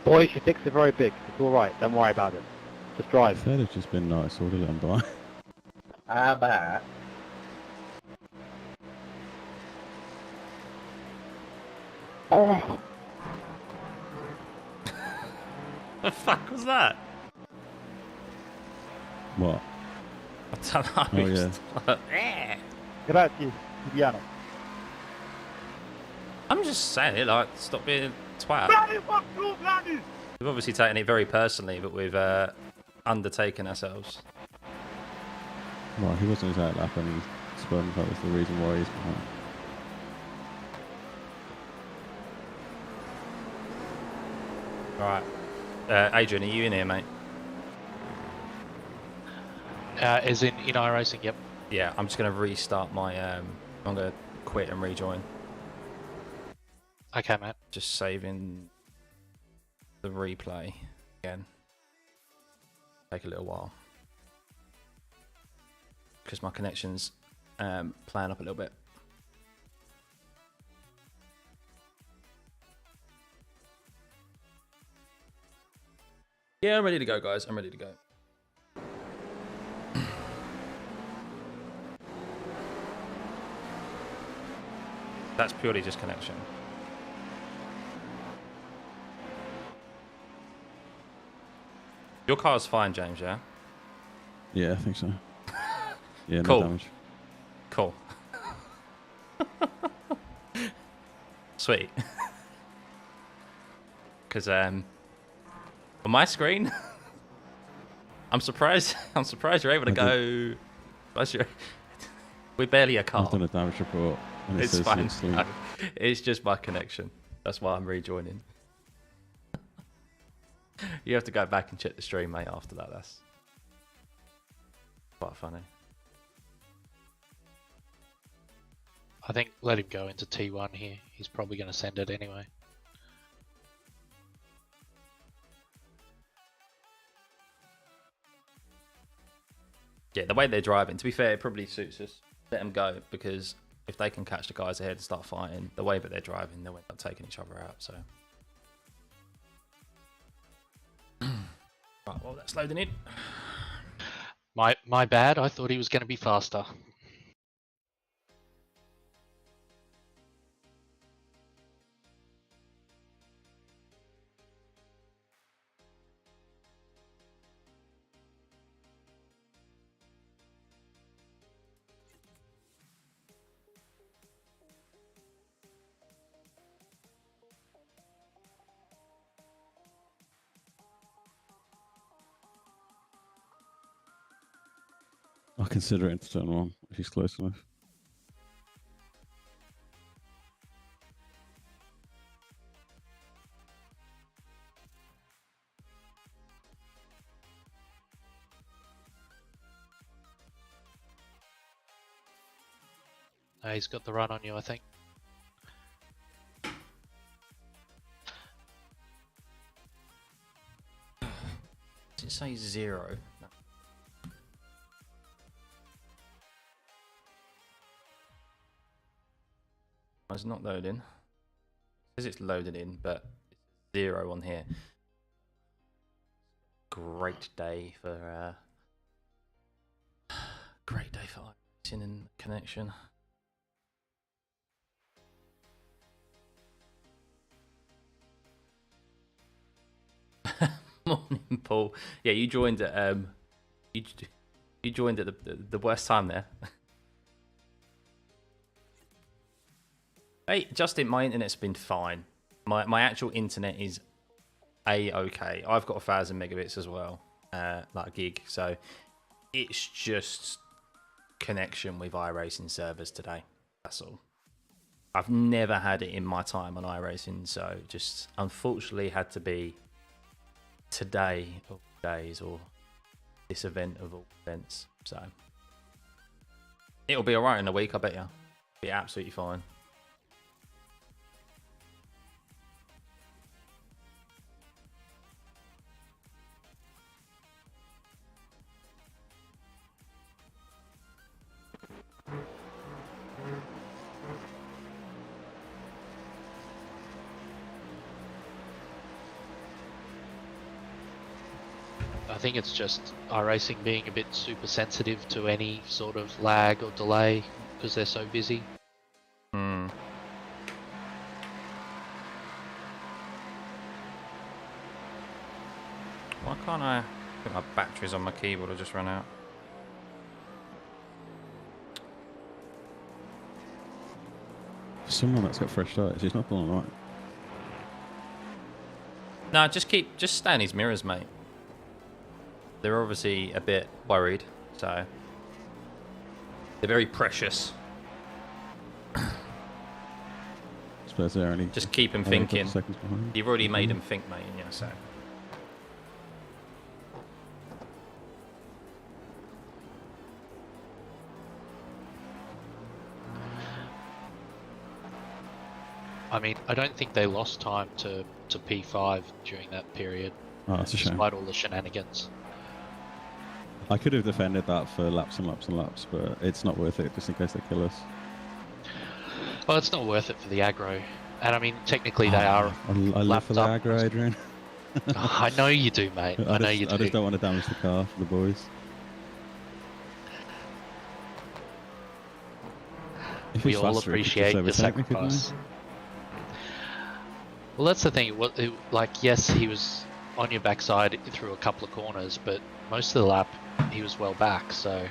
Boys, your sticks are very big. It's alright, don't worry about it. Just I drive. thought it's just been nice, so let him by. How about? Oh, The fuck was that? What? I don't know. Oh, yeah. Yeah. grazie, Indiano. I'm just saying it, like, stop being a twat. We've obviously taken it very personally, but we've undertaken ourselves. Well, he wasn't his out lap and he spun. That was the reason why he's behind. Right. Adrian, are you in here, mate? As in iRacing, yep. Yeah, I'm just going to restart my... I'm going to quit and rejoin. Okay, mate. Just saving the replay again. Take a little while. Because my connection's playing up a little bit. Yeah, I'm ready to go, guys. I'm ready to go. That's purely just connection. Your car's fine, James, yeah? Yeah, I think so. Yeah, Cool. no damage. Cool. Sweet. Because on my screen, I'm surprised you're able to go. We're barely a car. I've done a damage report. And it It's says fine. it's clean. No, it's just my connection. That's why I'm rejoining. You have to go back and check the stream, mate, after that. That's quite funny. I think let him go into T1 here. He's probably going to send it anyway. Yeah, the way they're driving, to be fair, it probably suits us. Let them go, because if they can catch the guys ahead and start fighting, the way that they're driving, they'll end up taking each other out. So, right, well, that's loading in. My bad. I thought he was going to be faster. I'll consider it into turn 1 if he's close enough. He's got the run on you, I think. Does it say 0? No. It's not loading. It says it's loaded in, but it's 0 on here. Great day for iRacing and connection. Morning, Paul. Yeah, you joined at you joined at the worst time there. Hey, Justin, my internet's been fine. My actual internet is a-okay. I've got 1,000 megabits as well, like a gig. So it's just connection with iRacing servers today. That's all. I've never had it in my time on iRacing, so just unfortunately had to be today of days, or this event of all events. So it'll be alright in a week, I bet you. Be absolutely fine. I think it's just iRacing being a bit super sensitive to any sort of lag or delay because they're so busy. Hmm. Why can't I put my batteries on my keyboard? I just run out. For someone that's got fresh tires, he's not done all right. No, just stay in his mirrors, mate. They're obviously a bit worried, so they're very precious. I suppose they're only Just keep him only a couple thinking. seconds behind. You've already made him think, mate. Yeah, so. I mean, I don't think they lost time to P5 during that period, Oh, that's a shame. despite all the shenanigans. I could have defended that for laps and laps and laps, but it's not worth it just in case they kill us. Well, it's not worth it for the aggro. And I mean, technically they are. I live lapped for the up. aggro, Adrian. I know you do, mate. I know you do. I just don't want to damage the car for the boys. If We he's all faster, he could just appreciate the overtake me, couldn't he? sacrifice. Well, that's the thing. Like, yes, he was on your backside through a couple of corners, but most of the lap he was well back. So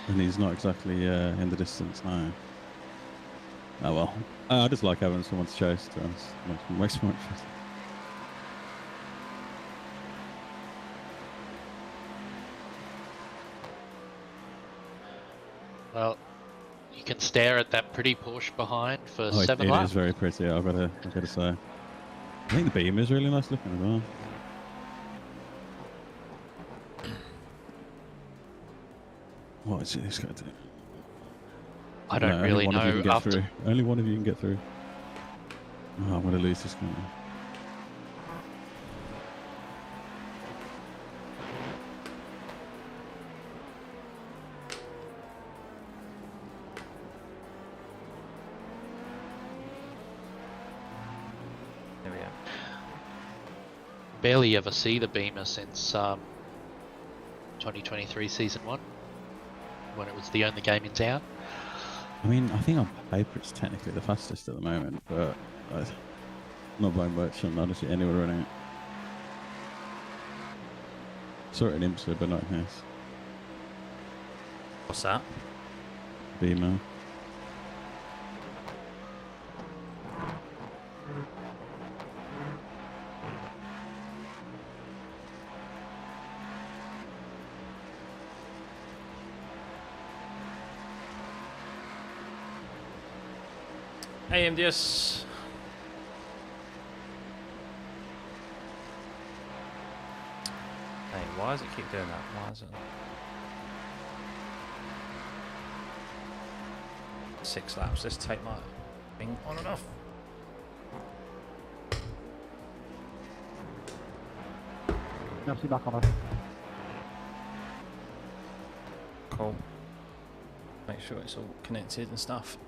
And he's not exactly in the distance now. Oh well. I just like having someone to chase, to be honest. Makes more interesting. well, you can stare at that pretty Porsche behind for Oh, 7 it laps. is very pretty, I've got to say. I think the beam is really nice looking as well. What is this guy doing? I don't No, really only one of you know. can get After through. Only one of you can get through. Oh, I'm going to lose this guy. There we go. Barely ever see the Beamer since 2023 Season 1, when it was the only game in town. I mean, I think on paper it's technically the fastest at the moment, but not by much. I'm not actually anywhere running it. Saw it in Imsa, but not in Hess. What's that? Beamer. Hey, MDS. Hey, why does it keep doing that? Why is it? 6 laps. Let's take my thing on and off. Merci Marc-André. Cool. Make sure it's all connected and stuff.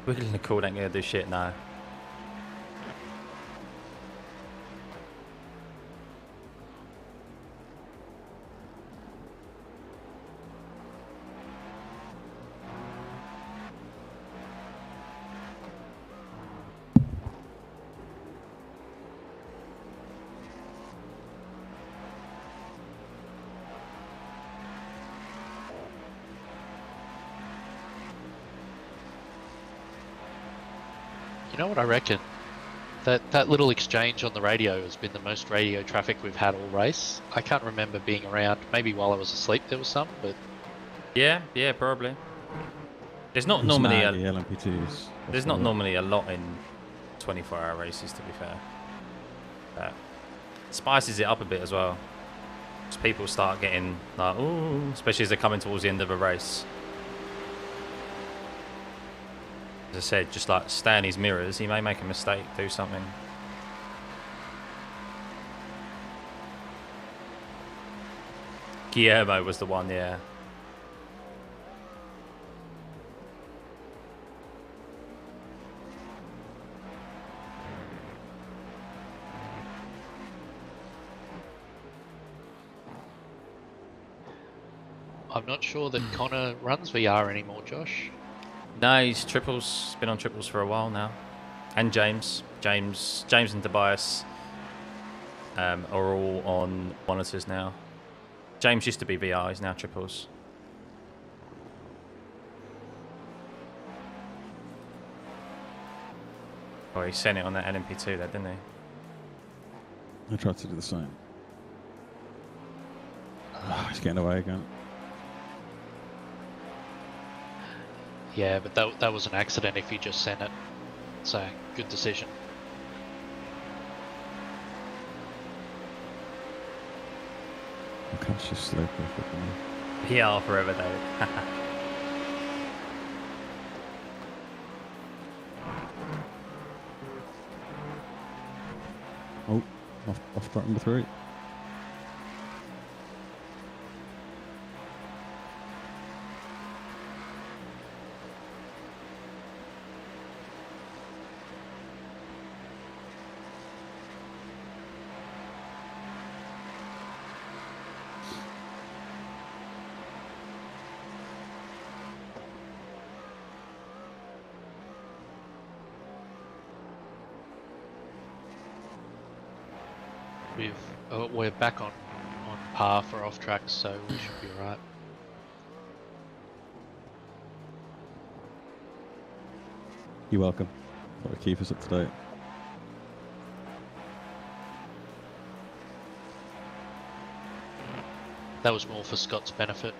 Wiggly Nicole ain't gonna do shit now. You know what I reckon? That little exchange on the radio has been the most radio traffic we've had all race. I can't remember being around. Maybe while I was asleep there was some, but Yeah, probably. There's not It's normally mad, a the LMP2s. there's not normally a lot in 24-hour races, to be fair. But spices it up a bit as well. As people start getting like, ooh, especially as they're coming towards the end of a race. As I said, just like stay in his mirrors. He may make a mistake, do something. Guillermo was the one, yeah. I'm not sure that Connor runs VR anymore, Josh. No, he's triples. Been on triples for a while now. And James and Tobias are all on monitors now. James used to be VR, he's now triples. Oh, he sent it on that LMP2 there, didn't he? I tried to do the same. He's getting away again. Yeah, but that was an accident if you just sent it. So, good decision. I can't just slow perfectly. PR forever, David. Oh, off track number 3. We're back on par for off track, so we should be alright. You're welcome. Got to keep us up to date. That was more for Scott's benefit.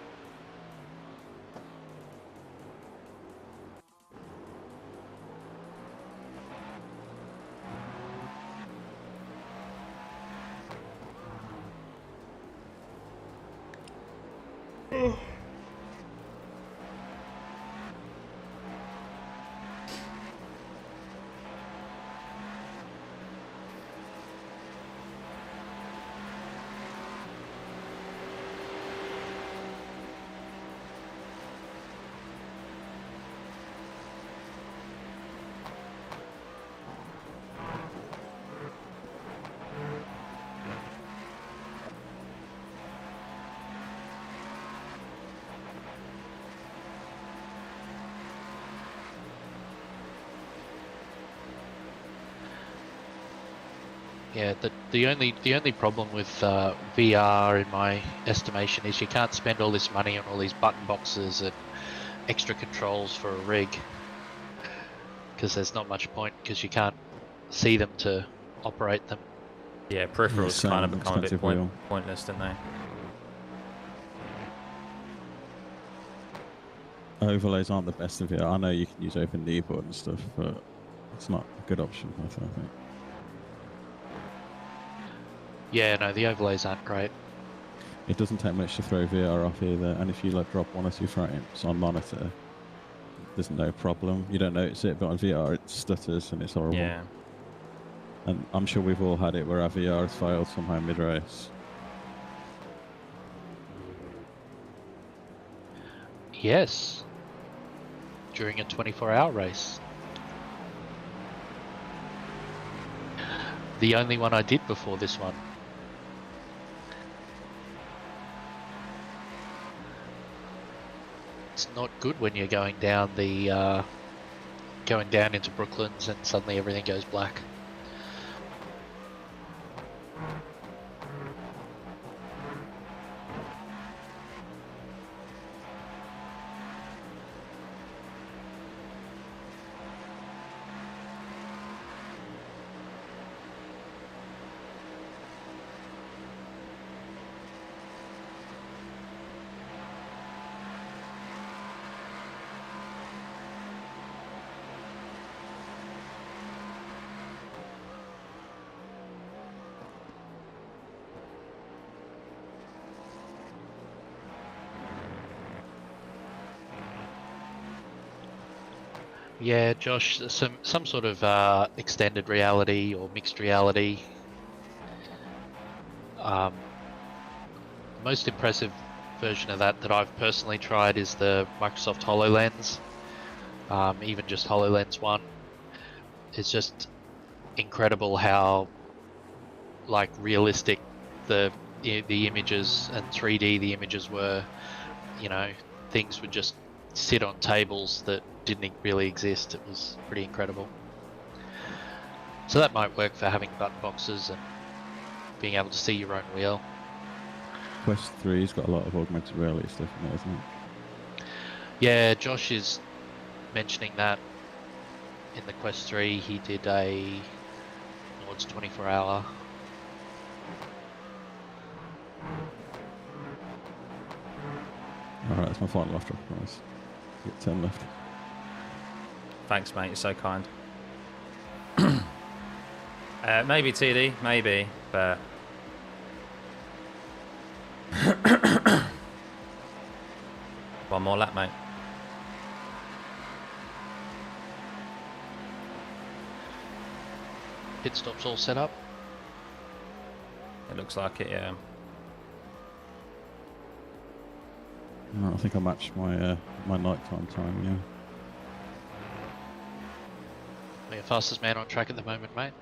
Yeah, the only problem with VR, in my estimation, is you can't spend all this money on all these button boxes and extra controls for a rig, because there's not much point, because you can't see them to operate them. Yeah, peripherals same kind of with become a bit expensive wheel. pointless, don't they? Overlays aren't the best of it. I know you can use open keyboard and stuff, but it's not a good option, I think. Yeah, no, the overlays aren't great. It doesn't take much to throw VR off either, and if you like drop 1 or 2 frames on monitor, there's no problem. You don't notice it, but on VR it stutters and it's horrible. Yeah. And I'm sure we've all had it where our VR has failed somehow mid-race. Yes. During a 24-hour race. The only one I did before this one. It's not good when you're going down the going down into Brooklands and suddenly everything goes black. Yeah, Josh, some sort of extended reality or mixed reality. The most impressive version of that I've personally tried is the Microsoft HoloLens. Even just HoloLens 1. It's just incredible how like realistic the images and 3D the images were. You know, things would just sit on tables that didn't really exist. It was pretty incredible. So that might work for having button boxes and being able to see your own wheel. Quest 3's got a lot of augmented reality stuff in it, hasn't it? Yeah, Josh is mentioning that in the Quest 3 he did a Nord's 24-hour. Alright, that's my final left drop price. Get 10 left. Thanks, mate. You're so kind. Maybe TD, maybe, but one more lap, mate. Pit stops all set up. It looks like it, yeah. I think I matched my my nighttime time, yeah. You're the fastest man on track at the moment, mate.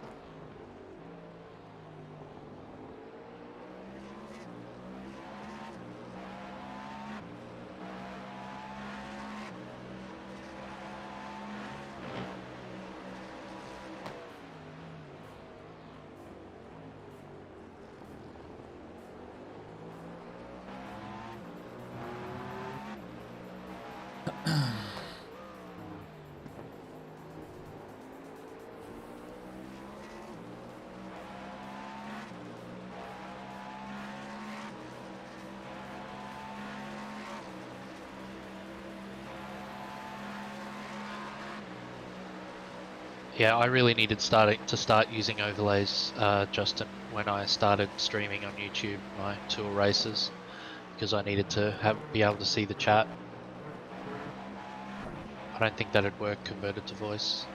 Yeah, I really needed to start using overlays, Justin, when I started streaming on YouTube my tour races, because I needed to be able to see the chat. I don't think that'd work converted to voice.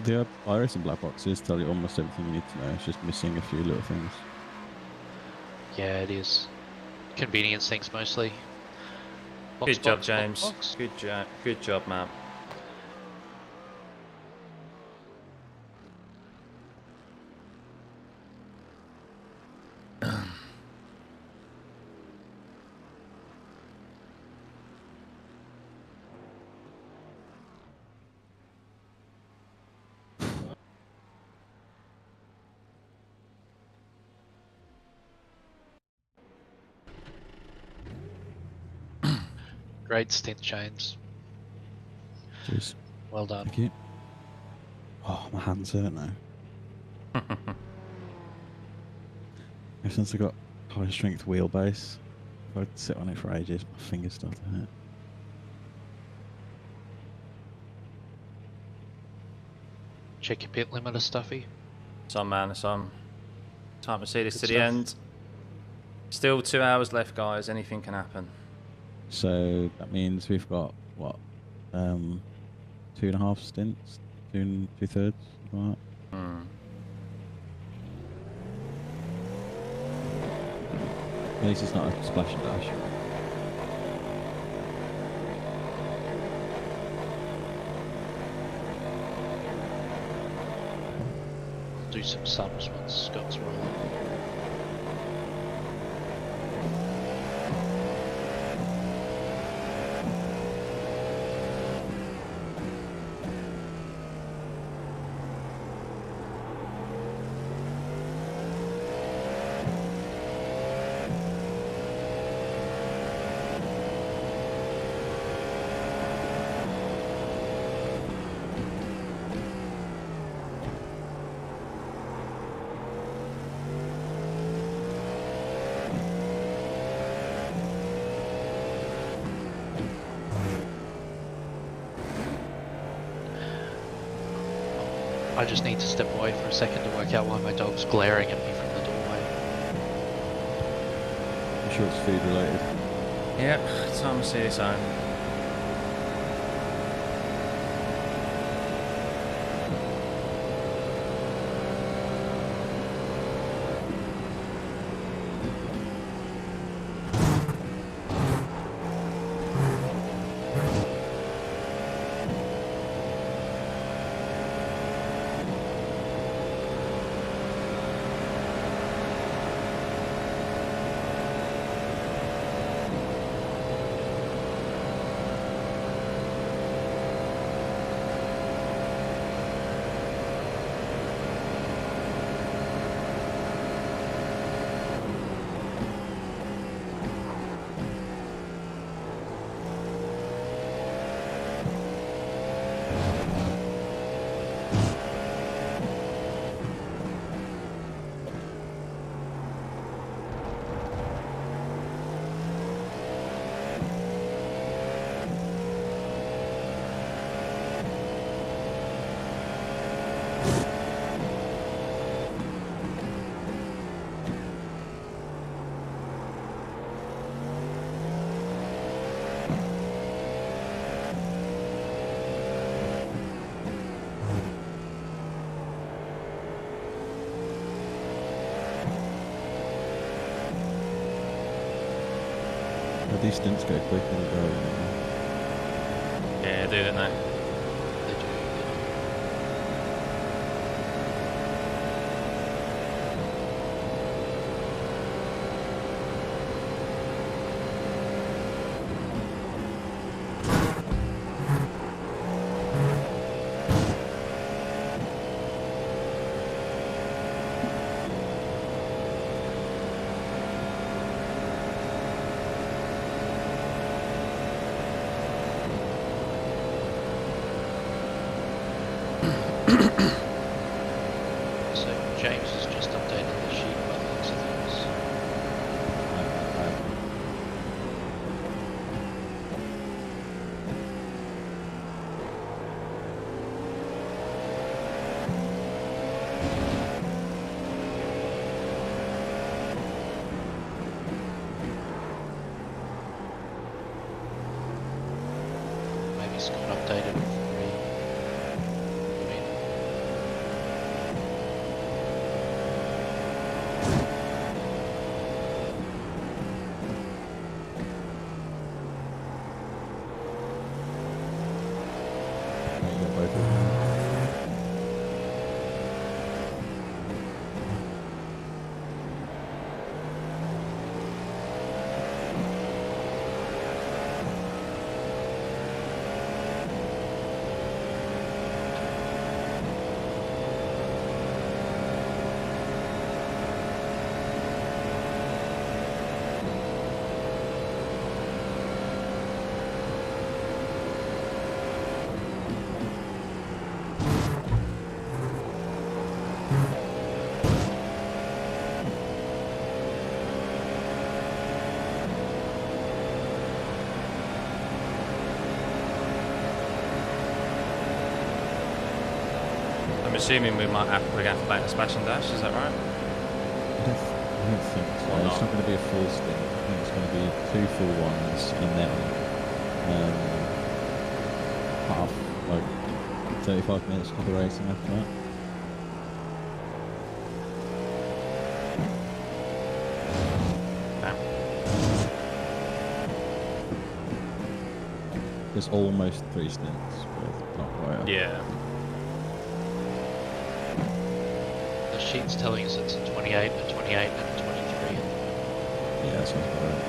The iris and black boxes tell you almost everything you need to know. It's just missing a few little things. Yeah, it is. Convenience things mostly. Box, Good job, box, James. box, box. Good job. Good job, man. Great stint chains. Cheers. Well done. Thank you. Oh, my hands hurt now. Ever since I got high strength wheelbase, if I sit on it for ages, my fingers start to hurt. Check your pit limiter, Stuffy. Some man, some. Time to see this Good to the stuff. end. Still 2 hours left, guys. Anything can happen. So that means we've got what, 2.5 stints, 2 2/3, something like that. Hmm. At least it's not a splash and dash. Do some sums once Scott's rolling. I just need to step away for a second to work out why my dog's glaring at me from the doorway. I'm sure it's food related. Yep, time to see this home. These stints go quick and go. Yeah, do it now. They do. So James has just updated the sheet by the looks of things. Maybe Scott updated it for me. I mean, You got both of them. assuming we're going to have to play a splash and dash, is that right? I don't think so. Or It's not? not going to be a full stint. I think it's going to be 2 full ones and then half, like 35 minutes of the racing after that. There's almost 3 stints, but not quite. Yeah. The sheet's telling us it's a 28, a 28, and a 23. Yeah, that sounds about right.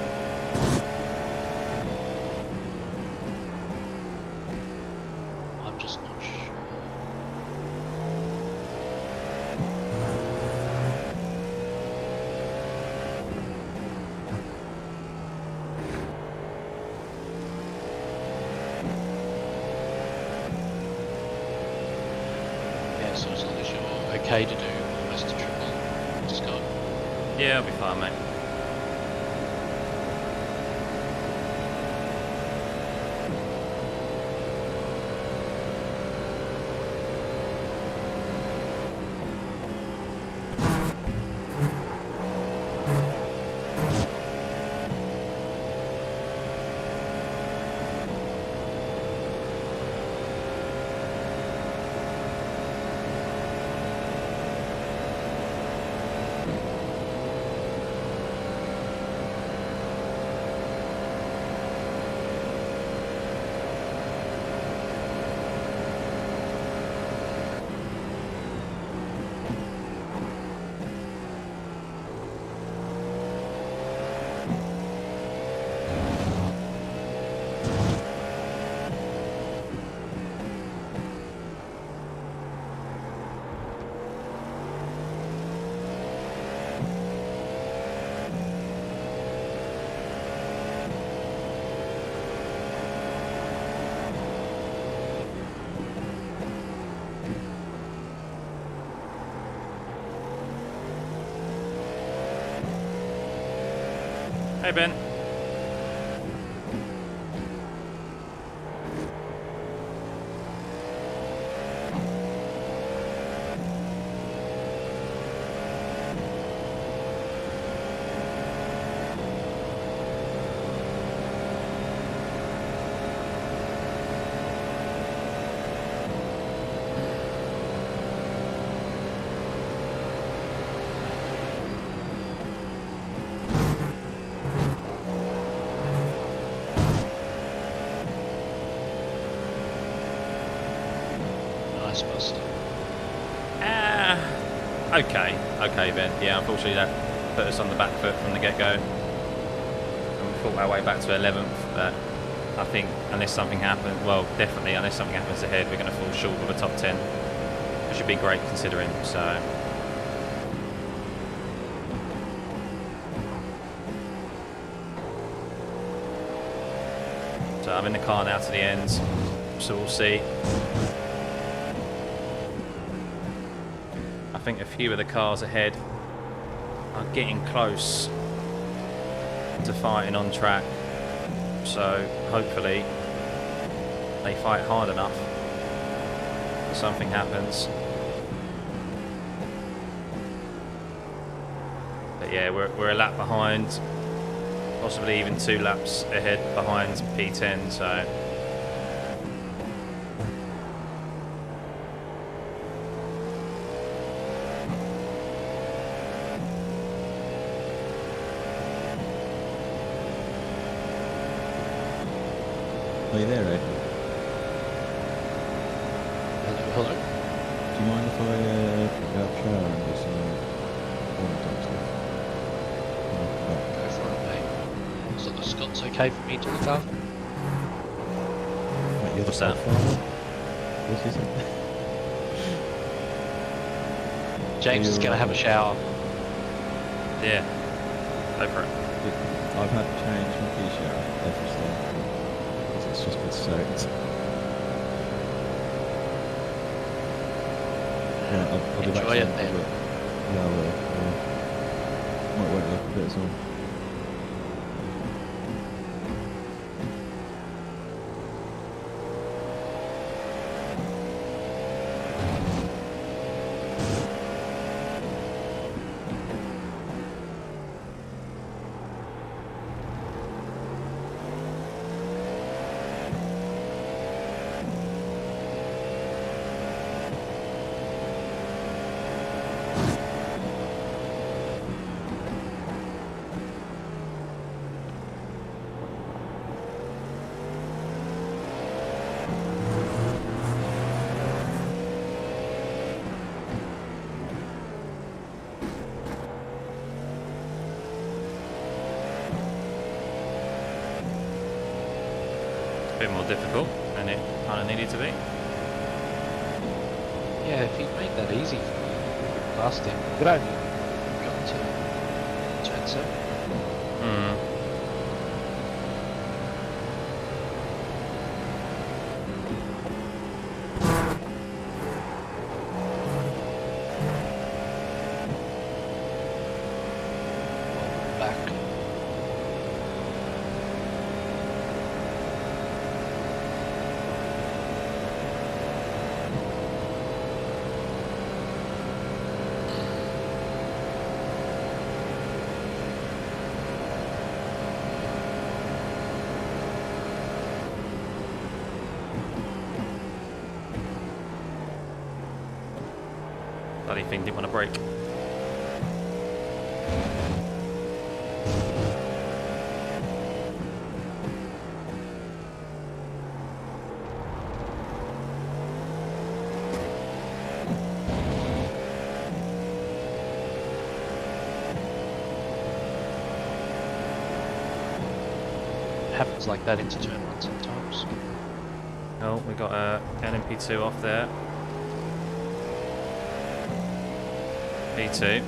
I'm just not sure. Yeah, so as long as you're okay to do almost a triple, Scott. Yeah, I'll be fine, mate. Hey, Ben. Nice bust. Okay, Ben. Yeah, unfortunately that put us on the back foot from the get-go. And we fought our way back to 11th, but I think unless something happens, well, definitely unless something happens ahead, we're going to fall short of a top 10, which would be great considering, so... So I'm in the car now to the end, so we'll see. I think a few of the cars ahead are getting close to fighting on track, so hopefully they fight hard enough that something happens. But yeah, we're a lap behind, possibly even 2 laps ahead behind P10, so Are you there, Ed? Hello. Do you mind if I go out shower and do some warm type stuff? Go for it, mate. So the Scott's okay for me to look after? Right, you're What's the that? father? What's he say? James is going to have a shower. yeah, go for it. I've had to change my t-shirt every step because it's just been soaked. Yeah, I'll be back Enjoy it soon. then. Yeah, I will. Might wait a little bit as well. bit more difficult than it kind of needed to be. Yeah, if he'd made that easy for you, past him, Good idea. got to turn 7. Hmm. Back. Bloody thing didn't want to break. Happens like that into turn 1 sometimes. Oh, we got a LMP2 off there. P2.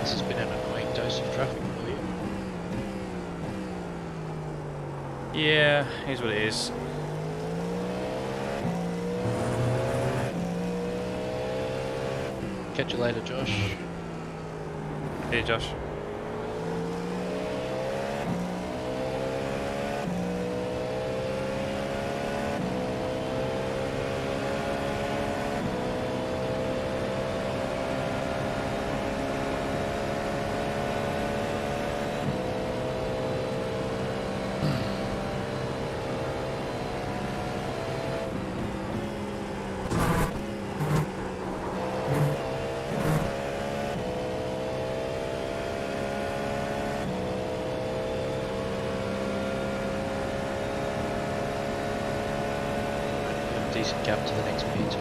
This has been an annoying dose of traffic for you. Yeah, here's what it is. Catch you later, Josh. Here, Josh. Decent gap to the next P2.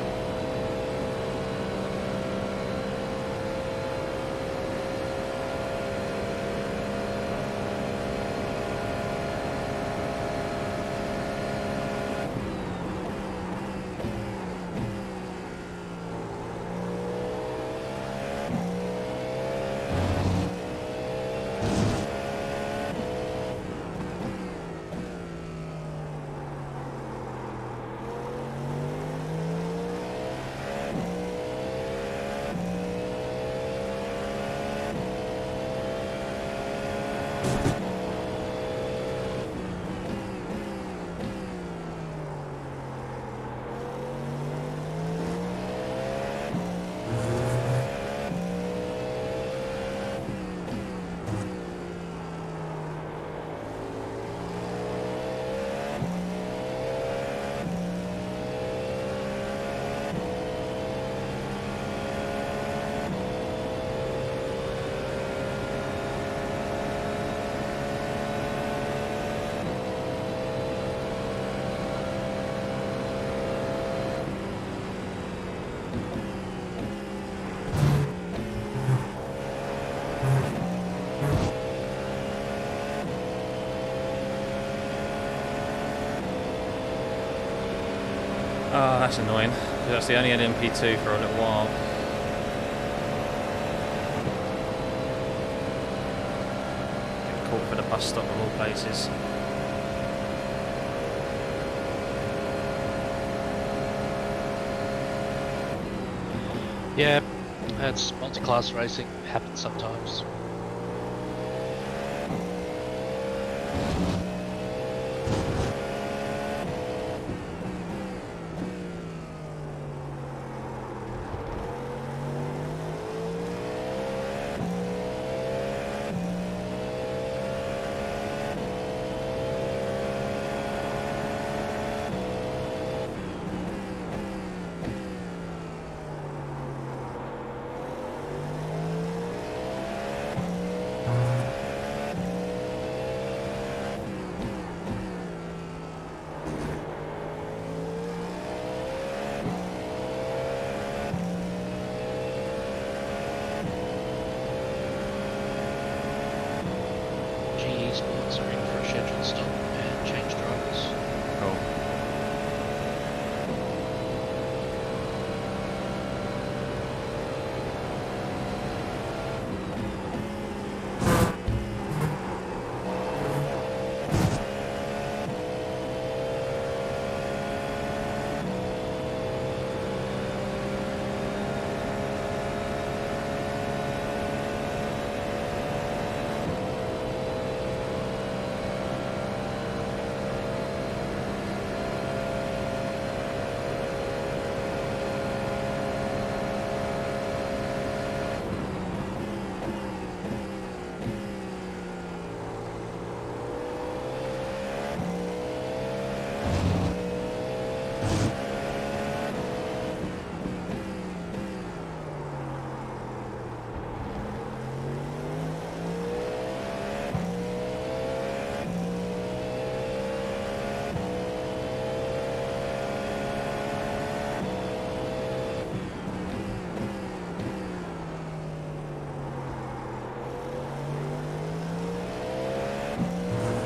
Oh, that's annoying. 'Cause that's the only LMP2 for a little while. Get caught for the bus stop of all places. Yeah, that's multi-class racing. Happens sometimes. Sports are in for a scheduled stop and change drivers. Cool.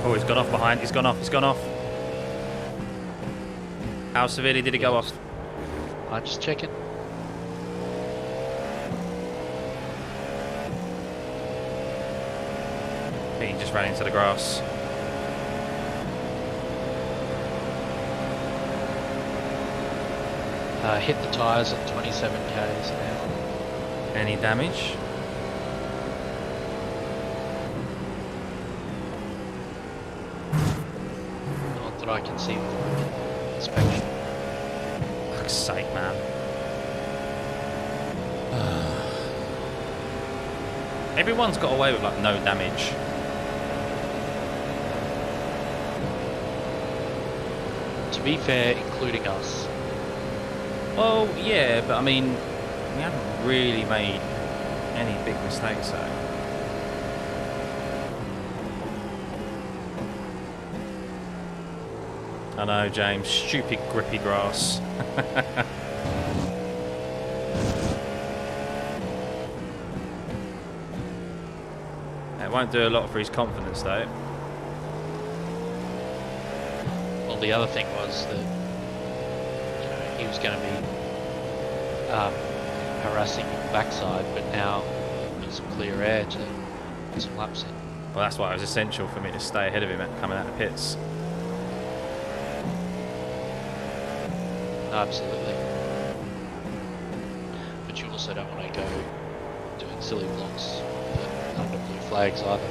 Oh, he's gone off behind. He's gone off. He's gone off. How severely did he go off? I'm just checking. I think he just ran into the grass. Hit the tyres at 27 k's an hour. Any damage? Not that I can see with inspection. Fuck's sake, man. Everyone's got away with like no damage. To be fair, including us. Well, yeah, but I mean, we haven't really made any big mistakes, though. I know, James. Stupid grippy grass. It won't do a lot for his confidence, though. Well, the other thing was that he was going to be harassing the backside, but now there's some clear air to get some laps in. Well, that's why it was essential for me to stay ahead of him coming out of the pits. Absolutely. But you also don't want to go doing silly blocks under blue flags either.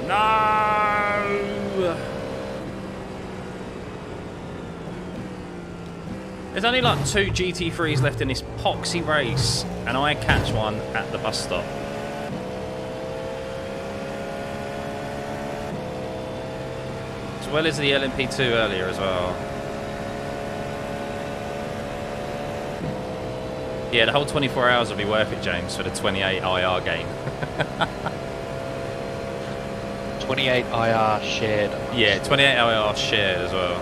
No! There's only like 2 GT3s left in this poxy race, and I catch one at the bus stop. As well as the LMP2 earlier as well. Yeah, the whole 24 hours will be worth it, James, for the 28 IR game. 28 IR shared. Yeah, 28 IR shared as well.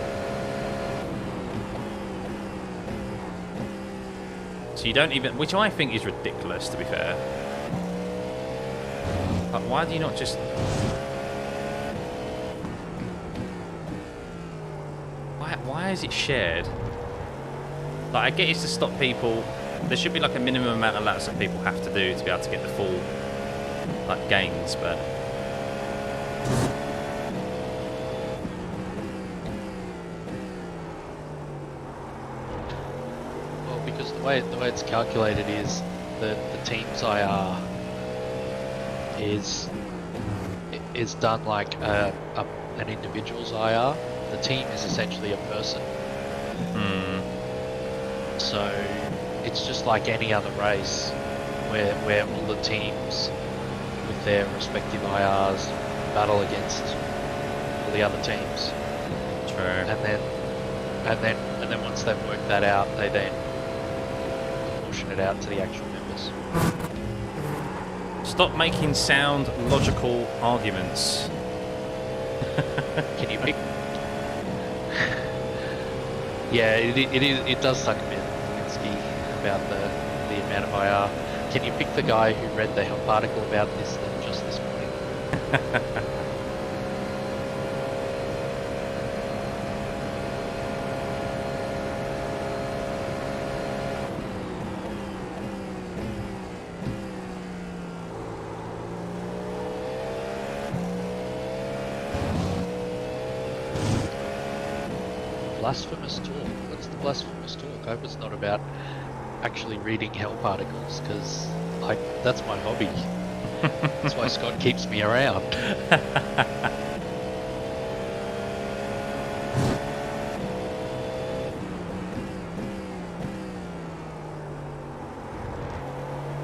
So you don't even, which I think is ridiculous, to be fair. But why do you not just... Why is it shared? Like, I get it's to stop people. There should be like a minimum amount of laps that people have to do to be able to get the full like gains, but Well, because the way it's calculated is that the team's IR is done like an individual's IR. The team is essentially a person. So it's just like any other race where all the teams with their respective IRs battle against all the other teams. true. And then once they've worked that out, they then portion it out to the actual members. Stop making sound logical arguments. Can you pick? Yeah, it does suck a bit, Minsky, about the amount of IR. Can you pick the guy who read the help article about this just this morning? Blasphemous talk. What's the blasphemous talk? I hope it's not about actually reading help articles, because that's my hobby. That's why Scott keeps me around.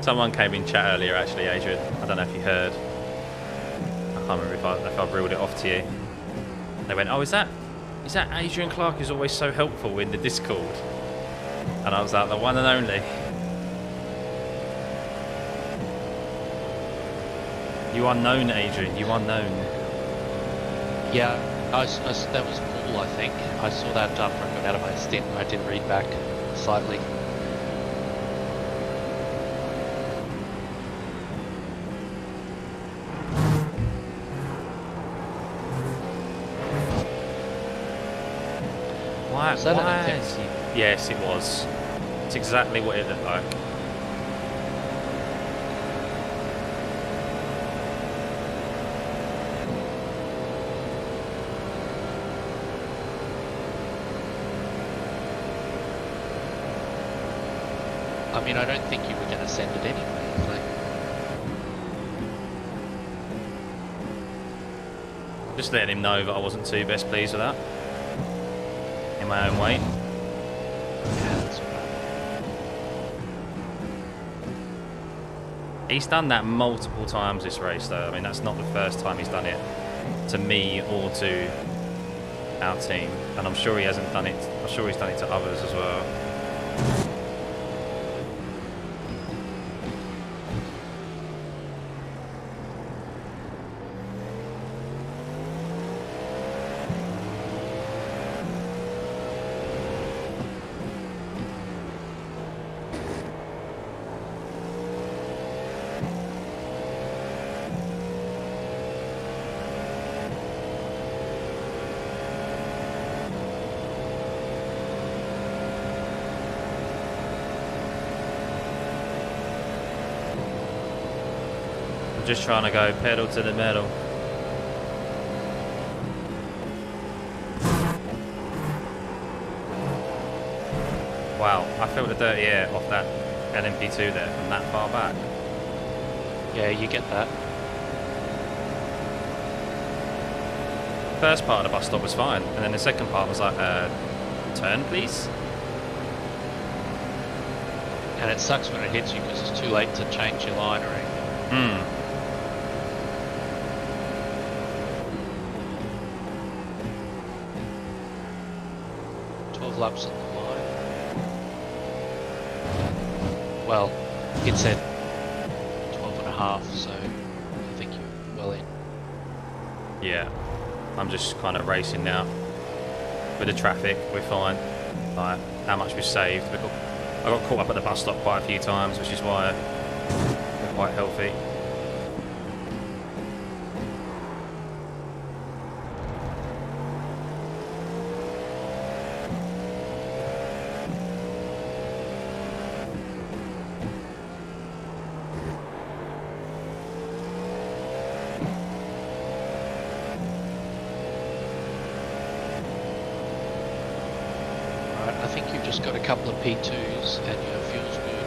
Someone came in chat earlier, actually, Adrian. I don't know if you heard. I can't remember if I've reeled it off to you. They went, "Oh, is that Adrian Clark who's always so helpful in the Discord?" And I was like, the one and only. You are known, Adrian. You are known. Yeah, that was Paul, I think. I saw that after I got out of my stint. I did read back slightly. Why? Was that Why anything? is he... Yes, it was. It's exactly what it looked like. I mean, I don't think you were going to send it anyway. Like, Just letting him know that I wasn't too best pleased with that. In my own way. yeah, that's right. He's done that multiple times this race, though. I mean, that's not the first time he's done it to me or to our team. And I'm sure he hasn't done it. I'm sure he's done it to others as well. Just trying to go pedal to the metal. Wow, I felt the dirty air off that LMP2 there from that far back. Yeah, you get that. First part of the bus stop was fine, and then the second part was like, turn please? And it sucks when it hits you because it's too late to change your line or anything. 12 laps on the line. Well, it said 12 and a half, so I think you're well in. Yeah, I'm just kind of racing now. With the traffic, we're fine. Like, how much we've saved. We've got I got caught up at the bus stop quite a few times, which is why they're quite healthy. I think you've just got a couple of P2s and your fuel's good.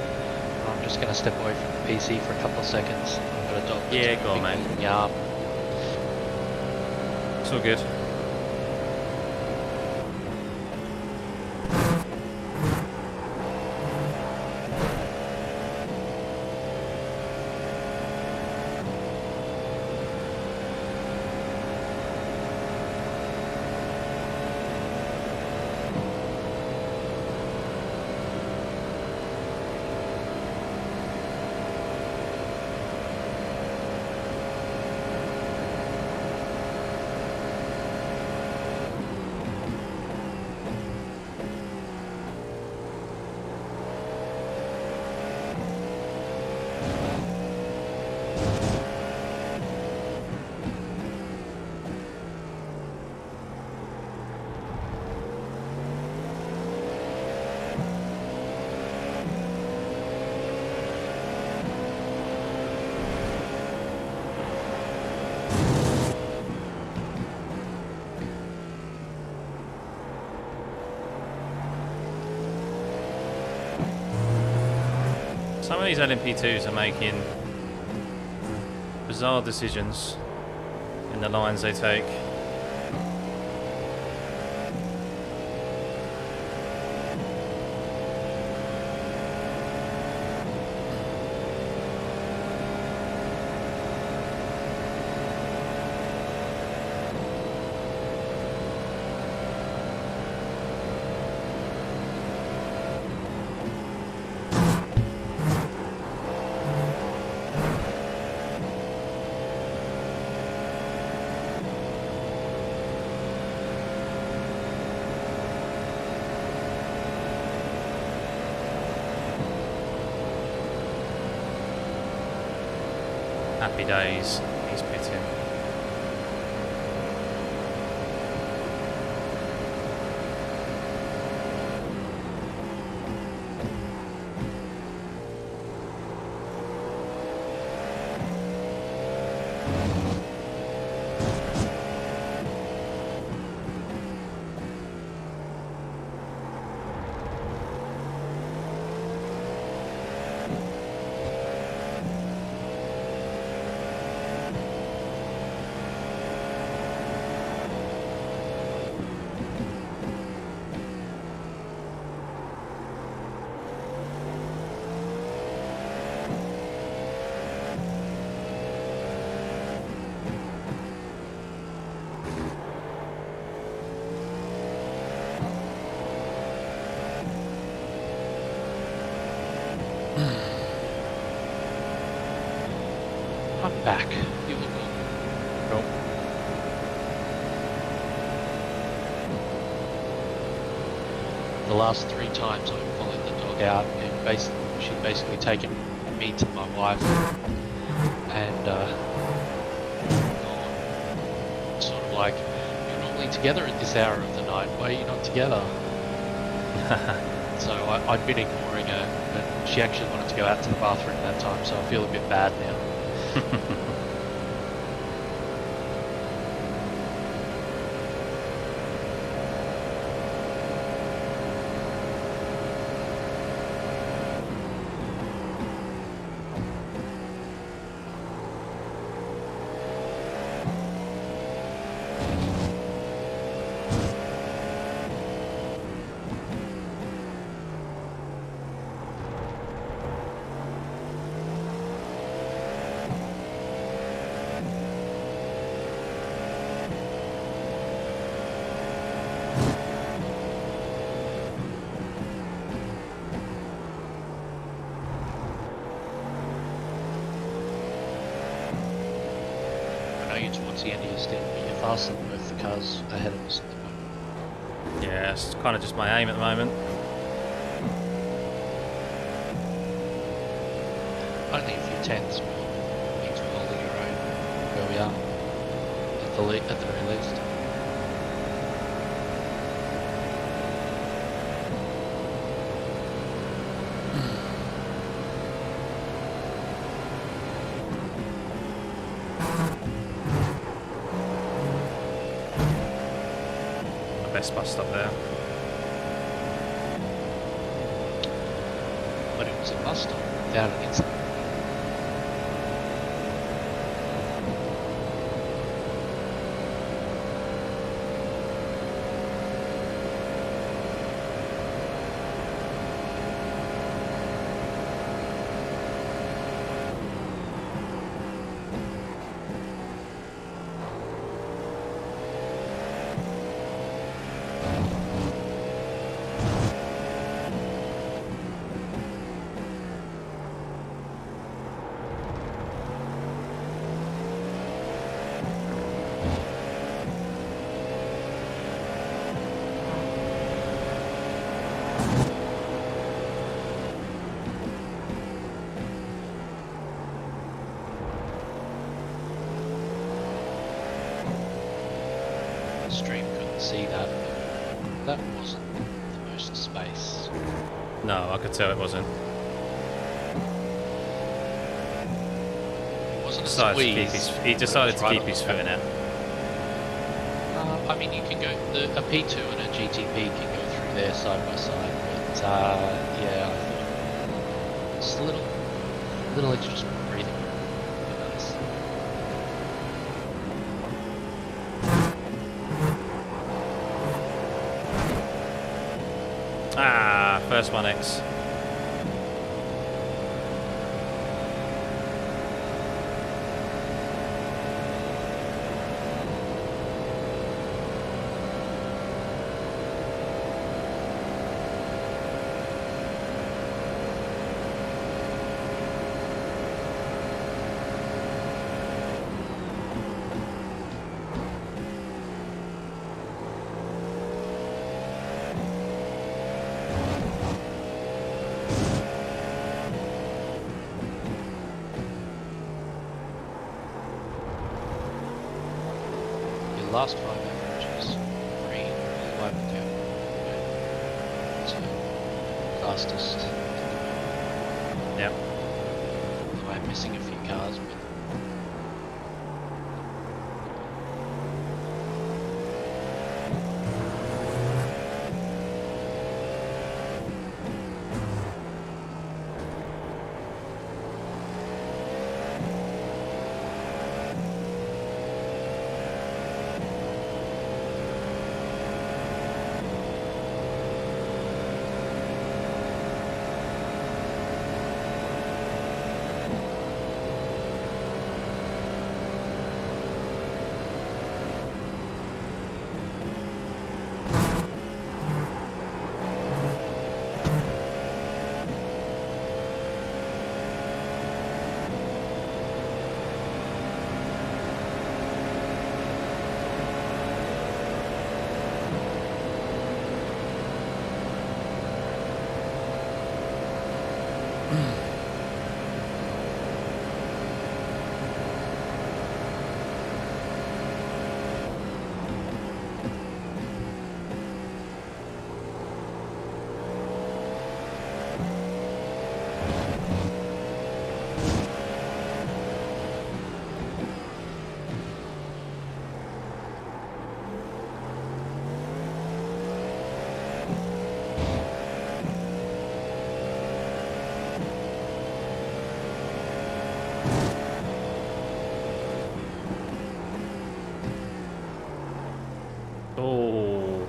I'm just going to step away from the PC for a couple of seconds. I've got a dog. Yeah, go on, mate. Yeah. It's all good. Some of these LMP2s are making bizarre decisions in the lines they take. Happy days, he's pitting. I'm back. You look good. Cool. The last 3 times I followed the dog out, and she'd basically taken me to my wife, and gone. Sort of like, you're normally together at this hour of the night. Why are you not together? So I'd been ignoring her, but she actually wanted to go out to the bathroom that time, so I feel a bit bad now. Towards the end of your stint, but you're faster than both the cars ahead of us at the moment. Yeah, it's kind of just my aim at the moment. only a few tenths means we're holding our own where we are at the very least. Best bus stop there. But it was a bus stop without an incident. Stream couldn't see that, but that wasn't the most space. No, I could tell it wasn't. It wasn't a Decided squeeze. he decided to Right keep on his the foot in it. I mean, you can go, a P2 and a GTP can go through there side by side, but yeah, I thought it's a little extra breathing room. But nice. Ah, first 1X. Last 5 averages, green, light down, so fastest. Yep. So I'm missing a few cars, but Oh,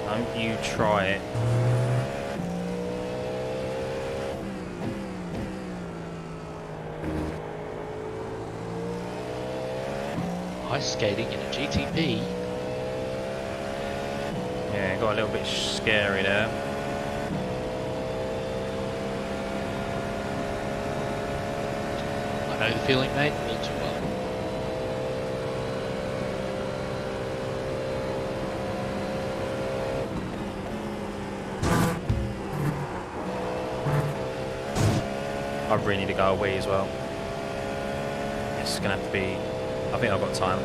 don't you try it. ice skating in a GTP. Yeah, got a little bit scary there. I know the feeling, mate, all too well. I really need to go away as well. It's going to have to be... I think I've got time.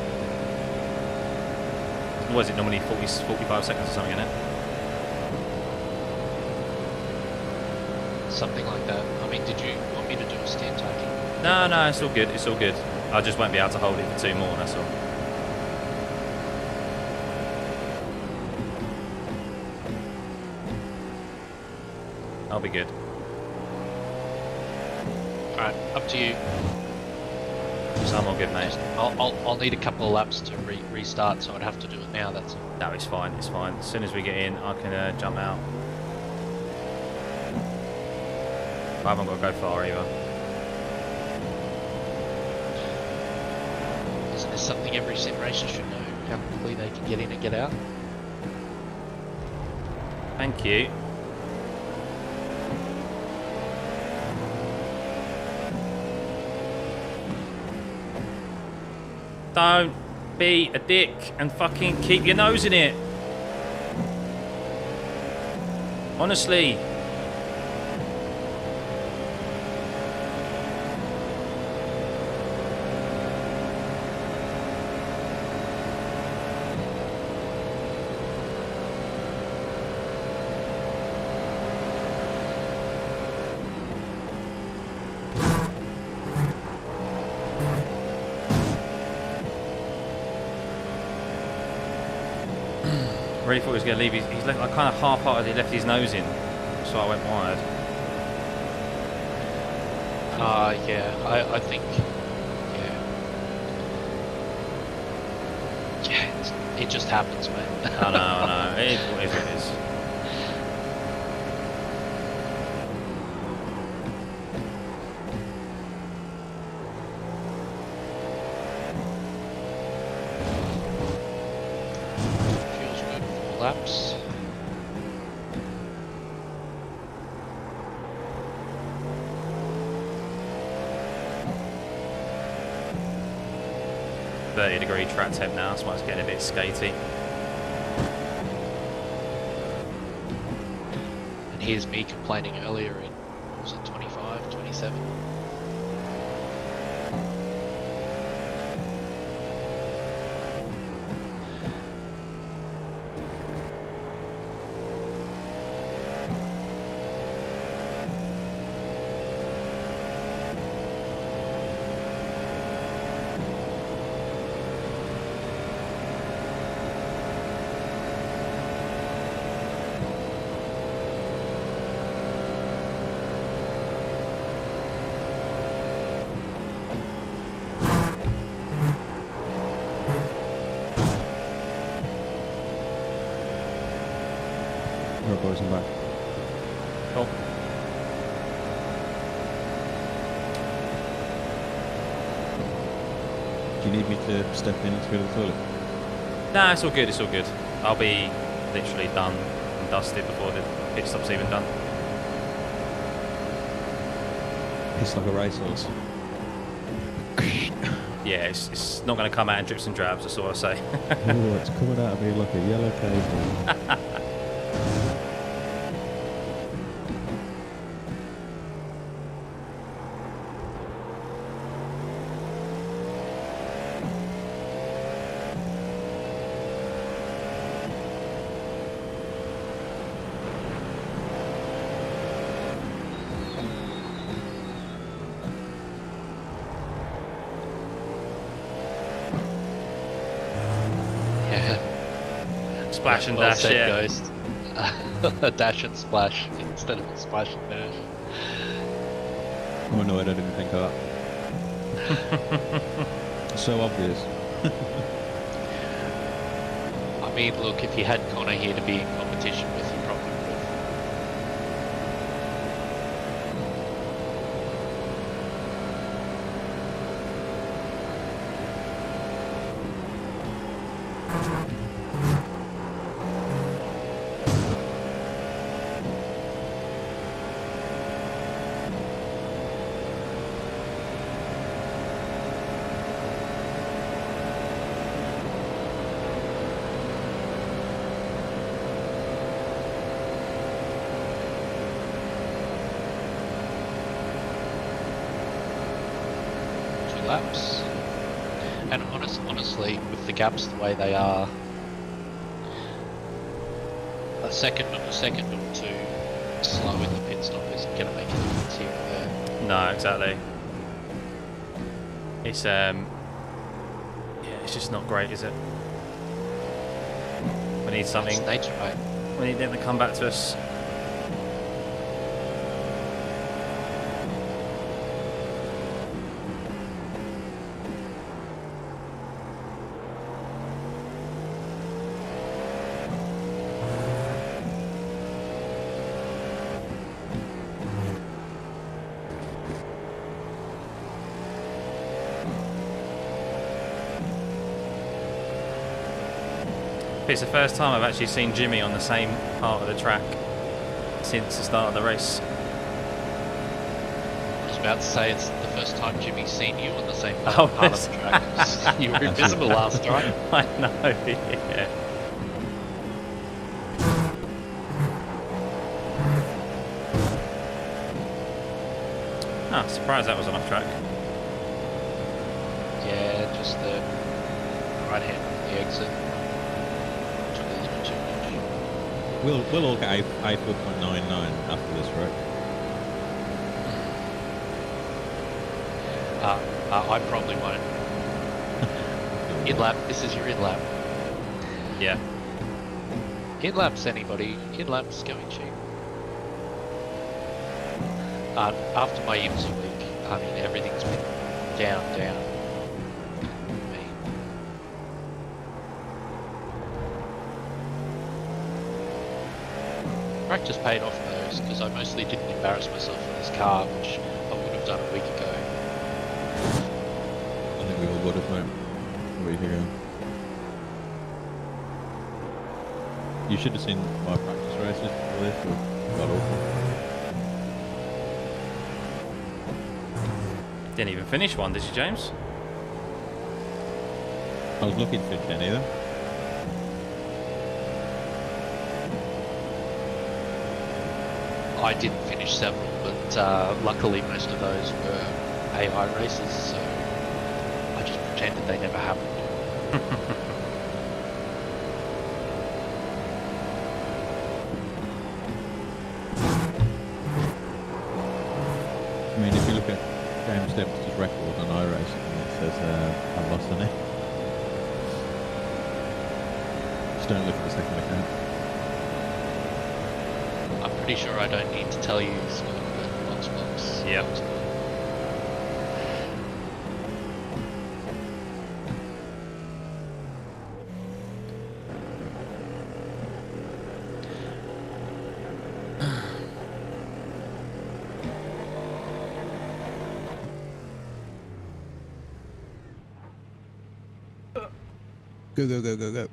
What is it, normally 45 seconds or something, isn't it? Something like that. I mean, did you want me to do a stint taking? No, it's all good. It's all good. I just won't be able to hold it for 2 more, that's all. I'll be good. Alright, up to you. So I'm all good, mate. I'll need a couple of laps to restart, so I'd have to do it now. That's all. No, it's fine. It's fine. As soon as we get in, I can jump out. I haven't got to go far either. Isn't this something every sim racer should know? How quickly they can get in and get out? Thank you. Don't be a dick and fucking keep your nose in it. Honestly. Really thought he was going to leave. He's like, I kind of half-heartedly left his nose in, so I went wide. Yeah, I think, yeah, it just happens, mate. I know. It is what it is. Feels good. 4 laps. .30-degree track temp now, so it's getting a bit skatey. And here's me complaining earlier in, what was it, 25, 27? Right, boys, I'm back. Cool. Do you need me to step in to go to the toilet? Nah, it's all good. It's all good. I'll be literally done and dusted before the pit stop's even done. It's like a racehorse. Yeah, it's not going to come out in drips and drabs. That's all I say. Oh, it's coming out of me like a yellow cable. Splash and Well dash, said, yeah. Ghost. A dash and splash instead of a splash and dash. I'm annoyed I didn't think of that. So obvious. I mean, look, if you had Connor here to be in competition with, you probably would have. laps. And honestly, with the gaps the way they are, a second or two slow in the pit stop isn't going to make a difference here or there. No, exactly. It's yeah, it's just not great, is it? We need something. It's nature, mate. We need them to come back to us. It's the first time I've actually seen Jimmy on the same part of the track since the start of the race. I was about to say it's the first time Jimmy's seen you on the same part of the track. You were invisible last time. I know, yeah. Ah, surprised that was on off track. Yeah, just the right hand of the exit. Took a little too much. We'll all get 8.99 after this, right? I probably won't. In-lap, this is your in-lap. Yeah. In-laps, anybody. In-laps going cheap. After my IMSA week, I mean, everything's been down. Practice paid off those because I mostly didn't embarrass myself in this car, which I would have done a week ago. I think we all would have, mate. A week ago. You should have seen my practice races before this. Were god awful. Didn't even finish one, did you, James? I was looking to finish any of them. I didn't finish several, but luckily most of those were AI races, so I just pretended they never happened. I mean, if you look at James Dempster's record on iRacing, it says I've lost an it. Just don't look at the second account. I'm pretty sure I don't need to tell you, Scott, but box. Yep. Go.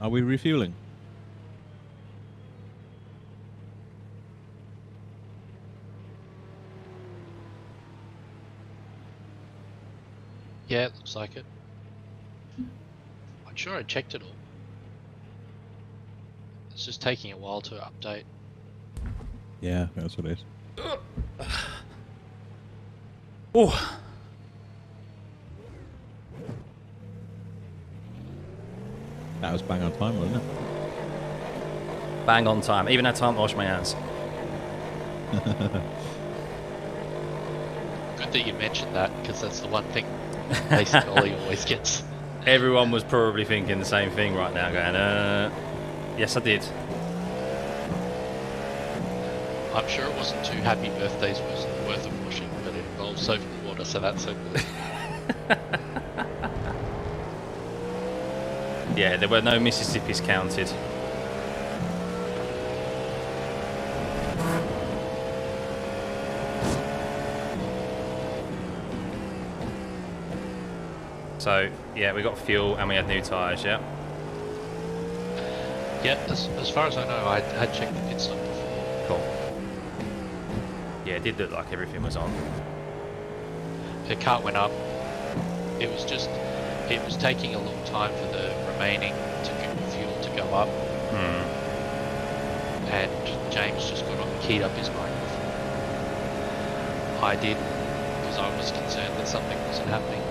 Are we refueling? Yeah, it looks like it. I'm sure I checked it all. It's just taking a while to update. Yeah, that's what it is. Oh, That was bang on time, wasn't it? bang on time. Even had time to wash my hands. Good that you mentioned that, because that's the one thing Mason Ollie always gets. Everyone was probably thinking the same thing right now, going, yes, I did. I'm sure it wasn't two happy birthdays worth of washing, but it involves soap and water, so that's so good. Yeah, there were no Mississippis counted. So, yeah, we got fuel and we had new tyres, yeah? Yeah, as far as I know, I had checked the pit stop before. Cool. Yeah, it did look like everything was on. The cart went up. It was taking a long time for the remaining fuel to go up. And James just got on and keyed up his microphone. I did, because I was concerned that something wasn't happening.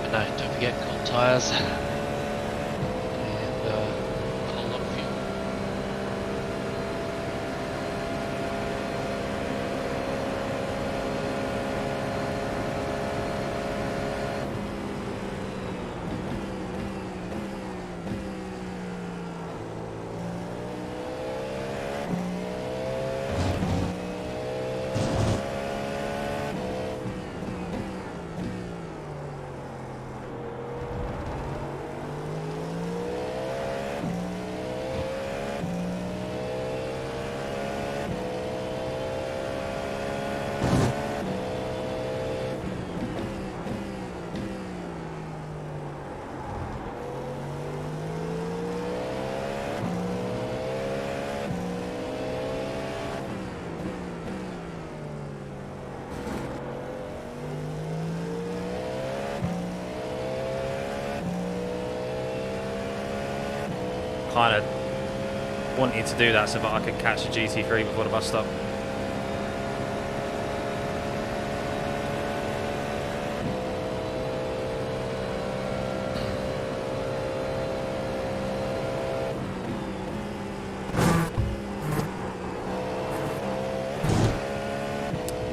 But no, don't forget cold tyres. And a whole lot of fuel. Kind of wanted to do that so that I could catch the GT3 before the bus stop.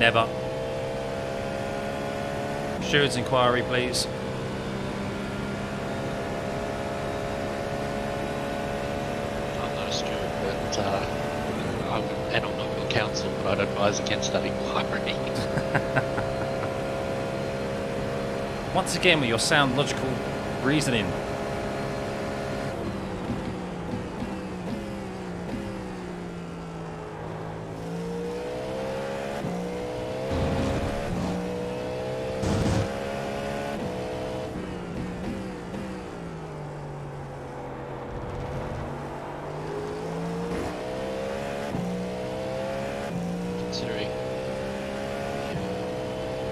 Never. Steward's inquiry, please. And I'm not your counsel, but I'd advise against that inquiry. Once again, with your sound logical reasoning.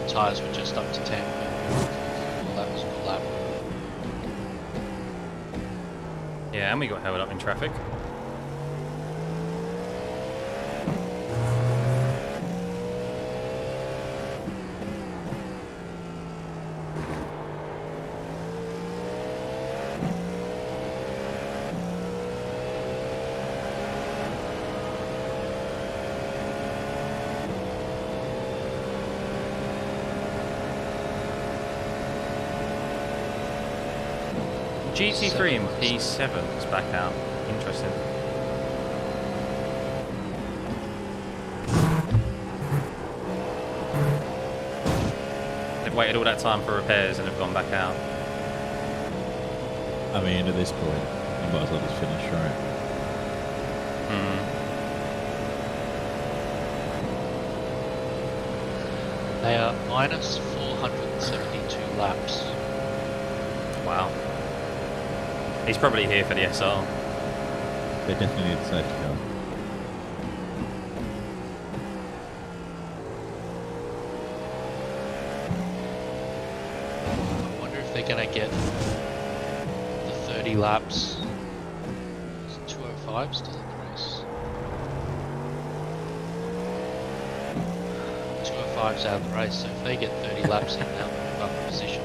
Tyres were just up to 10, but that was a good lap. Yeah, and we got held up in traffic. GT3 and P7 is back out. Interesting. They've waited all that time for repairs and have gone back out. I mean, at this point, you might as well just finish, right? They are minus 472 laps. Wow. He's probably here for the SR. They definitely need a safety car. I wonder if they're going to get the 30 laps. Is it 205 still in the race? 205's out of the race, so if they get 30 laps in, they'll move up a position.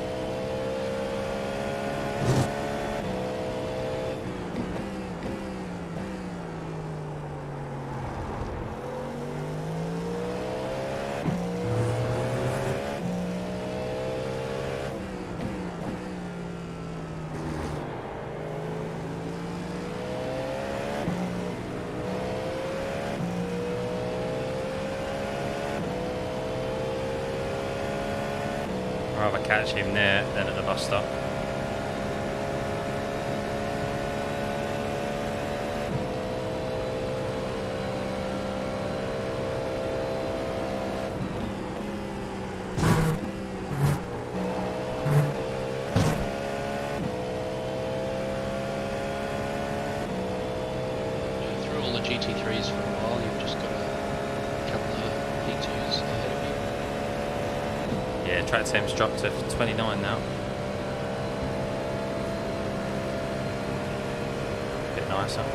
Rather catch him there than at the bus stop. all the GT3s for a while. You've just got a couple of P2s ahead of you. Yeah, track temp's dropped to 29 now. Bit nicer.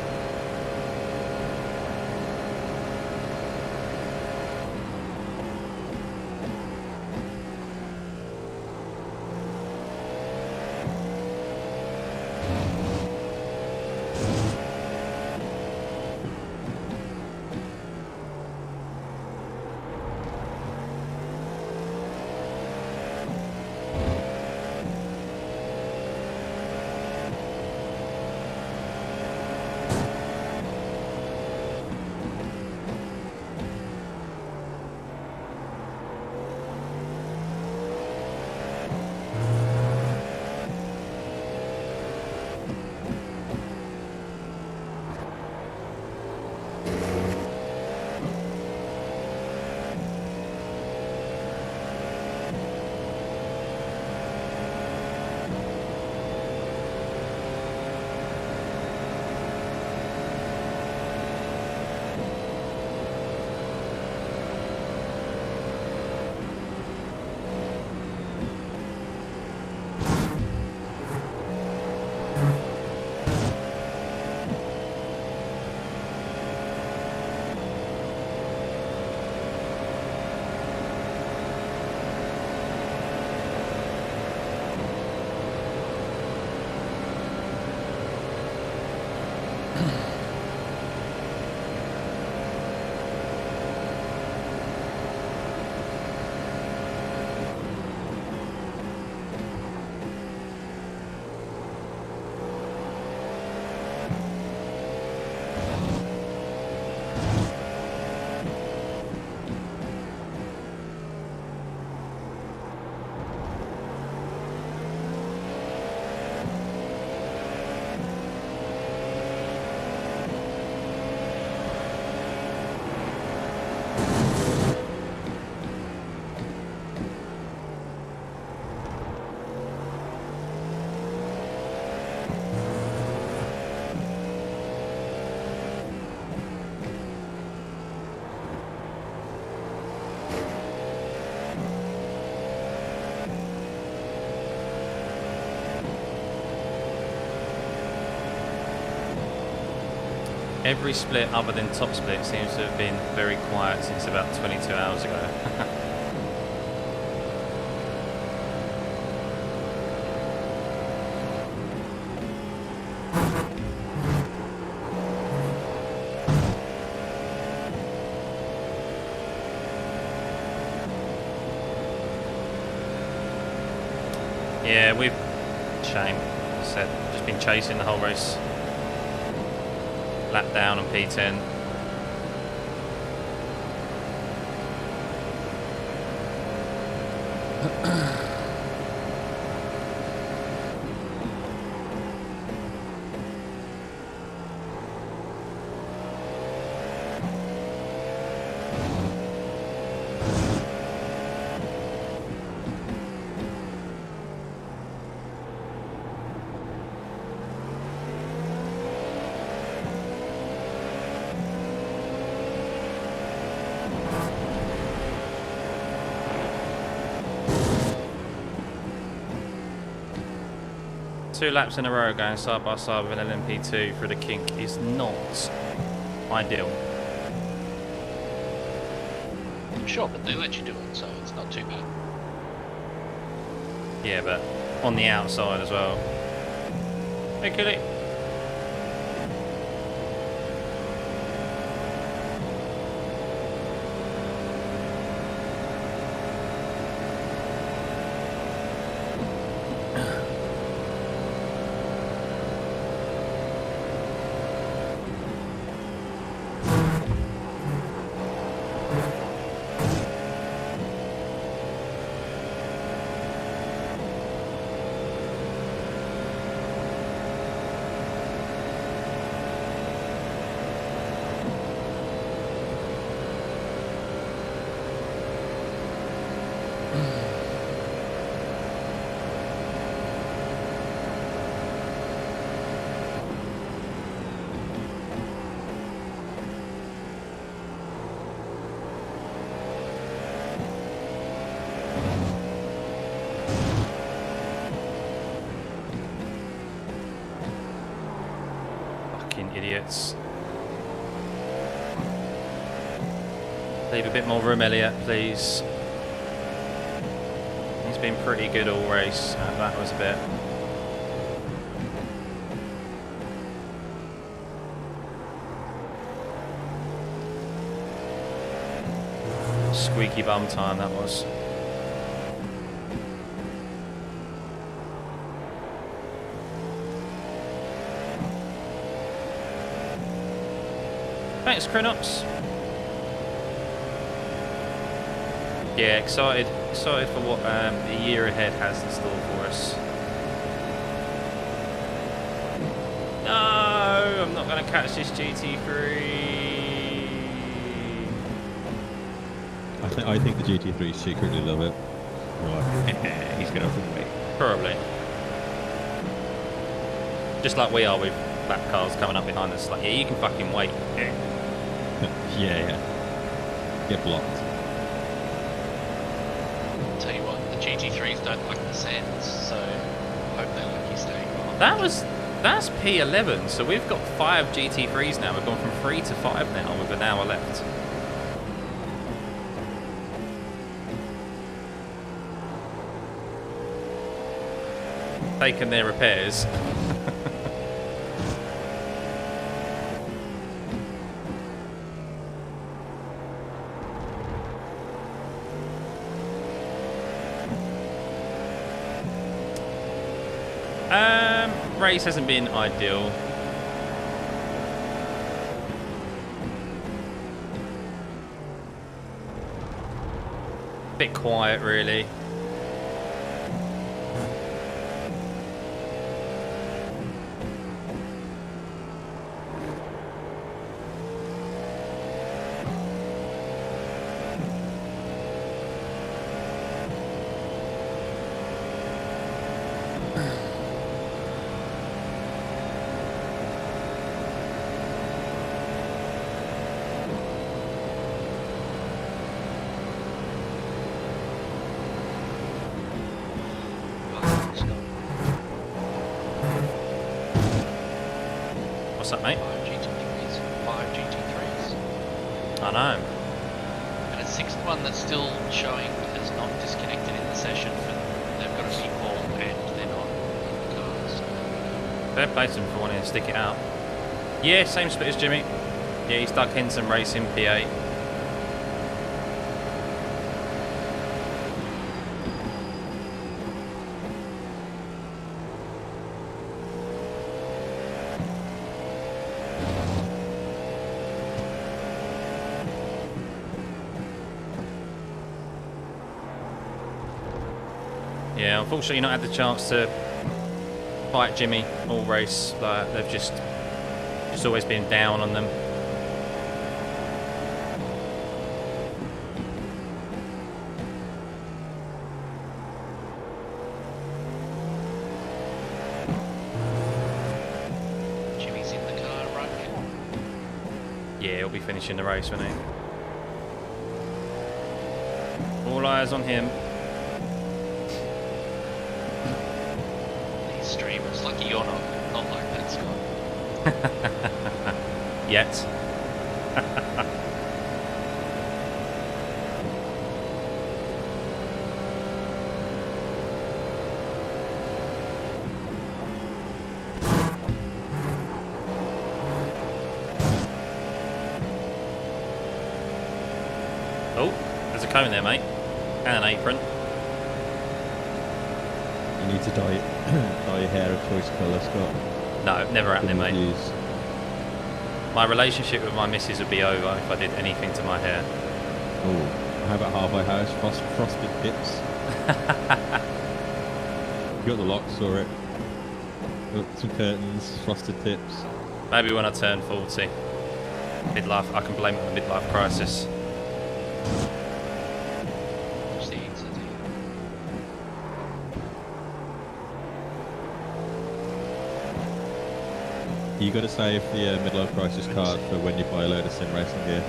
Every split other than top split seems to have been very quiet since about 22 hours ago. Yeah, we've... Shame. As I said, just been chasing the whole race. Lap down on P10. Two laps in a row going side by side with an LMP2 through the kink is not ideal. Sure, but they let you do it, so it's not too bad. Yeah, but on the outside as well. Hey, Killy. Fucking idiots. Leave a bit more room, Elliot, please. He's been pretty good all race. That was a bit. Squeaky bum time, that was. Thanks, Cronops. Yeah, excited for what the year ahead has in store for us. No, I'm not going to catch this GT3. I think the GT3 secretly love it. Right. He's going to win me. Probably. Just like we are with black cars coming up behind us. Like, yeah, you can fucking wait. Yeah. Get blocked. Tell you what, the GT3s don't like the sands, so hope they like you staying behind. That's P11, so we've got 5 GT3s now. We've gone from 3 to 5 now with an hour left. Taking their repairs. Race hasn't been ideal. Bit quiet, really. What's up, mate? 5 GT3s. I know. And a 6th one that's still showing as not disconnected in the session, but they've got a recall and they're not in the cars. Fair play to him for wanting to stick it out. Yeah, same split as Jimmy. Yeah, he's Doug Henson Racing, P8. Yeah, unfortunately not had the chance to fight Jimmy all race. Like, they've just always been down on them. Jimmy's in the car right now. Yeah, he'll be finishing the race, won't he? All eyes on him. Streamers, lucky you're not like that, Scott. Yet. Oh, there's a cone there, mate. And an apron. You need to dye your hair a choice colour, Scott. No, never happening, mate. Use. My relationship with my missus would be over if I did anything to my hair. Oh, how about halfway house? Frosted tips. You got the locks for it. Got some curtains, frosted tips. Maybe when I turn 40. Midlife, I can blame it on the midlife crisis. You got to save the midlife crisis card for when you buy a load of sim racing gear.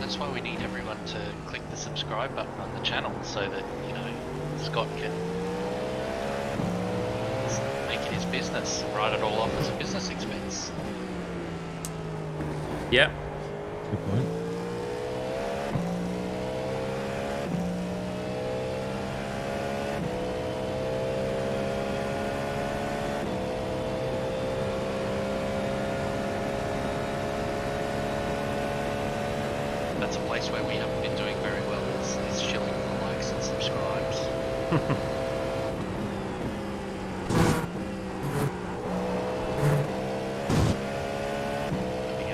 That's why we need everyone to click the subscribe button on the channel so that, you know, Scott can business. Write it all off as a business expense. Yeah. Good point. That's a place where we haven't been doing very well. Is shilling the likes and subscribes.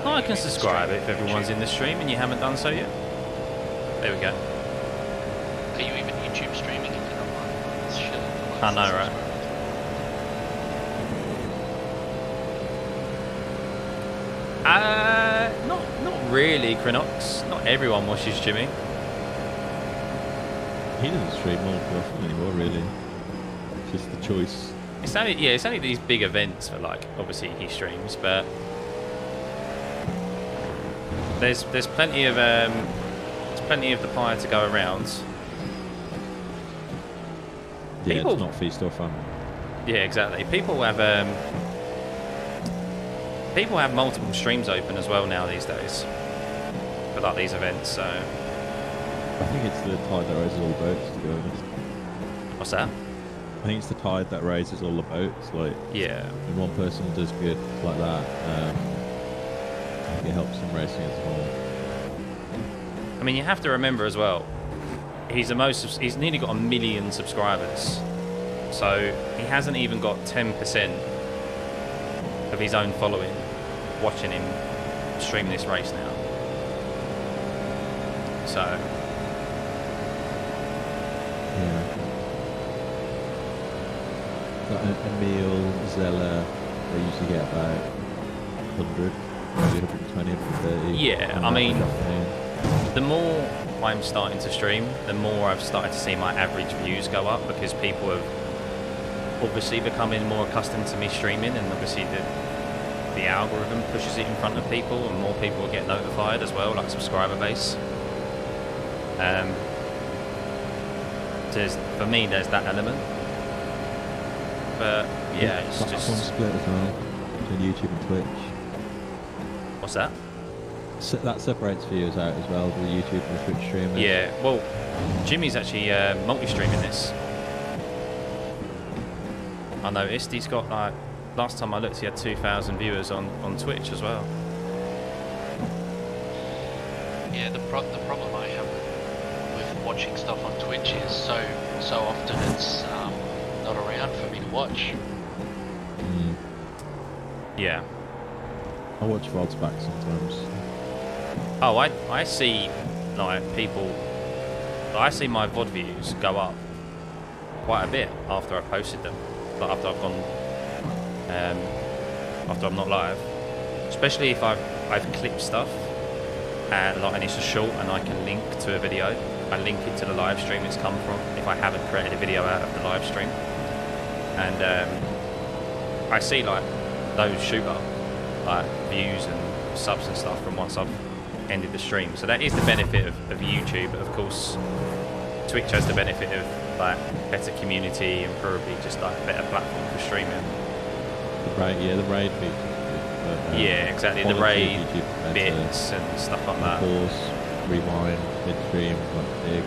I can subscribe if everyone's in the stream and you haven't done so yet. There we go. Are you even YouTube streaming if you're not one? It's shilling the likes I know, and right? Not really, Crinox. Not everyone watches Jimmy. He doesn't stream all too often anymore, really. It's just the choice. It's only these big events for like obviously he streams, but there's plenty of the pie to go around. Yeah, People- it's not feast or famine. Yeah, exactly. People have multiple streams open as well now these days for like these events. So I think it's the tide that raises all boats, to be honest. what's that? I think it's the tide that raises all the boats. Like, Yeah, when one person does good like that, I think it helps them racing as a whole. I mean you have to remember as well. He's nearly got 1 million subscribers, so he hasn't even got 10% of his own following watching him stream this race now. So Yeah. Like Emil, Zella, they usually get about 100, maybe 120, 130. Yeah, I mean, the more I'm starting to stream, the more I've started to see my average views go up because people have obviously becoming more accustomed to me streaming, and obviously the algorithm pushes it in front of people and more people will get notified as well, like subscriber base. For me there's that element, but yeah, it's platform just split as well between YouTube and Twitch. what's that? So that separates viewers out as well, the YouTube and the Twitch streamers. Yeah, well Jimmy's actually multi-streaming this. I noticed he's got like, last time I looked he had 2,000 viewers on Twitch as well. Yeah, the problem I have with watching stuff on Twitch is so often it's not around for me to watch. Mm. Yeah. I watch VODs back sometimes. Oh, I see like people, I see my VOD views go up quite a bit after I posted them, like after I've gone, after I'm not live, especially if I've clipped stuff and it's a short and I can link to a video. I link it to the live stream it's come from if I haven't created a video out of the live stream, and I see like those shoot up like views and subs and stuff from once I've ended the stream. So that is the benefit of YouTube, but of course Twitch has the benefit of like better community and probably just like a better platform for streaming. The raid features. Yeah, exactly, the raid bits and stuff like that. Pause, rewind, midstream, like big.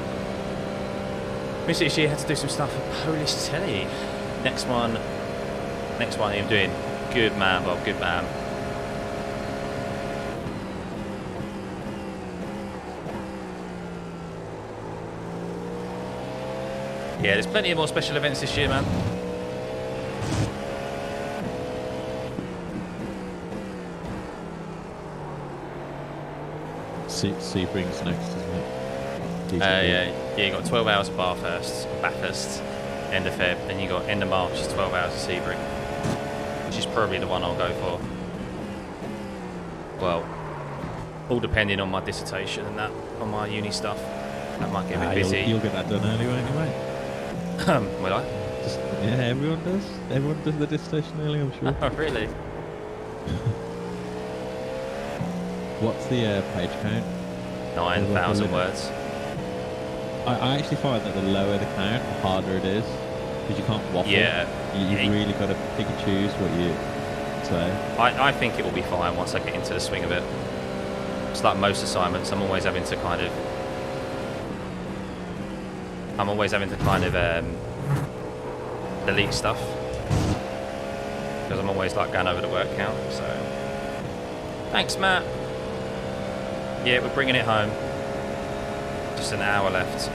Missy, she had to do some stuff for Polish telly. Next one I'm doing. Good man, Bob, good man. Yeah, there's plenty of more special events this year, man. Sebring's next, isn't it? Yeah, you got 12 hours of Bathurst, end of Feb, and you got end of March is 12 hours of Sebring, which is probably the one I'll go for. Well, all depending on my dissertation and that, on my uni stuff. That might get a bit busy. You'll get that done early anyway. Will I? Yeah, everyone does. Everyone does the dissertation early, I'm sure. Oh, really? What's the page count? 9,000 words. I actually find that the lower the count, the harder it is. because you can't waffle. Yeah. You've really got to pick and choose what you say. I think it will be fine once I get into the swing of it. It's like most assignments, I'm always having to kind of delete stuff because I'm always like going over the word count. So thanks, Matt. Yeah, we're bringing it home. Just an hour left.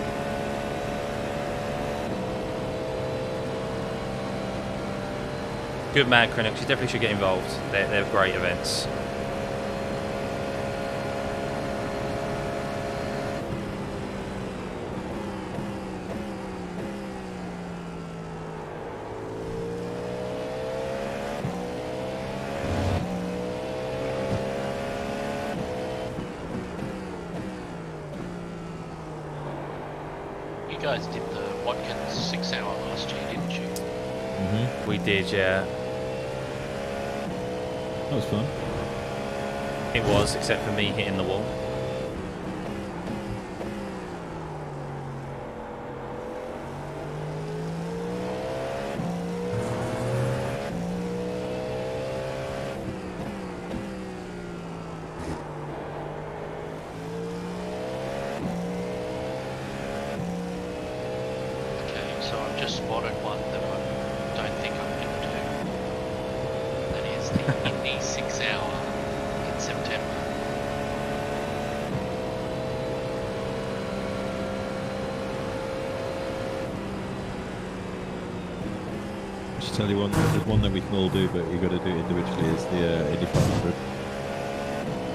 Good man, Crinix. You definitely should get involved. They're great events. You guys did the Watkins 6 hour last year, didn't you? Mm-hmm. We did, yeah. That was fun. It was, except for me hitting the wall. Okay, so I've just spotted one that I don't think I'm going to do. That is the Indy 6 hour in September. I should tell you one. There's one that we can all do, but you've got to do it individually. Is the Indy 500.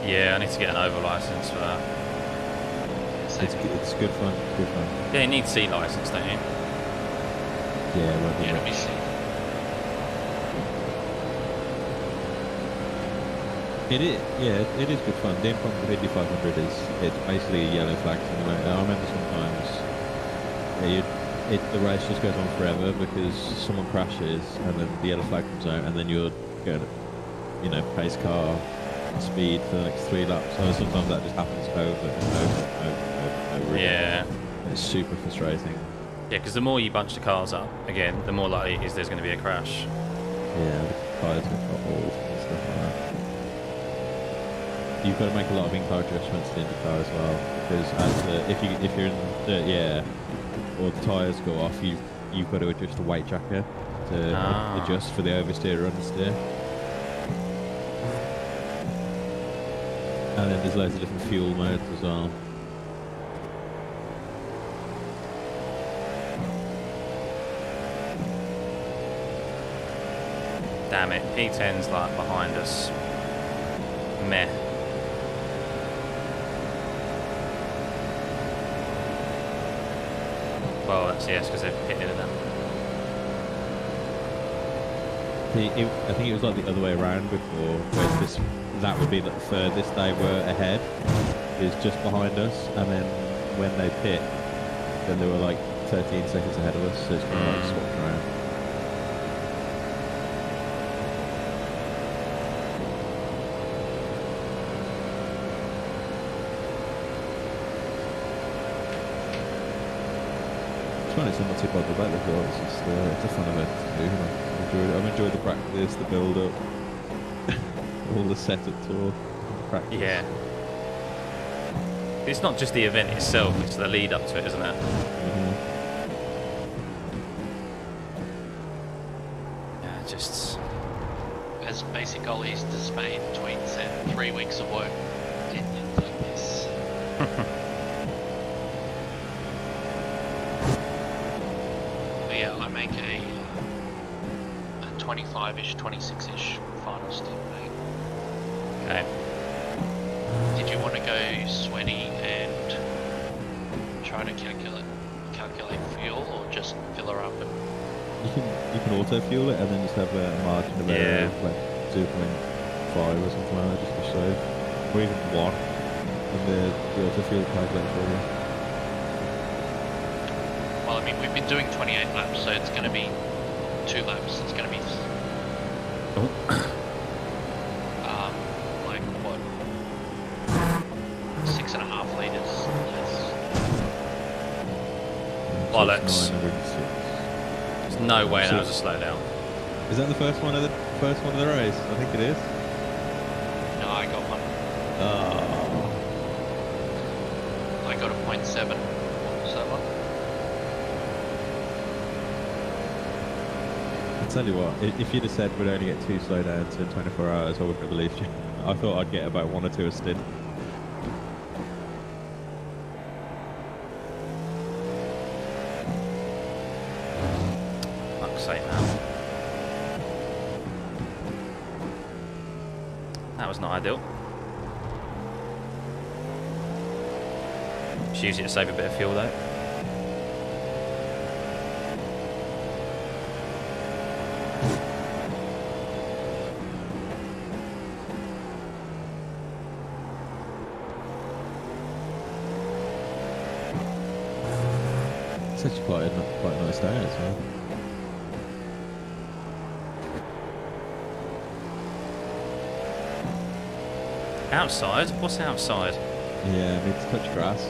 Yeah, I need to get an over license for that. It's good fun. Good fun. Yeah, you need C license, don't you? Yeah, it won't be Yeah, much. let me see. It is, yeah, it is good fun. The only problem with Indy 500 is it's basically a yellow flag simulator. I remember sometimes the race just goes on forever because someone crashes and then the yellow flag comes out and then you're going, pace car speed for the next 3 laps. So sometimes that just happens over and over and over and over again. Yeah. It's super frustrating. Yeah, because the more you bunch the cars up, again, the more likely it is there's going to be a crash. Yeah, the tyres have got old and stuff like that. You've got to make a lot of in-car adjustments to the IndyCar as well, because if you're in dirt, or the tyres go off, you've got to adjust the weight jacker to adjust for the oversteer or understeer. And then there's loads of different fuel modes as well. Damn it, P10's like behind us. Meh. Well, that's yes, because they've hit it them. I think it was like the other way around before, where that would be the furthest they were ahead, is just behind us, and then when they pit, then they were like 13 seconds ahead of us, so it's kind of like swapped around. It's not too bothered about the goal. It's just it's a fun event to do. I've enjoyed the practice, the build up, all the setup tour, practice. Yeah. It's not just the event itself; it's the lead up to it, isn't it? Mm-hmm. Yeah, just. As basic Ollie's to Spain tweet said, 3 weeks of work ended like this. But yeah, I make a 25-ish, 26-ish final stint, mate. Okay. Did you want to go sweaty and try to calculate fuel, or just fill her up and You can auto fuel it and then just have a margin of error of like 2.5 or something like that, just to show, or even 1, and the auto fuel calculates for you. Well, I mean, we've been doing 28 laps, so it's going to be 2 laps. It's going to be like what, 6.5 litres less. Bollocks. So it's 906. It's No way, So- that was a slowdown. Is that the first one of the race? I think it is. No, I got one. Oh. I got a 0.7. What was that one? I'll tell you what, if you'd have said we'd only get 2 slowdowns in 24 hours, I wouldn't have believed you. I thought I'd get about 1 or 2 a stint. Fuck's sake, man. That was not ideal. Just use it to save a bit of fuel though. It's actually quite a nice day as well. Outside? What's outside? Yeah, I need to touch grass.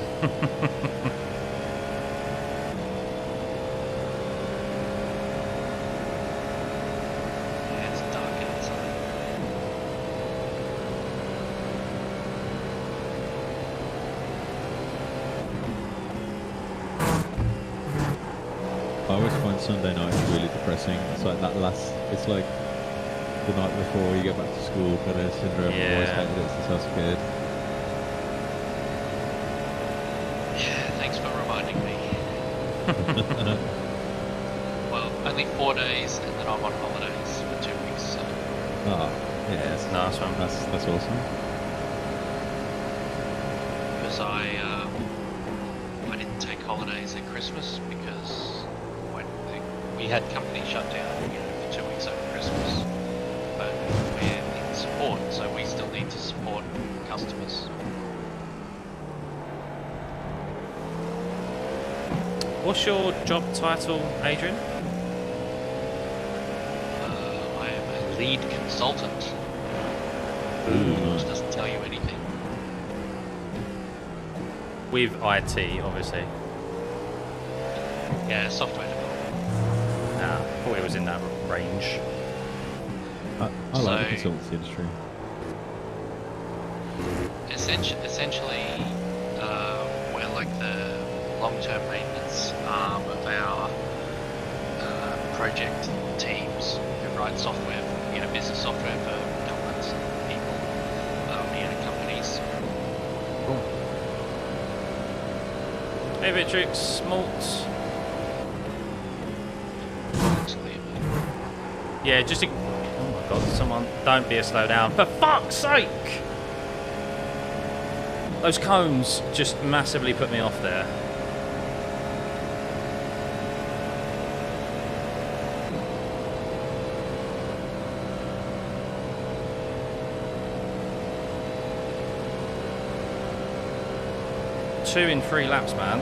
Yeah, it's dark outside. I always find Sunday nights really depressing. It's like it's like the night before you go back to school kind of syndrome. Yeah. I've always hated it since I was a kid. Yeah, thanks for reminding me. Well, only 4 days, and then I'm on holidays for 2 weeks. So Oh, yes. Nice one. That's awesome. because I didn't take holidays at Christmas because we had company shut down, for 2 weeks over Christmas. But we're in support, so we still need to support customers. What's your job title, Adrian? I am a lead consultant, which doesn't tell you anything. With IT, obviously. Yeah, software development. Thought it was in that range. I like the So- consultancy industry. Essentially, we're like the long-term maintenance arm of our project teams who write software, business software for governments and people, companies. Hey, Vitrix, Maltz. Actually, Yeah, just. Oh my god, someone. Don't be a slowdown. For fuck's sake! Those cones just massively put me off there. Two in 3 laps, man.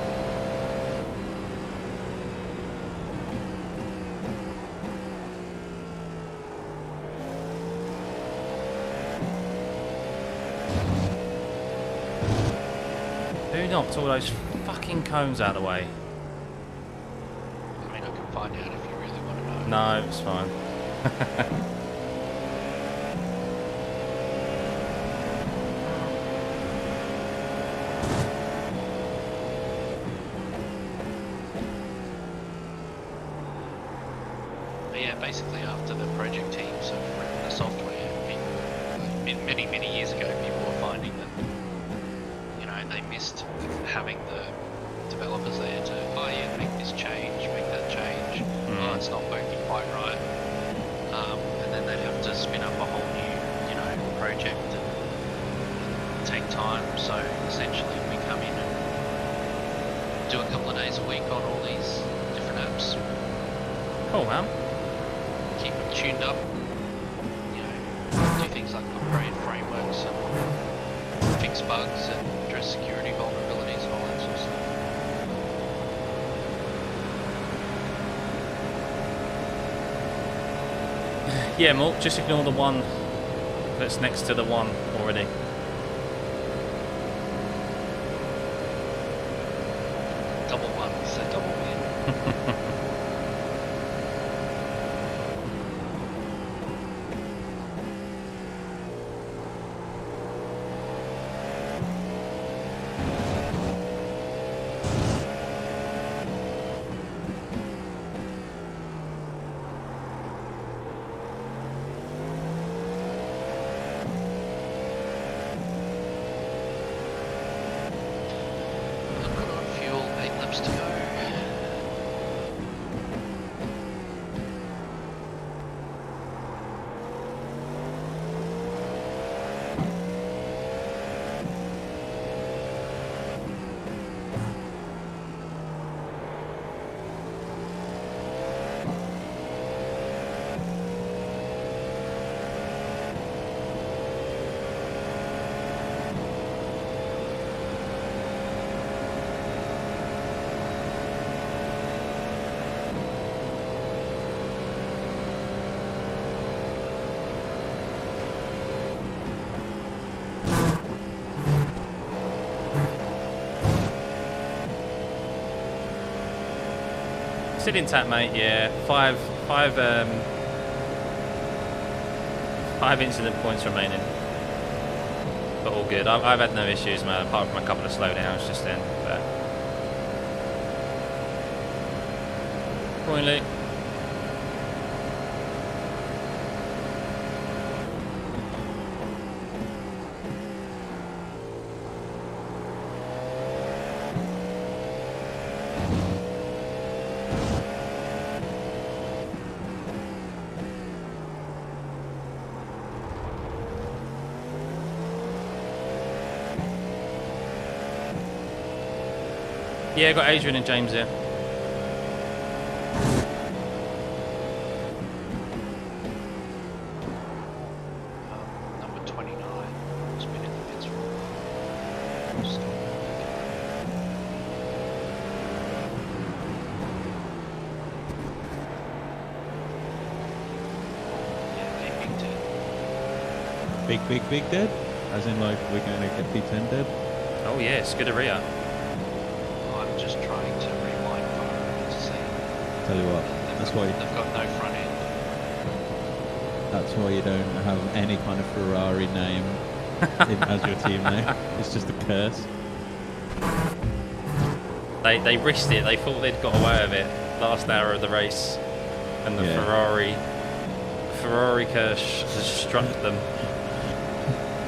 Who knocked all those fucking cones out of the way? I can find out if you really want to know. No, it's fine. But yeah, basically after the project teams have written the software, many, many years ago, people were finding that, they missed having the developers there to, make this change, make that change, it's not working quite right. And then they'd have to spin up a whole new, project and take time. So essentially we come in and do a couple of days a week on all these different apps. Cool, man. Keep them tuned up, do things like upgrade frameworks and fix bugs and address security vulnerabilities and all that sort of stuff. Yeah, Malt, just ignore the one that's next to the one already. Double one, so double win. Still intact, mate. Yeah, five incident points remaining, but all good. I've had no issues, man, apart from a couple of slowdowns just then. But pointly. Yeah, got Adrian and James here. Number 29 has been in the pits for Big dead? As in, like, we're going to get P10 dead? Oh yeah, Scuderia. I'm just trying to rewind far to see. Tell you what, that's why They've got no front end. that's why you don't have any kind of Ferrari name as your team name. It's just a curse. They risked it. They thought they'd got away with it last hour of the race, and the Ferrari curse has struck them.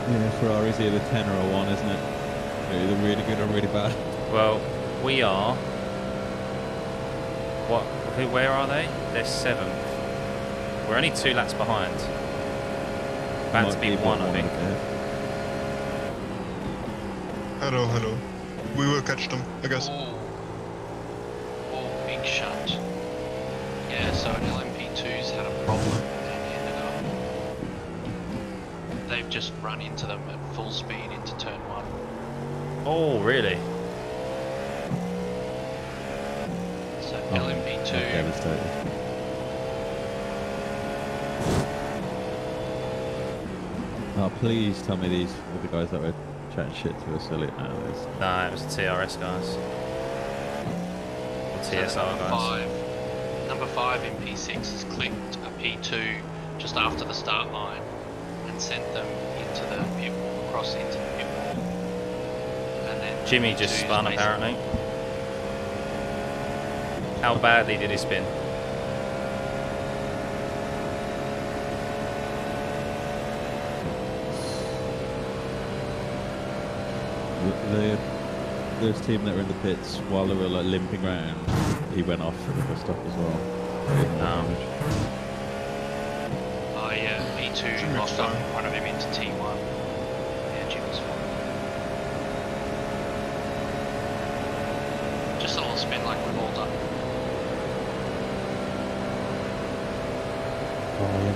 Yeah, Ferrari's either 10 or a 1, isn't it? They're either really good or really bad. Well, we are. What? Where are they? They're 7th. We're only 2 laps behind. About to be 1, I think. Hello, hello. We will catch them, I guess. Oh, big shunt. Yeah, so LMP2's had a problem and ended up. They've just run into them at full speed into turn 1. Oh, really? So I'm LMP2. devastated. Oh, please tell me these are the guys that were chatting shit to us earlier. No, No, it was the TRS guys. Or TSR guys. Number 5 in P6 has clicked a P2 just after the start line and sent them into the pit wall, across into the pit wall. And then Jimmy just spun apparently. How badly did he spin? Those team that were in the pits while they were like limping around, he went off for the stuff as well. Oh yeah, P2 lost up in front of him into T1. Yeah, Jimmy's fine. Just a little spin like we've all done. Oh yeah.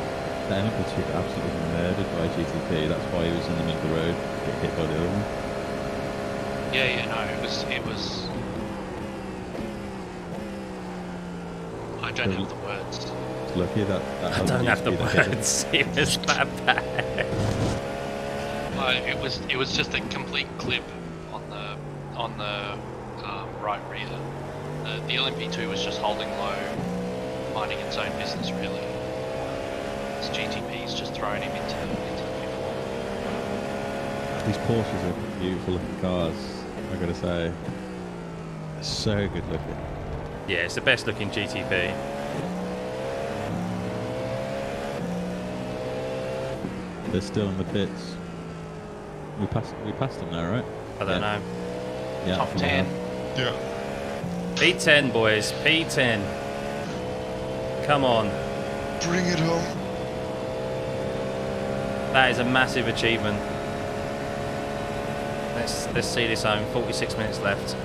The LMP2 got absolutely murdered by GTP, that's why he was in the middle of the road, get hit by the other one. Yeah, no, it was. I don't have the words. It's lucky that I don't have the words. It was that bad. It was just a complete clip on the right rear. The LMP2 was just holding low, minding its own business really. This GTP's just throwing him into the pit wall. These Porsches are beautiful looking cars, I gotta say. So good looking. Yeah, it's the best looking GTP. They're still in the pits. We passed them now, right? I don't know. Yeah. Top 10. Yeah. P10, boys. P10. Come on. Bring it home. That is a massive achievement. Let's see this home. 46 minutes left.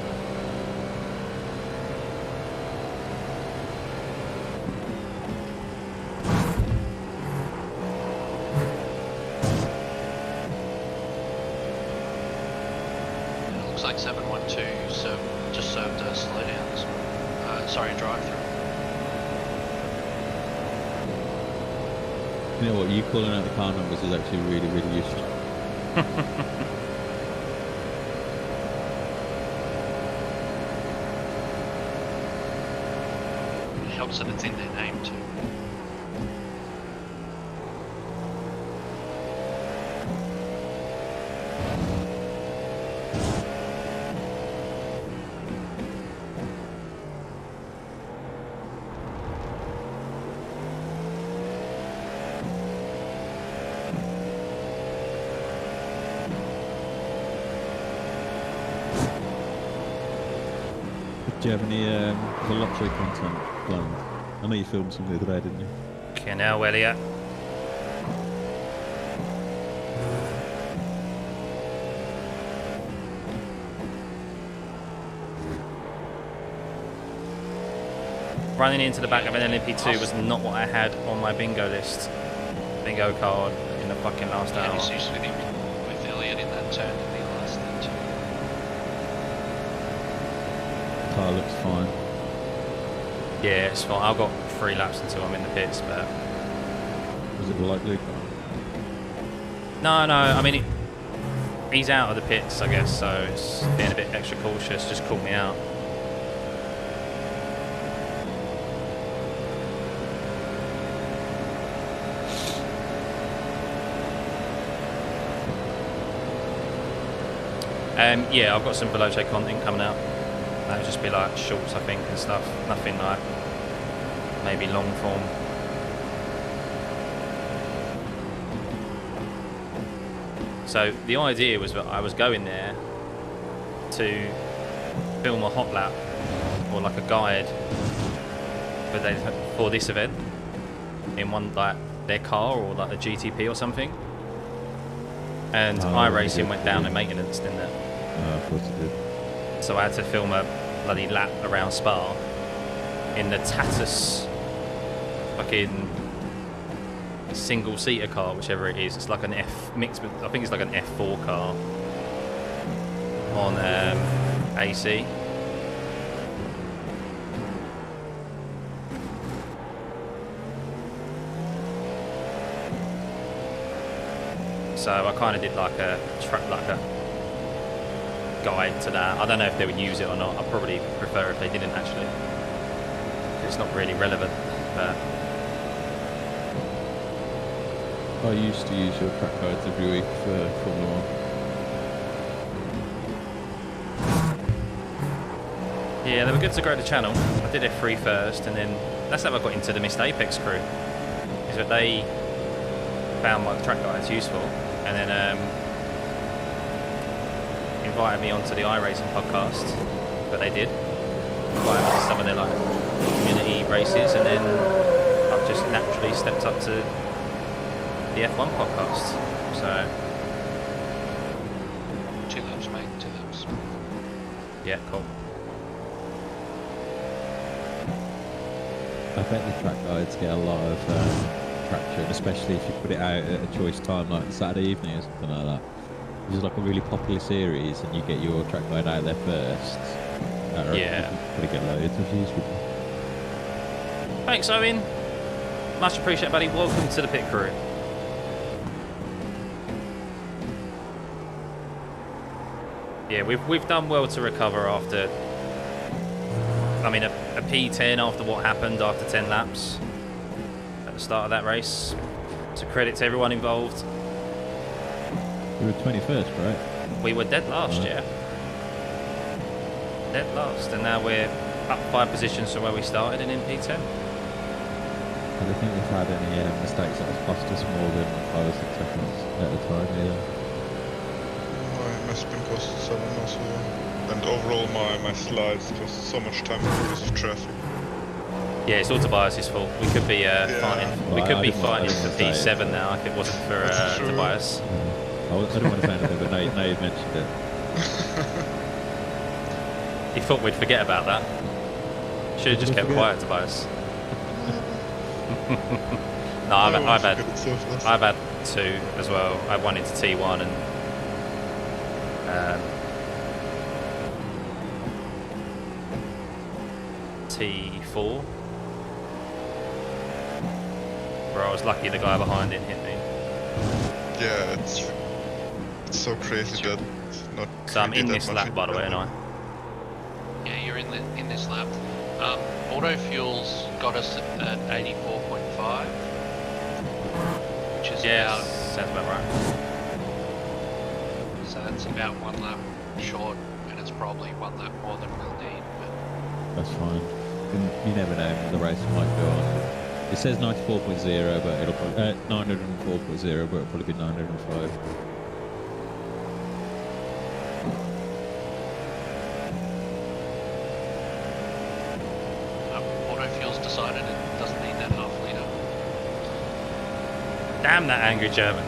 It looks like 712 so just served a slowdowns. Sorry, drive-through. You know what, you calling out the car numbers is actually really, really useful. helps that it's in their name too. Do you have any VELOCE content planned? I know you filmed some the other day, didn't you? Okay, now Elliot. Running into the back of an LMP2 was not what I had on my bingo list. Bingo card in the fucking last Yeah, hour. this used with Elliot in that turn in the last stint. Car looks fine. Yeah, it's fine. I've got 3 laps until I'm in the pits, but... Was it the light blue car? No, I mean, he's out of the pits, I guess, so it's being a bit extra cautious, just caught me out. Yeah, I've got some VELOCE content coming out. That'll just be like shorts, I think, and stuff. Nothing like maybe long form. So the idea was that I was going there to film a hot lap or like a guide for this event in one like their car or like a GTP or something. And iRacing went down in maintenance, didn't it? Of course it did. So I had to film a bloody lap around Spa in the Tatus fucking single-seater car, whichever it is. It's like an F mixed with, I think it's like an F4 car on AC. So I kind of did like a guide to that. I don't know if they would use it or not. I'd probably prefer if they didn't actually. It's not really relevant. But I used to use your track guides every week for Formula 1. yeah, they were good to grow the channel. I did F3 first, and then that's how I got into the Missed Apex crew. Is that they found my track guides useful, and then invited me onto the iRacing podcast. But they did invited me to some of their like community races, and then I've just naturally stepped up to the F1 podcast. So 2 laps, mate, 2 laps. yeah, cool. I bet the track guides get a lot of traction, especially if you put it out at a choice time like Saturday evening or something like that. If it's like a really popular series and you get your track guide out there first, Yeah. you probably get loads of views. Thanks, Owen. Much appreciated, buddy. Welcome to the pit crew. Yeah, we've done well to recover after. I mean, a P10 after what happened after 10 laps at the start of that race. So credit to everyone involved. You were 21st, right? We were dead last, yeah. Dead last, and now we're up 5 positions from where we started in P10. I don't think we've had any mistakes that have cost us more than 5 or 6 seconds at a time either. I must have been cost 7 also. And overall my slides cost so much time because of traffic. Yeah, it's all Tobias' fault. We could be fighting. We Well, could I be didn't want fighting to for say it. P7 now if it wasn't for That's true. Tobias. I didn't want to say anything, but now you've mentioned it. He thought we'd forget about that. Should have just kept quiet, Tobias. No, I've had 2 as well. I had 1 into T1 and T4, where I was lucky the guy behind it hit me. Yeah, it's so crazy that not. So I'm really in that this much lap, by the way, and I. Yeah, you're in this lap. Auto fuels got us at 84.5, which is about, sounds about right. so that's about 1 lap short, and it's probably 1 lap more than we'll need. But That's fine. You never know. The race might go on. It says 94.0, but it'll probably 904.0, but it'll probably be 905. Auto fuels decided it doesn't need that half litre. Damn that angry German.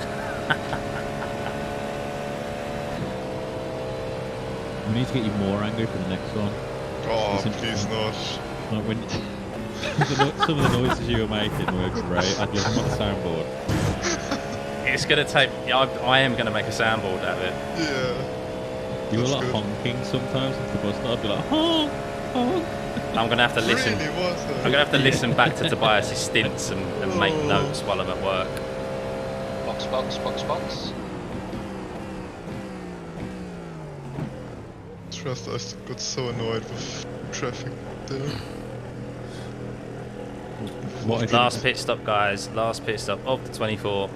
We need to get you more angry for the next one. Oh, Listen, please not. Like when some of the noises you were making were great. I'd love them on the soundboard. It's gonna take. I am gonna make a soundboard out of it. Yeah. You were That's like good. honking sometimes at the bus stop. I'd be like, honk, honk. I'm gonna have to listen. Really was it? I'm gonna have to listen back to Tobias's stints and make notes while I'm at work. Box, box, box, box. Trust, I got so annoyed with traffic there. What if Last pit stop, guys. Last pit stop of the 24.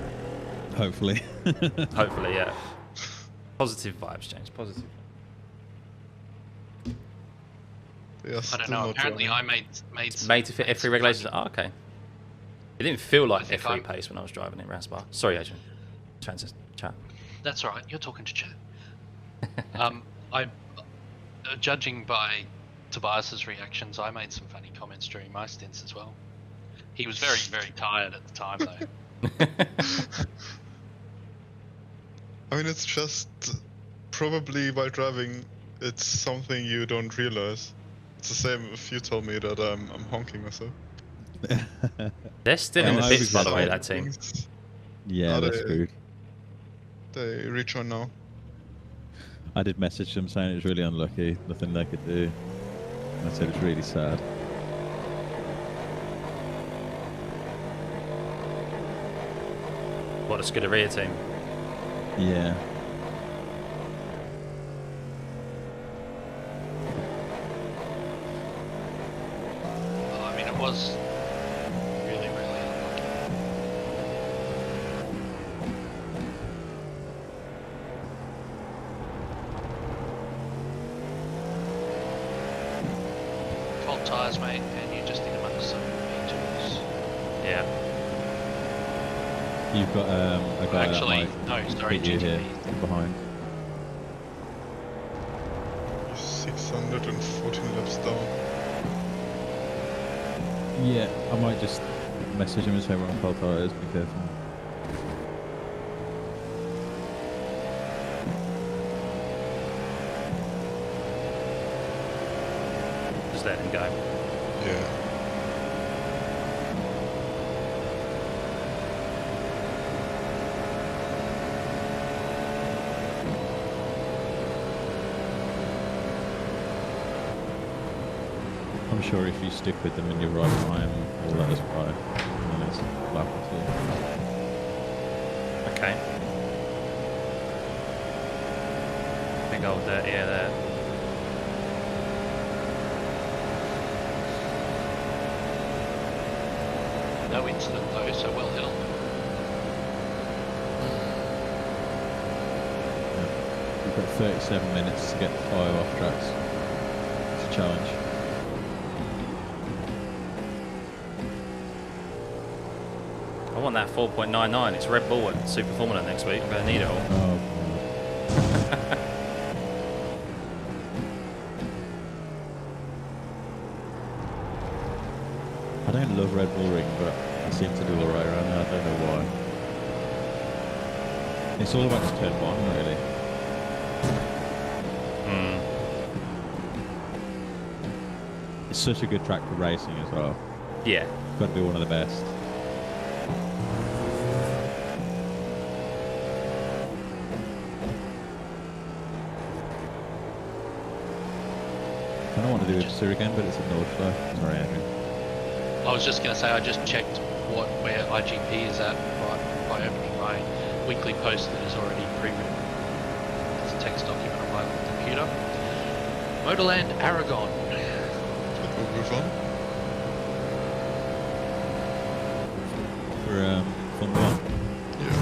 Hopefully. Hopefully, yeah. Positive vibes, James. Positive. They are I still don't know. not Apparently, running. I made some, Made to fit made F3 some regulations. funny- Oh, okay. It didn't feel like think F3 I'm- pace when I was driving it around Spa. Sorry, Adrian. Chat. That's all right. You're talking to chat. Judging by Tobias's reactions, I made some funny comments during my stints as well. He was very, very tired at the time, though. I mean, it's just probably while driving, it's something you don't realize. It's the same if you told me that I'm honking myself. They're still in the I pits, was by the way, Some that team. things, Yeah, Are that's they- screwed. They rejoin now. I did message them saying it was really unlucky, nothing they could do. And I said it's really sad. What a Scuderia team. Yeah. Well, I mean, it was really, really unlucky. Cold tyres, mate, and you just need amongst some tools. Yeah. You've got a guy Actually, that might no, sorry, hit you here GTP. from behind. 614 laps down. Yeah, I might just message him and say we're on cold tires, be careful. Just let him go. Yeah. I'm sure if you stick with them and you're right behind them, they'll let us by. And then it's a lap or two. Okay. Big old dirty air there. No incident though, so well held. We've got 37 minutes to get 5 off tracks. It's a challenge. I want that 4.99. It's Red Bull at Super Formula next week. I'm going to need it all. Oh, I don't love Red Bull Ring, but I seem to do alright around there. I don't know why. It's all about just turn 1, really. Mm. It's such a good track for racing as well. Yeah. It's got to be one of the best. I don't want to do Dempster again, but it's a Nordschleife. Sorry, Andrew. I was just going to say, I just checked where IGP is at by opening my weekly post that is already pre-written. It's a text document on my computer. Motorland Aragon. Google one? For Formula 1. Yeah.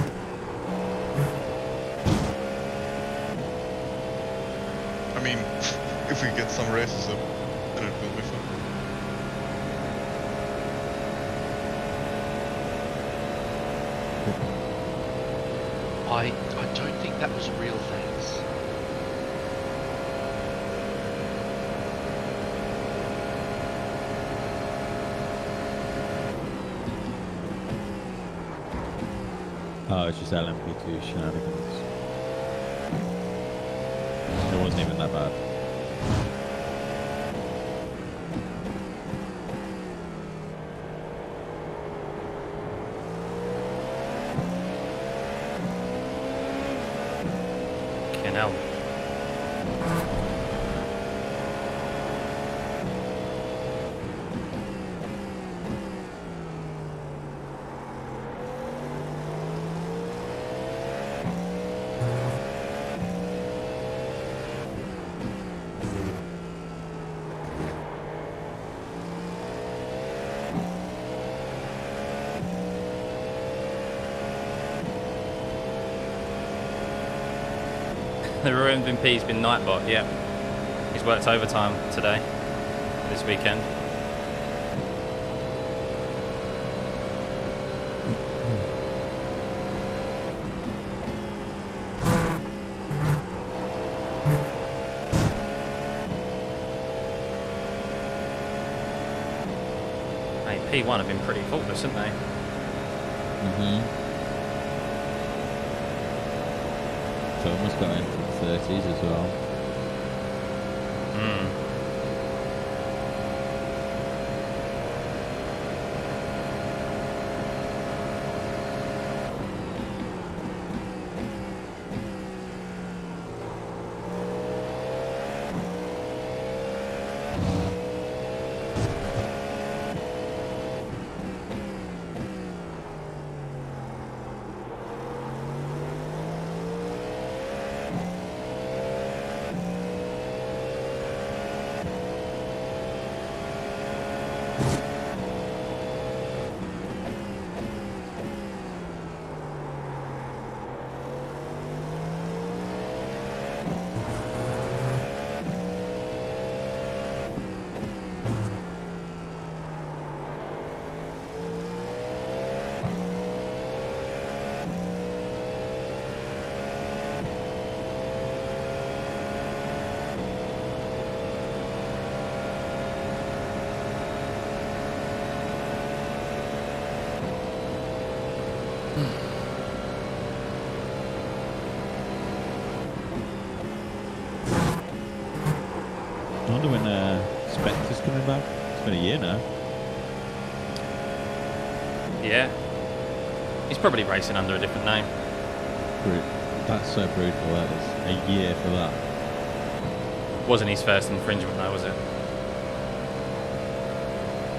I mean, if we get some races up, then it will be fun. I don't think that was real thanks. Oh, it's just LMP2 shenanigans. It wasn't even that bad. Hell. The real MVP's been Nightbot, yeah. He's worked overtime today, this weekend. Hey, P1 have been pretty faultless, haven't they? So almost got into the 30s as well. I wonder when Spectre's coming back. It's been a year now. Yeah. He's probably racing under a different name. That's so brutal, that is. A year for that. Wasn't his first infringement though, was it?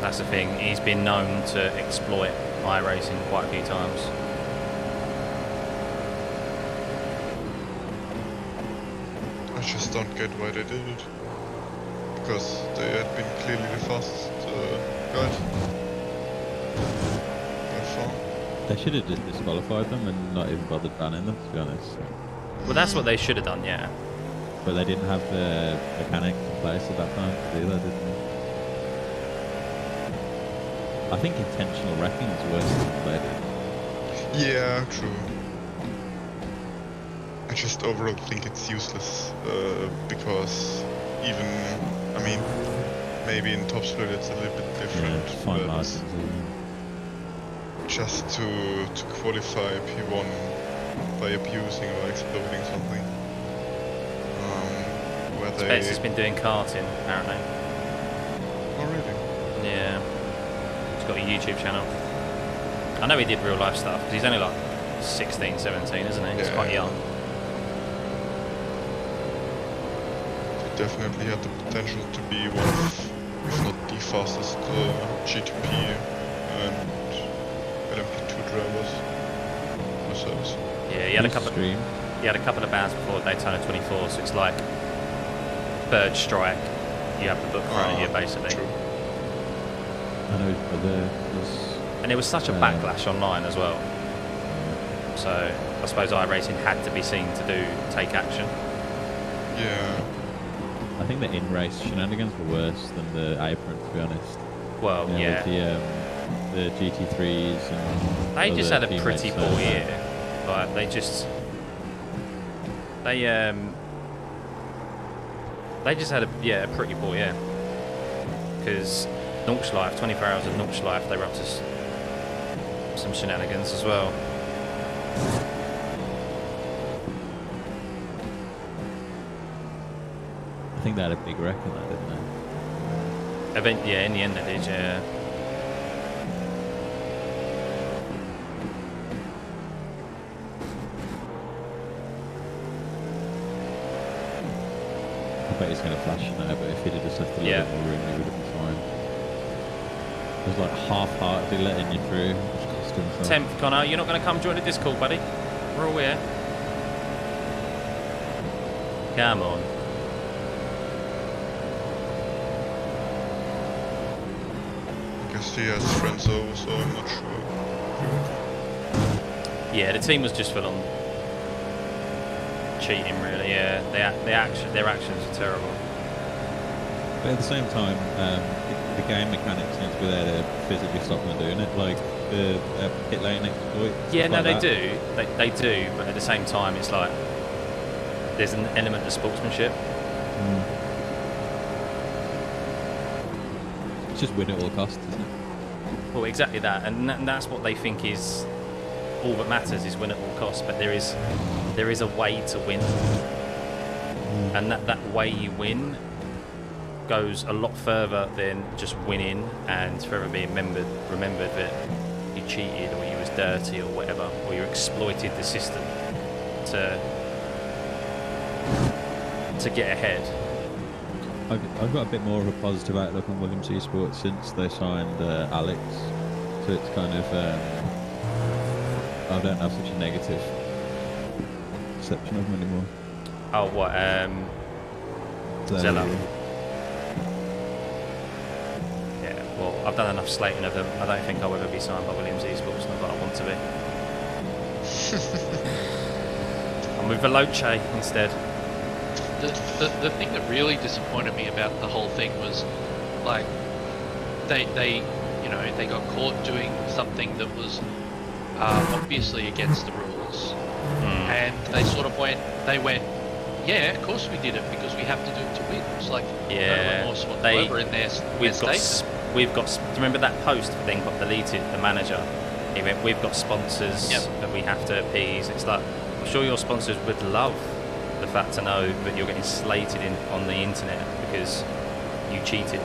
That's the thing. He's been known to exploit iRacing quite a few times. I just don't get why they did it. Because they had been clearly the fastest guys. By far. They should have just disqualified them and not even bothered banning them, to be honest. Well, that's what they should have done, yeah. But they didn't have the mechanics in place at that time to do that, did they? I think intentional wrecking is worse than they did. Yeah, true. I just overall think it's useless because even, I mean, maybe in top split it's a little bit different. Yeah, it's fine but margins. just to qualify P1 by abusing or exploding something. Where they... Spencer's been doing karting, apparently. Oh really? Yeah. He's got a YouTube channel. I know he did real life stuff, because he's only like 16, 17, isn't he? He's quite young. He definitely had the potential to be one of, if not the fastest GTP and LMP2 drivers themselves. Yeah, he had a couple of bans before Daytona 24, so it's like third strike, you have the book thrown at you basically. True. I know his brother was. And it was such a backlash online as well. So I suppose iRacing had to be seen to take action. Yeah. I think the in-race shenanigans were worse than the apron, to be honest. Well, yeah. With the GT3s and they just had a teammates, pretty so- poor year. Like they just had a pretty poor year. Because Nordschleife, 24 hours of Nordschleife, they were up to some shenanigans as well. I think they had a big wreck in that, didn't they? In the end they did, yeah. I bet he's going to flash now, but if he'd have just left a little bit more room, he would have been fine. It was like half-heartedly letting you through, which cost him some. 10th, Connor, you're not going to come join the Discord, buddy? We're all here. Come on. I guess he has friends over, so I'm not sure. Yeah, the team was just full on cheating, really. Yeah, their actions are terrible. But at the same time, the game mechanics seem to be there to physically stop them doing it, like the pit lane exploit. Yeah, no, like they that. do. They do, but at the same time, it's like there's an element of sportsmanship. It's just win at all costs, isn't it? Well, exactly that, and that's what they think is all that matters, is win at all costs. But there is a way to win, and that way you win goes a lot further than just winning and forever being remembered that you cheated or you was dirty or whatever, or you exploited the system to get ahead. I've got a bit more of a positive outlook on Williams Esports since they signed Alex, so it's kind of I don't have such a negative perception of them anymore. Oh, what? Zella. Yeah, well, I've done enough slating of them. I don't think I'll ever be signed by Williams Esports, not that I want to be. I'm with VELOCE instead. The thing that really disappointed me about the whole thing was, like, they got caught doing something that was obviously against the rules, and they sort of went, yeah, of course we did it because we have to do it to win. It's like, no remorse whatsoever in their statement. Do you remember that post that then got deleted? The manager, he went, we've got sponsors that we have to appease. It's like, I'm sure your sponsors would love the fact to know that you're getting slated on the internet because you cheated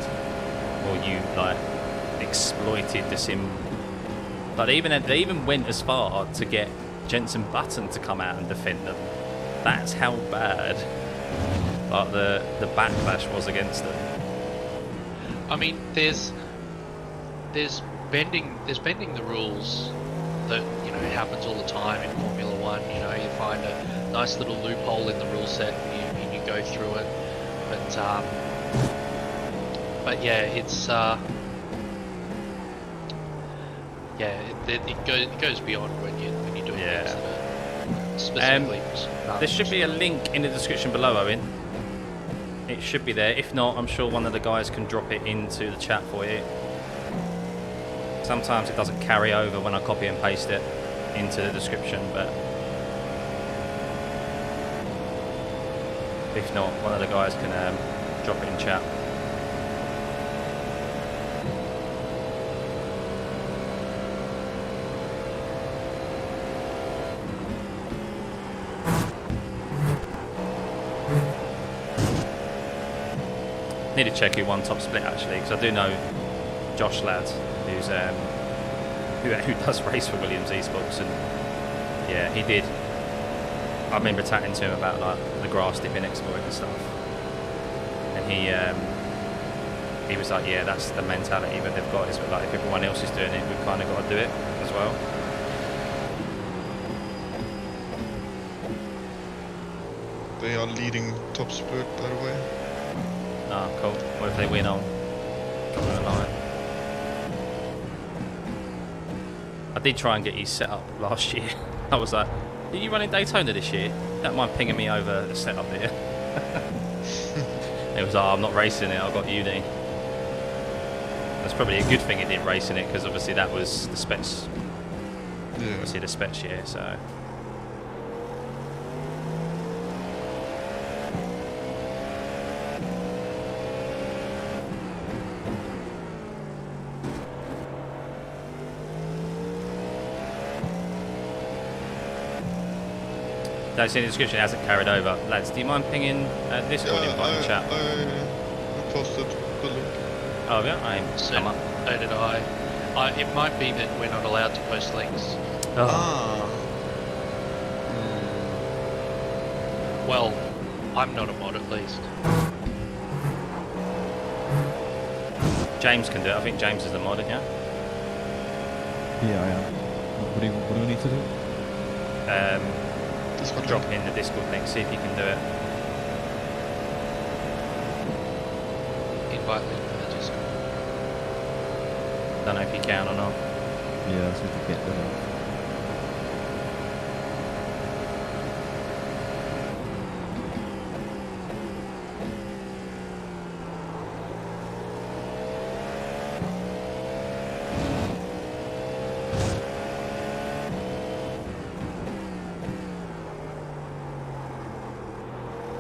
or you like exploited the sim. But they even went as far to get Jensen Button to come out and defend them. That's how bad the backlash was against them. I mean, there's bending the rules that happens all the time in Formula One. You find a nice little loophole in the rule set and you go through it. But yeah, it's it goes beyond when you do it. Specifically. There should be a link in the description below, Owen. It should be there. If not, I'm sure one of the guys can drop it into the chat for you. Sometimes it doesn't carry over when I copy and paste it into the description, but if not, one of the guys can drop it in chat. Need to check who won top split actually, because I do know Josh Ladd, who's who does race for Williams Esports, and yeah, he did. I remember chatting to him about like the grass dipping exploit and stuff, and he was like, yeah, that's the mentality that they've got, is that, like, if everyone else is doing it, we've kind of got to do it as well. They are leading top split, by the way. Ah, cool. What if they win on the line? did try and get you set up last year. I was like, are you running Daytona this year? Don't mind pinging me over the setup here. It was like, oh, I'm not racing it, I've got uni. That's probably a good thing it didn't race in it, because obviously that was the specs. Yeah. Obviously the specs year, so. That's in the description, it hasn't carried over. Lads, do you mind pinging Discord invite in chat? I posted the link. Oh, yeah, I So, come up. so did I. It might be that we're not allowed to post links. Oh. Ah. Well, I'm not a mod at least. James can do it. I think James is the mod, yeah? Yeah, I am. What do we need to do? Discord Drop link. in the Discord link, see if you can do it. Invite me to the Discord. Don't know if you can or not. Yeah, that's what to get the link.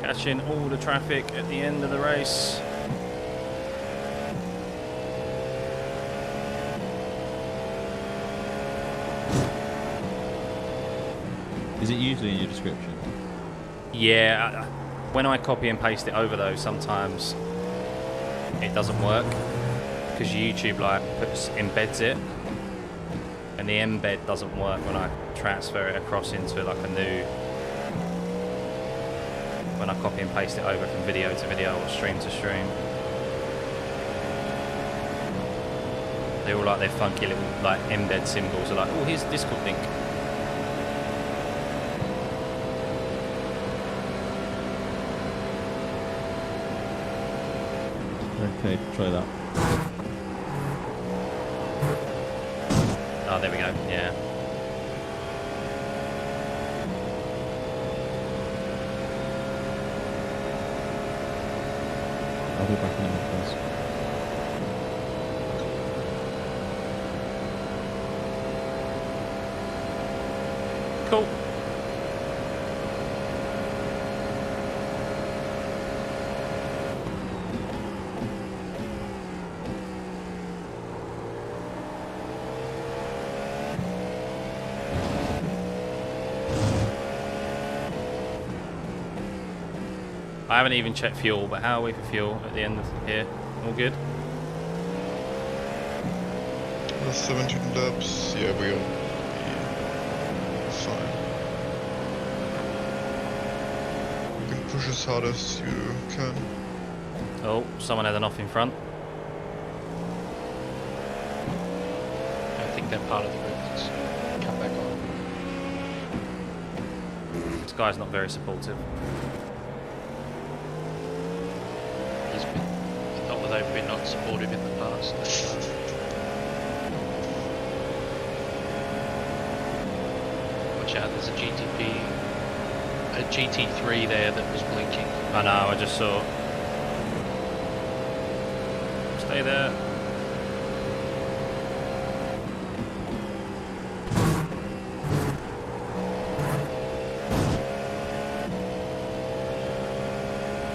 Catching all the traffic at the end of the race. Is it usually in your description? Yeah, when I copy and paste it over though, sometimes it doesn't work because YouTube like embeds it, and the embed doesn't work when I transfer it across into like a new. When I copy and paste it over from video to video or stream to stream. They're all like their funky little like embed symbols are like, oh, here's the Discord link. Okay, try that. Oh, there we go, yeah. I'll be back in a minute, guys. Cool. I haven't even checked fuel, but how are we for fuel at the end of here? All good? 17 laps. Yeah, we'll be fine. You can push as hard as you can. Oh, someone had an off in front. I think they're part of the group that's come back on. This guy's not very supportive. He's been, not that they've been not supportive in the past. Watch out, there's a GTP, a GT3 there that was blinking. I know, I just saw. Stay there.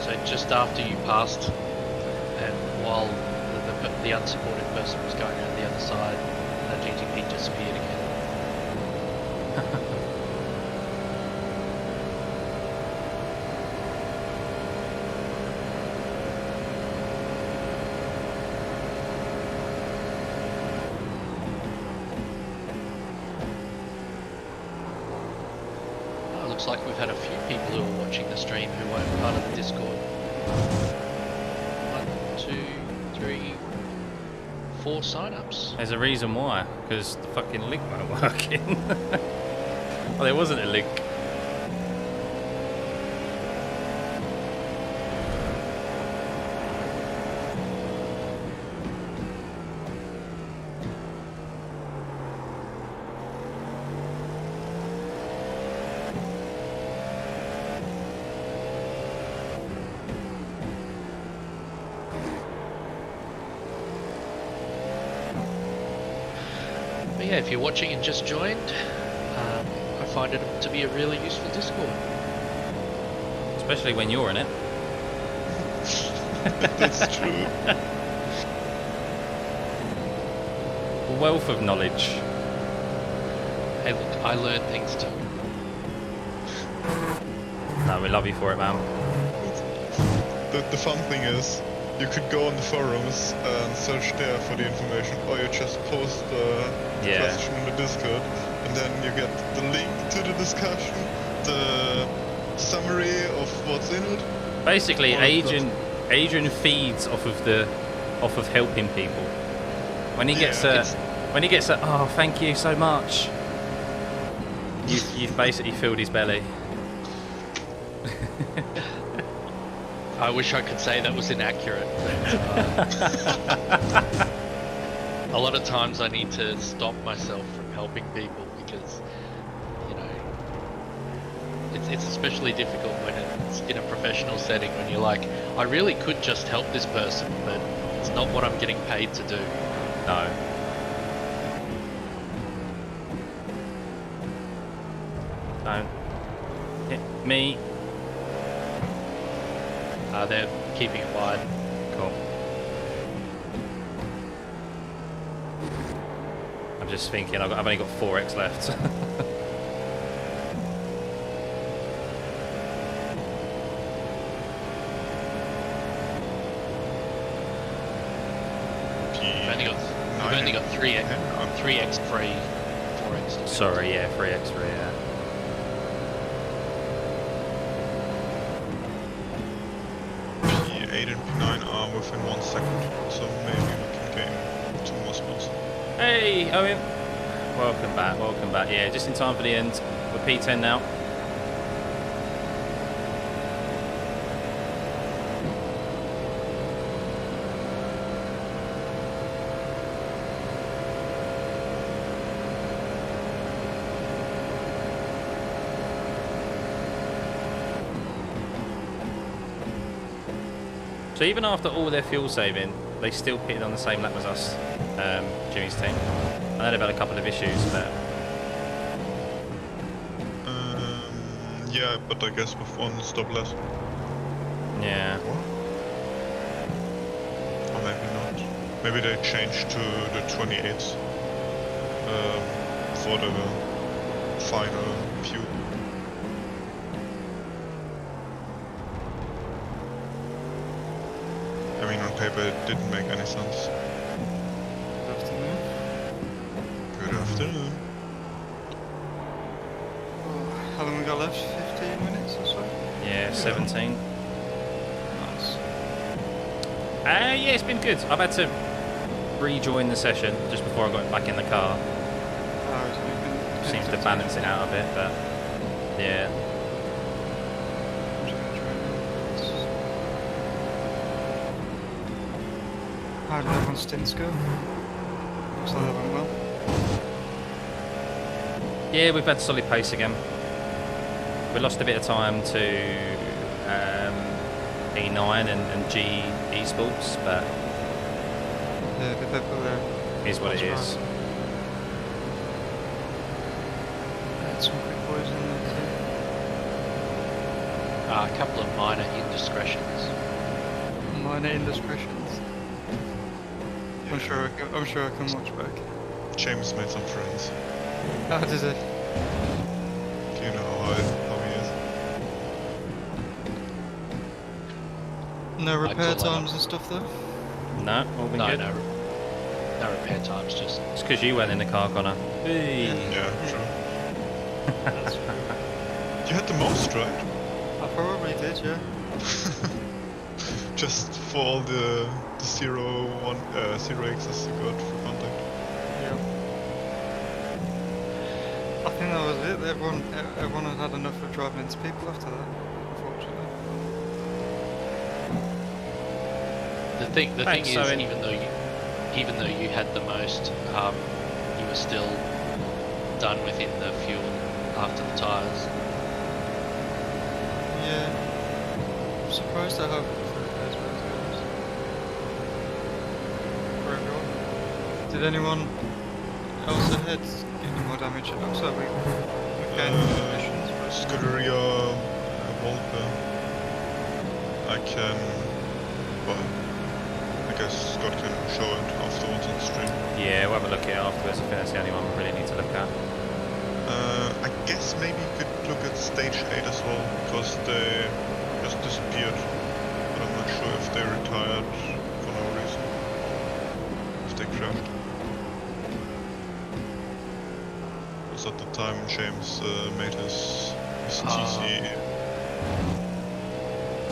So just after you passed, and while the unsupported person was going around the other side, the GTP disappeared again. Oh, looks like we've had a few people who are watching the stream who weren't part of the Discord. 1, 2, 3, 4 sign-ups. There's a reason why, because the fucking link weren't working. Well, there wasn't a link. But yeah, if you're watching and just joined, I find it to be a really useful Discord. Especially when you're in it. That's true. A wealth of knowledge. Hey, look, I learn things too. No, we love you for it, man. The fun thing is, you could go on the forums and search there for the information, or you just post the question in the Discord, and then you get the link to the discussion, the summary of what's in it. Basically, Adrian feeds off of helping people. When he gets oh, thank you so much. You've basically filled his belly. I wish I could say that was inaccurate. A lot of times I need to stop myself from helping people because, you know, it's especially difficult when it's in a professional setting when you're like, I really could just help this person, but it's not what I'm getting paid to do. No. Don't hit me. They're keeping it wide. Cool. I'm just thinking, I've only got 4x left. You've only got 3x free, 4x. Sorry, yeah, 3x free, yeah. P8 and P9 are within 1 second, so maybe we can gain 2 more spots. Hey, Owen. Welcome back, welcome back. Yeah, just in time for the end. We're P10 now. So even after all their fuel saving, they still pitted on the same lap as us, Jimmy's team. I know they've had a couple of issues, but... yeah, but I guess with 1 stop less. Yeah. Or maybe not. Maybe they changed to the 28s for the final fuel. I mean, on paper it didn't make any sense. Good afternoon. Good afternoon. How long we got left? 15 minutes or so? Yeah, 17. Nice. Yeah, it's been good. I've had to rejoin the session just before I got back in the car. Seems to balance it out a bit, but yeah. How did everyone's stints go? Looks like they went well. Yeah, we've had solid pace again. We lost a bit of time to E9 and G esports, but Yeah, the people there. is what it is. Had some quick boys in there A couple of minor indiscretions. too. Minor indiscretions. I'm sure I can watch back. James made some friends. How did it? You know how he is. No I repair call that times and stuff though? No, all been No, good. no repair times, just... It's because you went in the car, Connor. Hey. Yeah, true. That's true. You had the most, right? I probably did, yeah. Just for all the 0Xs you got for contact. Yeah. I think that was it. Everyone had had enough of driving into people after that, unfortunately. The thing Thanks, is, Owen. even though you had the most, you were still done within the fuel after the tyres. Yeah. I'm surprised at how good it goes for everyone. Did anyone else ahead getting more damage? It looks like we've gained positions. Scuderia, Volpe. I can, well, I guess Scott can show it afterwards on stream. Yeah, we'll have a look at it afterwards. I think that's the only one we really need to look at. I guess maybe you could look at stage 8 as well, because they just disappeared. But I'm not sure if they retired for no reason. If they crashed. Because at the time James made his TC.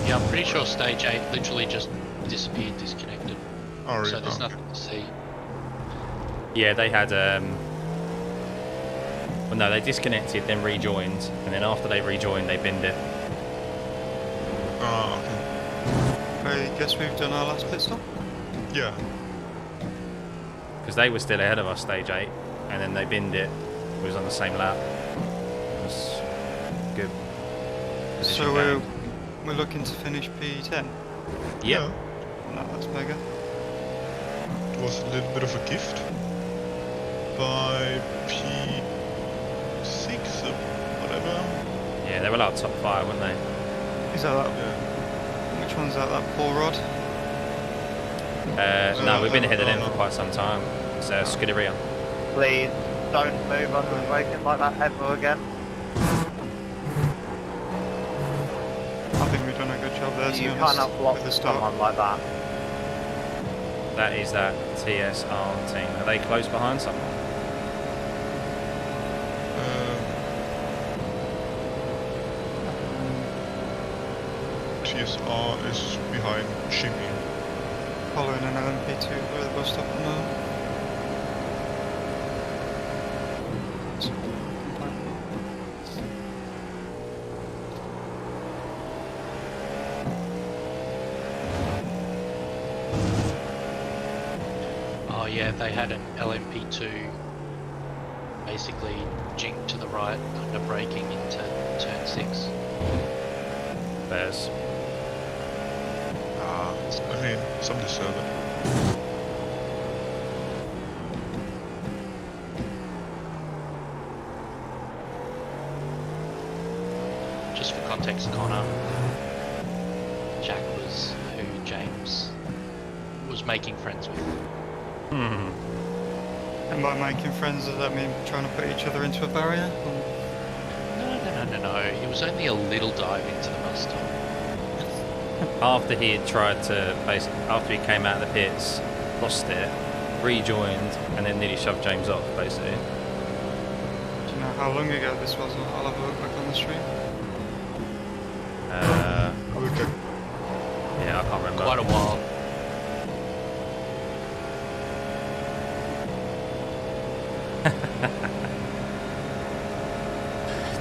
Yeah, I'm pretty sure stage 8 literally just disappeared, disconnected. Oh, really? So there's Okay. nothing to see. Yeah, they had well, no, they disconnected, then rejoined, and then after they rejoined, they binned it. Ah, okay. I guess we've done our last pit stop. Yeah. Because they were still ahead of us, stage 8, and then they binned it. It was on the same lap. It was good. position So gained. we're looking to finish P10. Yep. No, that's mega. It was a little bit of a gift by P6 or whatever. Yeah, they were like top 5, weren't they? Is that Yeah. which one's that? That Paul Rod? No, we've been ahead of them for quite some time. It's Scuderia. Please don't move under the braking like that ever again. I think we've done a good job there. to You be honest, cannot block with the start. someone like that. That is that TSR team. Are they close behind someone? TSR is behind Jimmy. Following an LMP2 where the bus stop at the moment. Oh yeah, they had an LMP2 basically jinked to the right under braking into turn 6. Bears. I mean, some deserve it. Just for context, Connor, Jack was who James was making friends with. Hmm. And by making friends, does that mean trying to put each other into a barrier? No. It was only a little dive into the bus stop. After he had tried to, basically, after he came out of the pits, lost it, rejoined, and then nearly shoved James off, basically. Do you know how long ago this was? I'll have a look back on the stream. Okay. Yeah, I can't remember. Quite a while.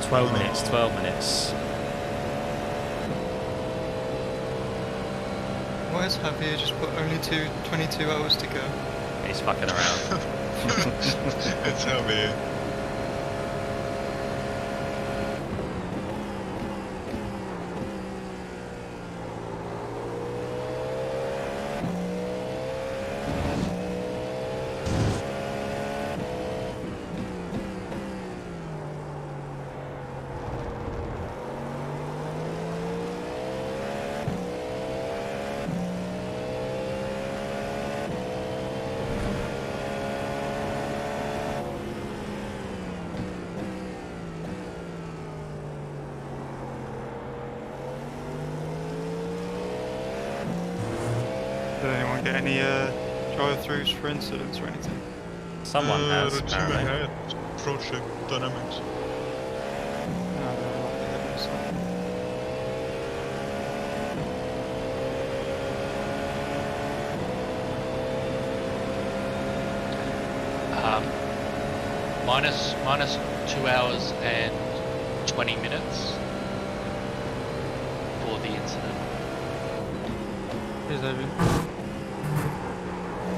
Twelve minutes. Why is Javier just put only 22 hours to go? He's fucking around. It's heavy. Did anyone get any drive-throughs for incidents or anything? Someone has, The team apparently. ahead, Project Dynamics. No, they're not ahead of us. Minus 2 hours and 20 minutes for the incident. Here's Adrian.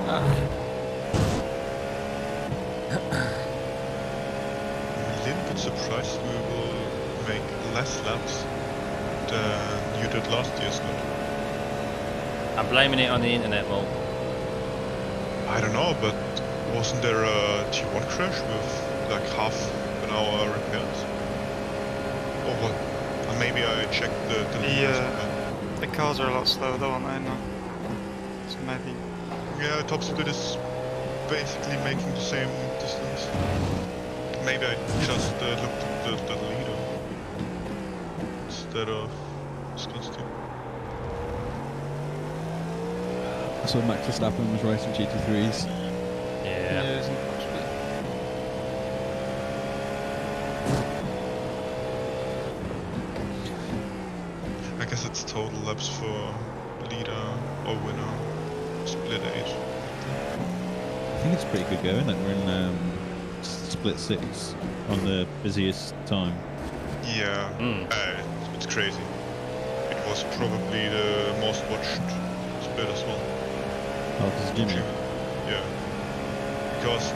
Ah, I'm a little bit surprised we will make less laps than you did last year, Scott. I'm blaming it on the internet, Mal. I don't know, but Wasn't there a T1 crash with like half an hour repairs? Or what? Maybe I checked the leaders. The cars are a lot slower though, aren't they now? So maybe. Yeah, top split is basically making the same distance. Maybe I just looked at the leader instead of Stuffeyy. So Max Verstappen was racing GT3s. Yeah. Isn't it much better? I guess it's total laps for leader or winner, split 8. I think it's pretty good going. Like we're in split 6 on the busiest time. Yeah, it's crazy. It was probably the most watched split as well. Oh, because Jimmy. Yeah. Because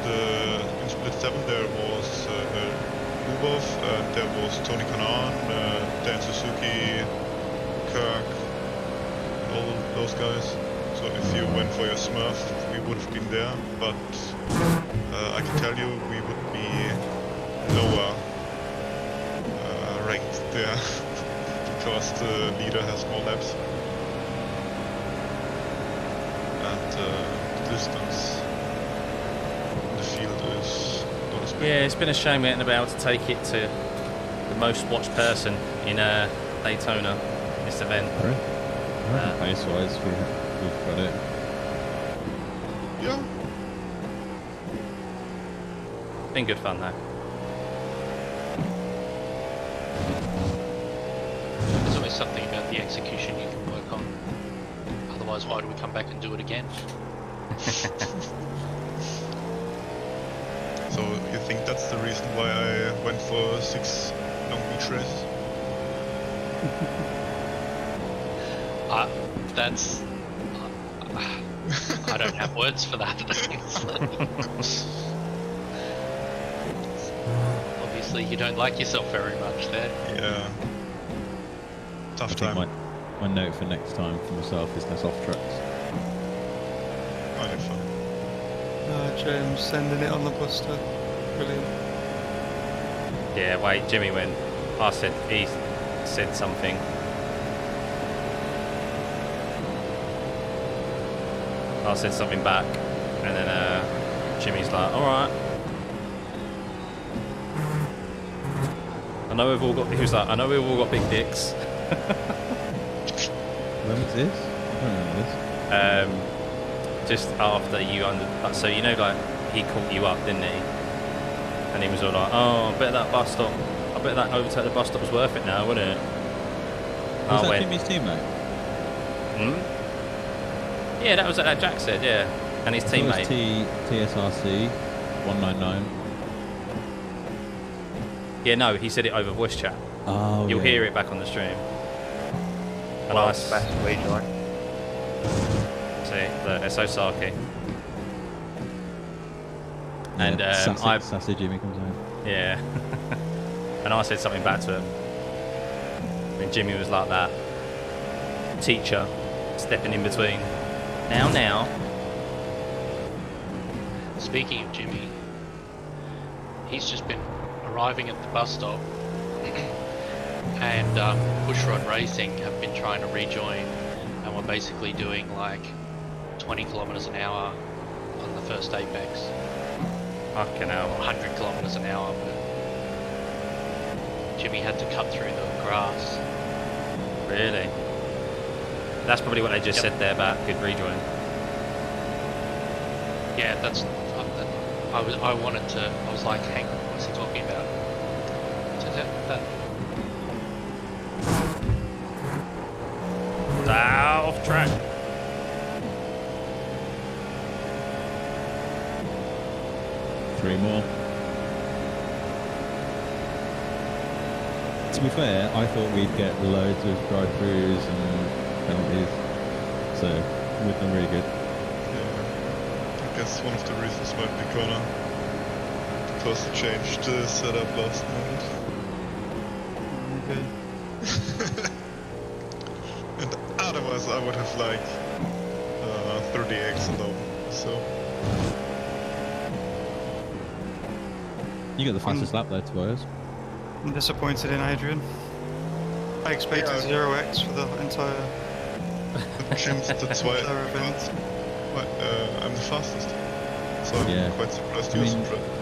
in split 7 there was Lubov, there was Tony Kanan, Dan Suzuki, Kirk, all those guys. So if you went for your Smurf, we would have been there, but I can tell you we would be lower ranked there because the leader has more laps. And the distance in the field is not as big. Yeah, it's been a shame we haven't been able to take it to the most watched person in Daytona, this event. Pace-wise, we've got it. Yeah. Been good fun though. There's always something about the execution you can work on. Otherwise, why do we come back and do it again? So you think that's the reason why I went for 6 Long Beach races? That's... I don't have words for that. Obviously, you don't like yourself very much there. Yeah. Tough I think time. my note for next time for myself is less off tracks. I had fun. James sending it on the buster. Brilliant. Yeah, wait, Jimmy went. He said something. I said something back, and then Jimmy's like, "All right." I know we've all got. He was like, "I know we've all got big dicks." When was this? I don't remember this. Just after you so you know, like he caught you up, didn't he? And he was all like, "Oh, I bet that bus stop. I bet that overtake the bus stop was worth it now, wouldn't it?" Was I that went, Jimmy's teammate? Yeah, that was that Jack said, yeah. And his teammate. TSRC 199. Yeah, no, he said it over voice chat. Oh, You'll yeah. hear it back on the stream. And Well, I best way, John. see the Sosaki. And Sassy Jimmy comes out. yeah. And I said something back to him. And Jimmy was like that. Teacher stepping in between. Now. Speaking of Jimmy, he's just been arriving at the bus stop, and Bushrod Racing have been trying to rejoin, and we're basically doing like 20 kilometers an hour on the first apex. Fucking hell. 100 kilometers an hour, but Jimmy had to cut through the grass. Really? That's probably what they just said there about good rejoin. Yeah, that's. I wanted to. I was like, hang on, what's he talking about? So that. Off track. Three more. To be fair, I thought we'd get loads of drive-throughs and penalties, so we've done really good. Yeah. I guess one of the reasons might be Connor, because he changed the setup last minute. Okay. And otherwise I would have like 30x alone, so You got the fastest lap there, Tobias. I'm disappointed in Adrian. I expected 0x for the entire That's why event. I'm the fastest. So Yeah. I'm quite surprised I you were mean- surprised.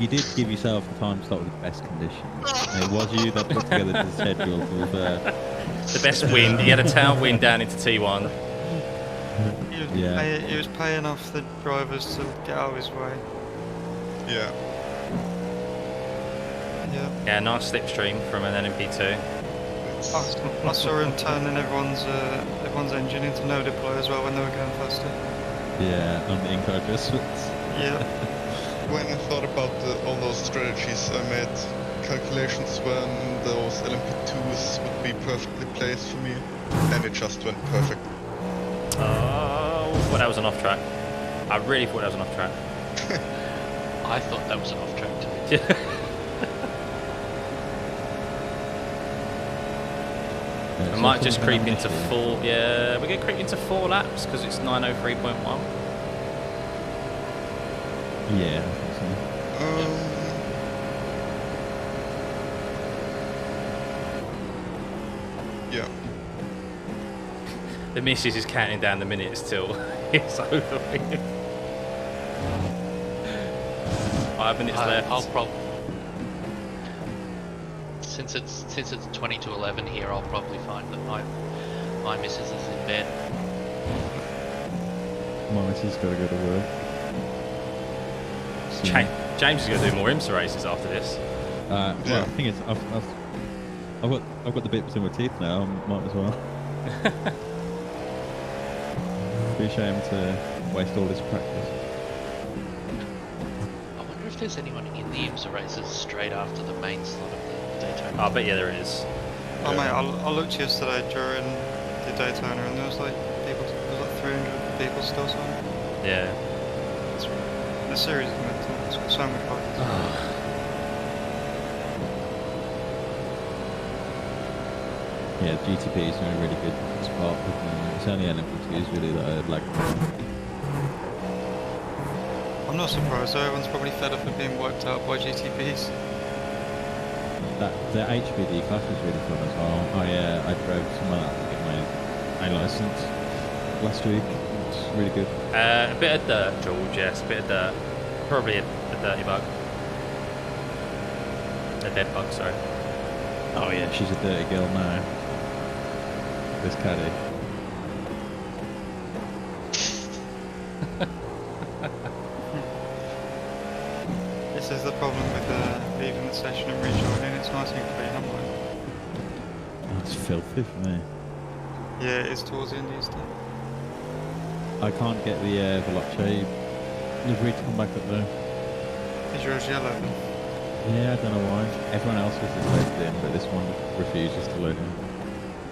You did give yourself the time slot with the best conditions. It was you that put together the schedule, to be fair. The best wind. He had a tailwind down into T1. He was paying off the drivers to get out of his way. Yeah. Yeah. Yeah, nice slipstream from an LMP2. I saw him turning everyone's engine into no deploy as well when they were going faster. Yeah, on the in-car adjustments. Yeah. When I thought about all those strategies, I made calculations when those LMP2s would be perfectly placed for me, and it just went perfect. Oh, I thought that was an off track. I really thought that was an off track. I thought that was an off track too. Yeah, I so might it's just all creep down into this year. 4. Yeah, we're gonna creep into 4 laps because it's 9:03.1. Yeah, I think so. Yeah. The missus is counting down the minutes till it's over. 5 minutes left. I'll probably since it's 20 to 11 here, I'll probably find that my missus is in bed. My missus got to go to work. So, James is going to do more IMSA races after this. well, the thing is, I've got the bit between my teeth now. I might as well. Be ashamed to waste all this practice. I wonder if there's anyone in the IMSA races straight after the main slot of the Daytona. I bet yeah there is. Oh mate, I looked yesterday during the Daytona and there was like 300 people still signing. Yeah. The series is mental. It's got so much fun. Yeah, GTP is in a really good spot. It's only LMP2s really that I'd like. I'm not surprised though, everyone's probably fed up of being wiped out by GTPs. The HBD class is really fun as well. I drove some of that to get my license last week. It's really good. A bit of dirt, George. Yes, a bit of dirt. Probably a dirty bug. A dead bug, sorry. Oh yeah, she's a dirty girl now. This caddy. This is the problem with leaving the session and rejoining. It's nice and clean, I'm like. Oh, it's filthy for me. Yeah, it is towards the end of the I can't get the VELOCE livery to come back up there. Is yours yellow then? Yeah, I don't know why. Everyone else was just loaded in, but this one refuses to load in.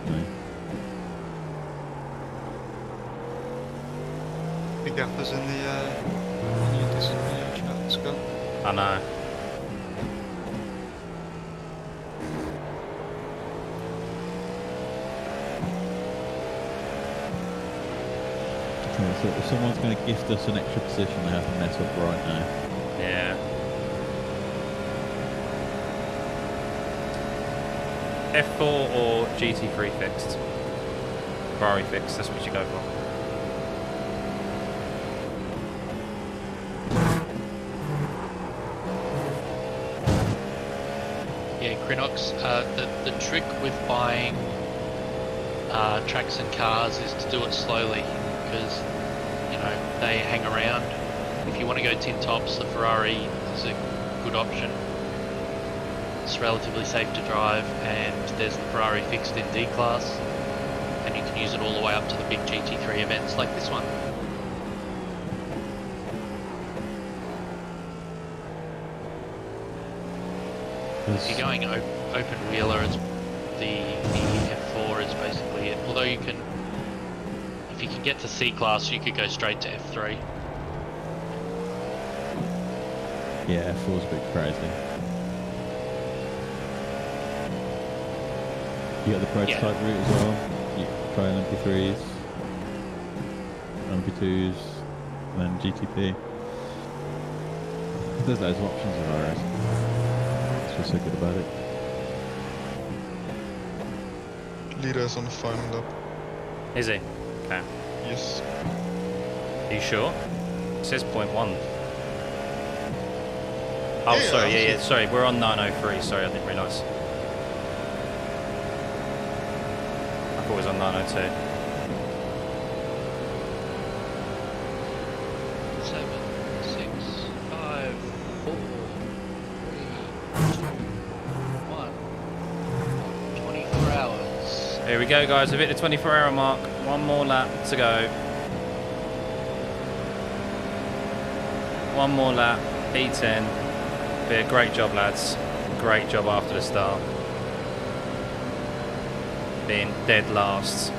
No. The gappers in the chat, Scott. I know. Okay, so if someone's going to gift us an extra position, they have to mess up right now. Yeah. F4 or GT3 fixed? Ferrari fixed, that's what you go for. Yeah, Crinox, the trick with buying tracks and cars is to do it slowly because, you know, they hang around. If you want to go tin tops, the Ferrari is a good option. It's relatively safe to drive, and there's the Ferrari fixed in D-Class, and you can use it all the way up to the big GT3 events like this one. If you're going open wheeler, it's the F4 is basically it. Although you can, if you can get to C-Class, you could go straight to F3. Yeah, F4's a bit crazy. You got the prototype route as well. You can try LMP3s, LMP2s, and then GTP. There's loads of options in RS. That's what's so good about it. Leader is on the final lap. Is he? Okay. Yes. Are you sure? It says 0.1. Oh, Yeah, sorry, yeah, yeah, sorry, we're on 903, sorry, I didn't realise. I thought it was on 902. 7, 6, 5, 4, 3, 2, 1. 24 hours. Here we go, guys, we've hit the 24-hour mark. One more lap to go. One more lap, P10. Be a great job, lads. Great job after the start. Being dead last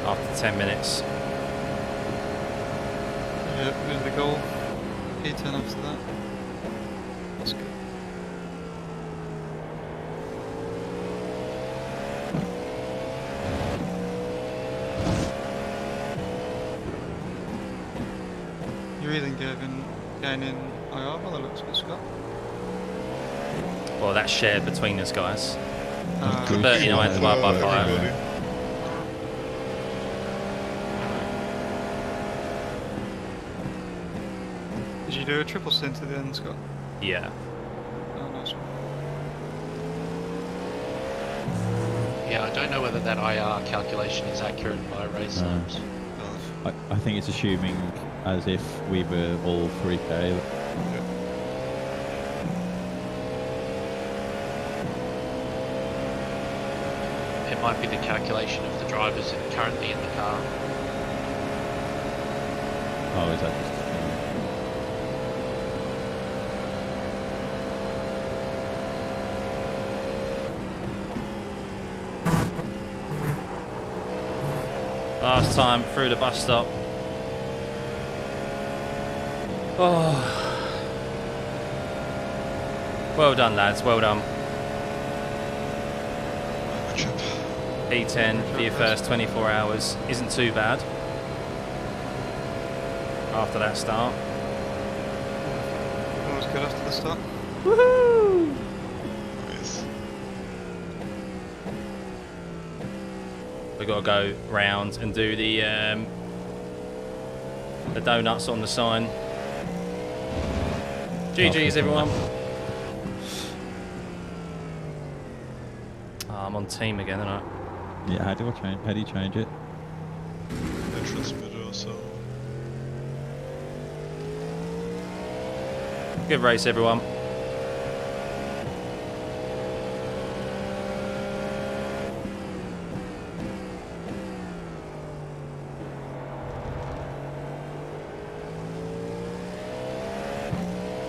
after 10 minutes. Yep, there's the goal. P10 after that. That's good. You're even gaining IR by the looks of it, Scott. Well, that's shared between us, guys. Good. 39 divided by 5. Everybody. Did you do a triple stint at the end, Scott? Yeah. Oh, nice one. Yeah, I don't know whether that IR calculation is accurate by race No. times. I think it's assuming as if we were all 3K. It might be the calculation of the drivers currently in the car. Oh, is that just... Last time through the bus stop. Oh. Well done, lads. Well done. Good job. P10 for your first 24 hours. Isn't too bad. After that start. That was good after the start. Woohoo! Nice. We've got to go round and do the donuts on the sign. GG's, everyone. Oh, I'm on team again, aren't I? Yeah, how do you change it? The transmitter, so. Good race, everyone.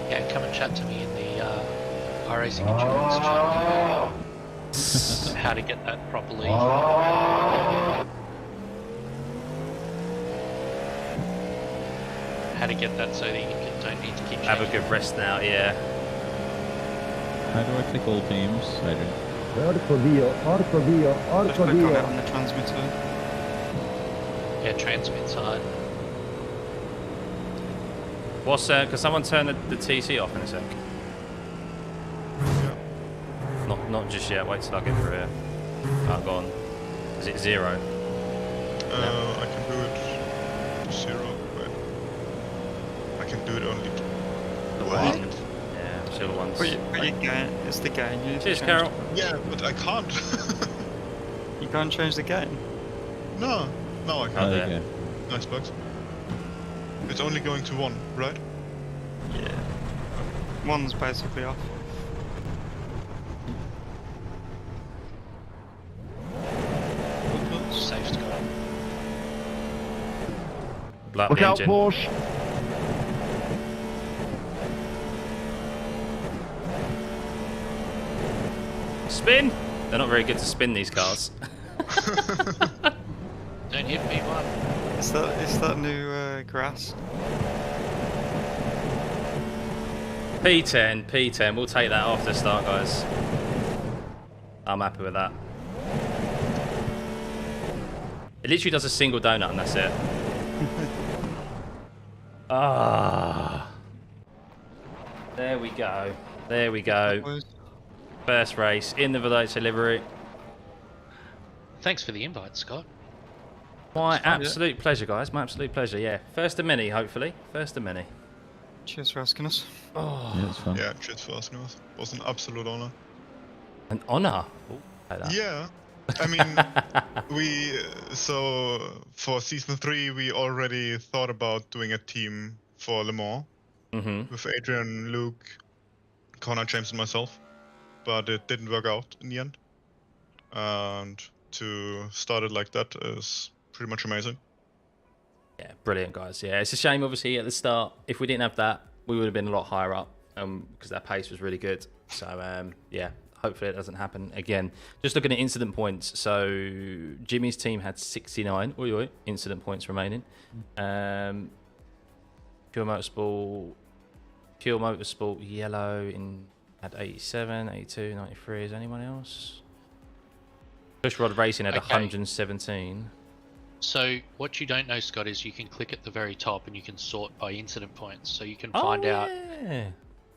Yeah, come and chat to me in the iRacing Endurance chat. How to get that properly. How to get that so that you don't need to keep Have a changing. good rest now, yeah. How do I click all teams, Adrian? Just click on it on the transmitter. Yeah, transmit side. What's can someone turn the TC off in a sec? Yeah. Not just yet. Wait till I get through here. Oh, gone. Is it 0? I can do it to 0. Wait. I can do it only to What? Yeah, silver ones. But you gain, it's the gain. You need to Cheers, change Carol. Yeah, but I can't. You can't change the gain. No, I Oh, can't. there. Okay. Nice bugs. It's only going to 1, right? Yeah. One's basically off. Safe to go. Blood Look out, engine. Porsche. Spin! They're not very good to spin, these cars. Don't hit me, one. Is that new grass? P10. We'll take that after the start, guys. I'm happy with that. It literally does a single donut and that's it. Ah. There we go. There we go. Boys. First race in the VELOCE livery. Thanks for the invite, Scott. My fun, yeah. absolute pleasure, guys. My absolute pleasure. Yeah. First of many, hopefully. First of many. Cheers for asking us. Oh, Yeah, it's fun. Yeah, cheers for asking us. It was an absolute honor. an honour. Ooh, like that. Yeah. I mean, so for season 3, we already thought about doing a team for Le Mans Mm-hmm. with Adrian, Luke, Connor, James, and myself, but it didn't work out in the end. And to start it like that is pretty much amazing. Yeah, brilliant, guys. Yeah, it's a shame, obviously, at the start. If we didn't have that, we would have been a lot higher up because that pace was really good. So, yeah, hopefully it doesn't happen again. Just looking at incident points. So, Jimmy's team had 69 incident points remaining. Pure Motorsport Yellow had 87, 82, 93. Is anyone else? Push Rod Racing had Okay. 117. So what you don't know, Scott, is you can click at the very top and you can sort by incident points. So you can find out Yeah.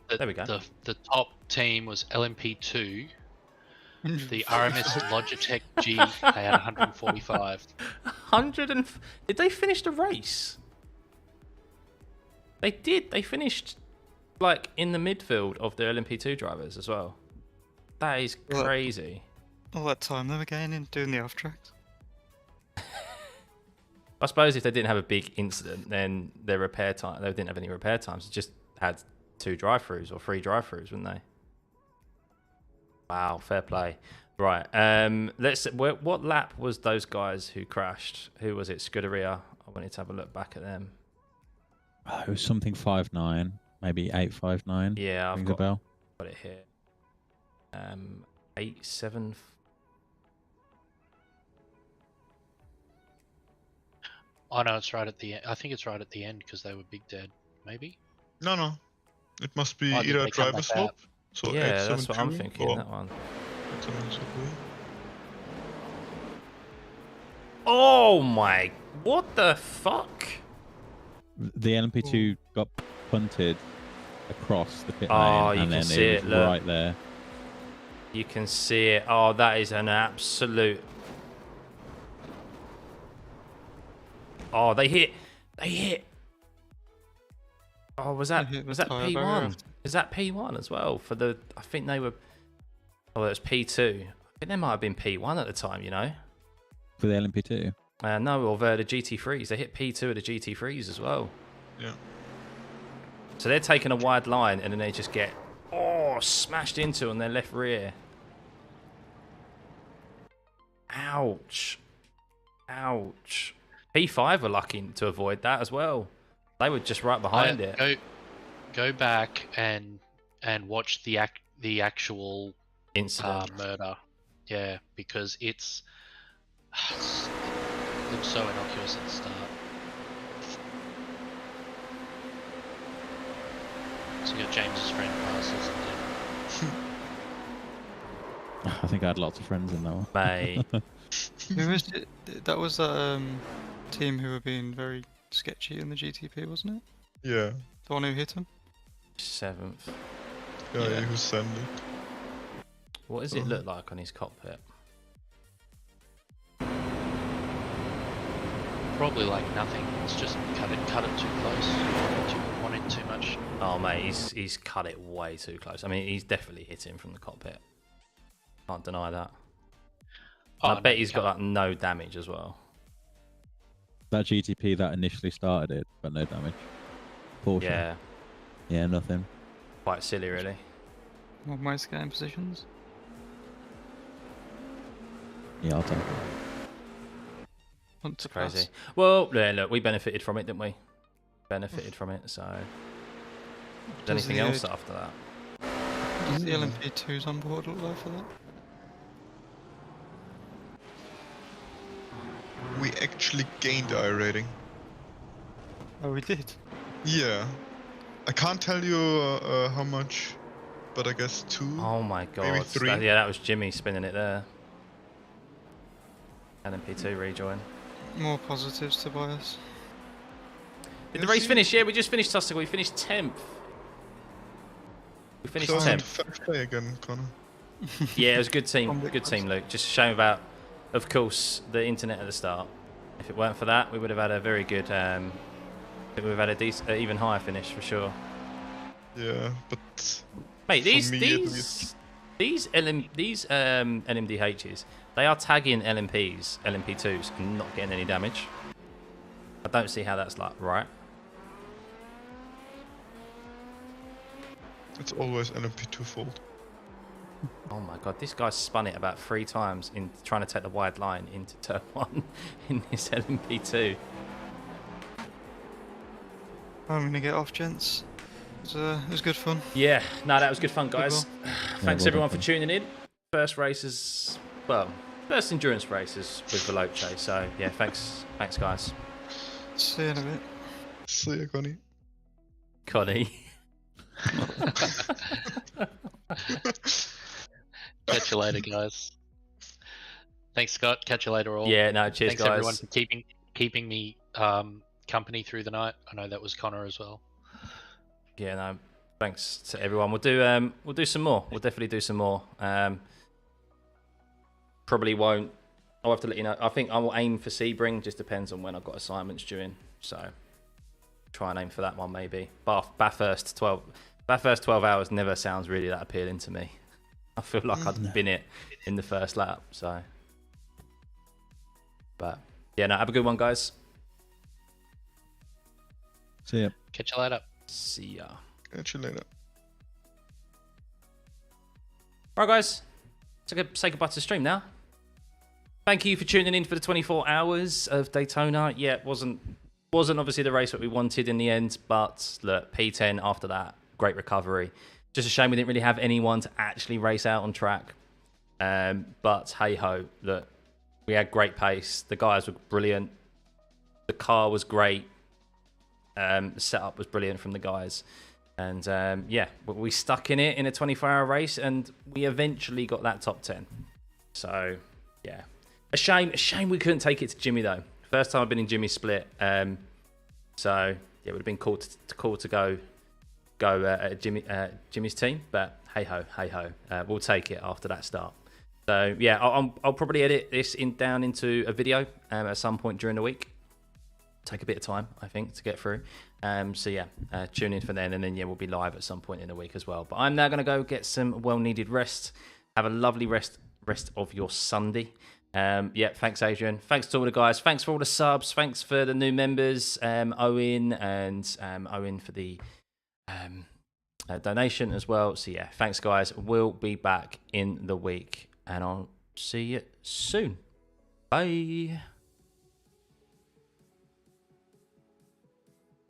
that There we go. the top team was LMP2. The RMS Logitech G, they had 145. 100 and... Did they finish the race? They did. They finished, like, in the midfield of the LMP2 drivers as well. That is Well, crazy. All that time they were gaining doing the off tracks. I suppose if they didn't have a big incident, then their repair time... They didn't have any repair times. They just had 2 drive-throughs or 3 drive-throughs, wouldn't they? Wow, fair play. Right, what lap was those guys who crashed? Who was it? Scuderia? I wanted to have a look back at them. Oh, it was something 5.9, maybe 8.59. Yeah, I've Rings a got bell. it here. 8.7. Oh no, it's right at the end. I think it's right at the end because they were big dead. Maybe. No. It must be Oh, did either they come driver like swap. So Yeah, that's what I'm 872 thinking. or That one. 872. Oh my! What the fuck? The LMP2 got punted across the pit Oh, lane, you and can then see it was it, look. right there. You can see it. Oh, that is an absolute. Oh, they hit. They hit. Oh, was that They hit the was that tyre barrier P1? after. Is that P1 as well for the? I think they were. Oh, that's P2. I think they might have been P1 at the time. You know. For the LMP2. No, or the GT3s. They hit P2 of the GT3s as well. Yeah. So they're taking a wide line and then they just get smashed into on their left rear. Ouch. Ouch. P5 were lucky to avoid that as well. They were just right behind it. Go back and watch the actual Incident. murder. Yeah, because it looks so innocuous at the start. So you got James's friend passes and then I think I had lots of friends in that one. Mate. Who was it? That was that team who were being very sketchy in the GTP, wasn't it? Yeah. The one who hit him? 7th. Yeah, who sent it? What does it look like on his cockpit? probably like nothing. It's just cut it too close. Wanted too much. Oh mate, he's cut it way too close. I mean, he's definitely hit him from the cockpit. Can't deny that. Oh, I no, bet you he's got can't. like no damage as well. That GTP that initially started it, but no damage. Porsche. Yeah, Yeah, nothing. quite silly really. What my scan positions? Yeah, I'll take it. Want It's to crazy. pass. Well, yeah, look, we benefited from it, didn't we? Benefited from it, so... Does Anything the, else after that? Does the LMP2s on board look like for that? We actually gained our rating. Oh, we did. Yeah. I can't tell you how much, but I guess 2. Oh my god. Maybe 3. Yeah, that was Jimmy spinning it there. LMP2 rejoin. More positives, Tobias. Did the race finish? Yeah, we just finished Tuscany. We finished 10th. We finished Close 10th. to fair play again, Connor. Yeah, it was a good team. From Good team, Vickers. Luke. Just a shame about, of course, the internet at the start. If it weren't for that, we would have had a very good. I think we've had a decent, even higher finish for sure. Yeah, but Mate, for me, at least- these LMDHs, they are tagging LMPs, LMP2s, and not getting any damage. I don't see how that's like right. it's always LMP2 fault. Oh my god, this guy spun it about 3 times in trying to take the wide line into turn 1 in this LMP2. I'm gonna get off, gents. It was good fun. Yeah, no, that was good fun, guys. Yeah, Thanks well everyone done. for tuning in. First races, well, first endurance races with VELOCE. So yeah, thanks guys. See you in a bit. See ya, Connie. Connie. Catch you later, guys. Thanks, Scott. Catch you later, all. Yeah, no, cheers, Thanks guys. everyone for keeping me company through the night. I know that was Connor as well. Yeah, no, thanks to everyone. We'll do some more. We'll definitely do some more. Probably won't. I'll have to let you know. I think I will aim for Sebring. Just depends on when I've got assignments due in. So try and aim for that one maybe. Bathurst 12 hours never sounds really that appealing to me. I feel like I'd been it in the first lap. So, but yeah, no, have a good one, guys. See ya. Catch you later. See ya. Catch you later. Right, guys, say goodbye to the stream now. Thank you for tuning in for the 24 hours of Daytona. Yeah, it wasn't obviously the race that we wanted in the end, but look, P10 after that, great recovery. Just a shame we didn't really have anyone to actually race out on track. But hey ho, look, we had great pace. The guys were brilliant. The car was great. The setup was brilliant from the guys. And yeah, we stuck in it in a 24-hour race, and we eventually got that top 10. So yeah, a shame we couldn't take it to Jimmy though. First time I've been in Jimmy's split. So yeah, it would have been cool to go at Jimmy's team, but hey ho, we'll take it after that start. So yeah, I'll probably edit this down into a video at some point during the week. Take a bit of time, I think, to get through. So yeah, tune in for then, and then yeah, we'll be live at some point in the week as well. But I'm now going to go get some well-needed rest. Have a lovely rest of your Sunday. Yeah, thanks, Adrian. Thanks to all the guys. Thanks for all the subs. Thanks for the new members, Owen and Owen for the donation as well. So yeah, thanks, guys. We'll be back in the week, and I'll see you soon. Bye.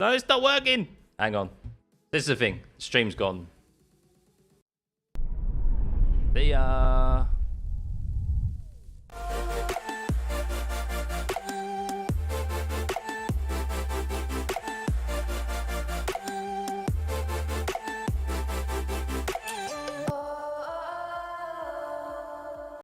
No, it's not working. Hang on. This is the thing. The stream's gone. See ya.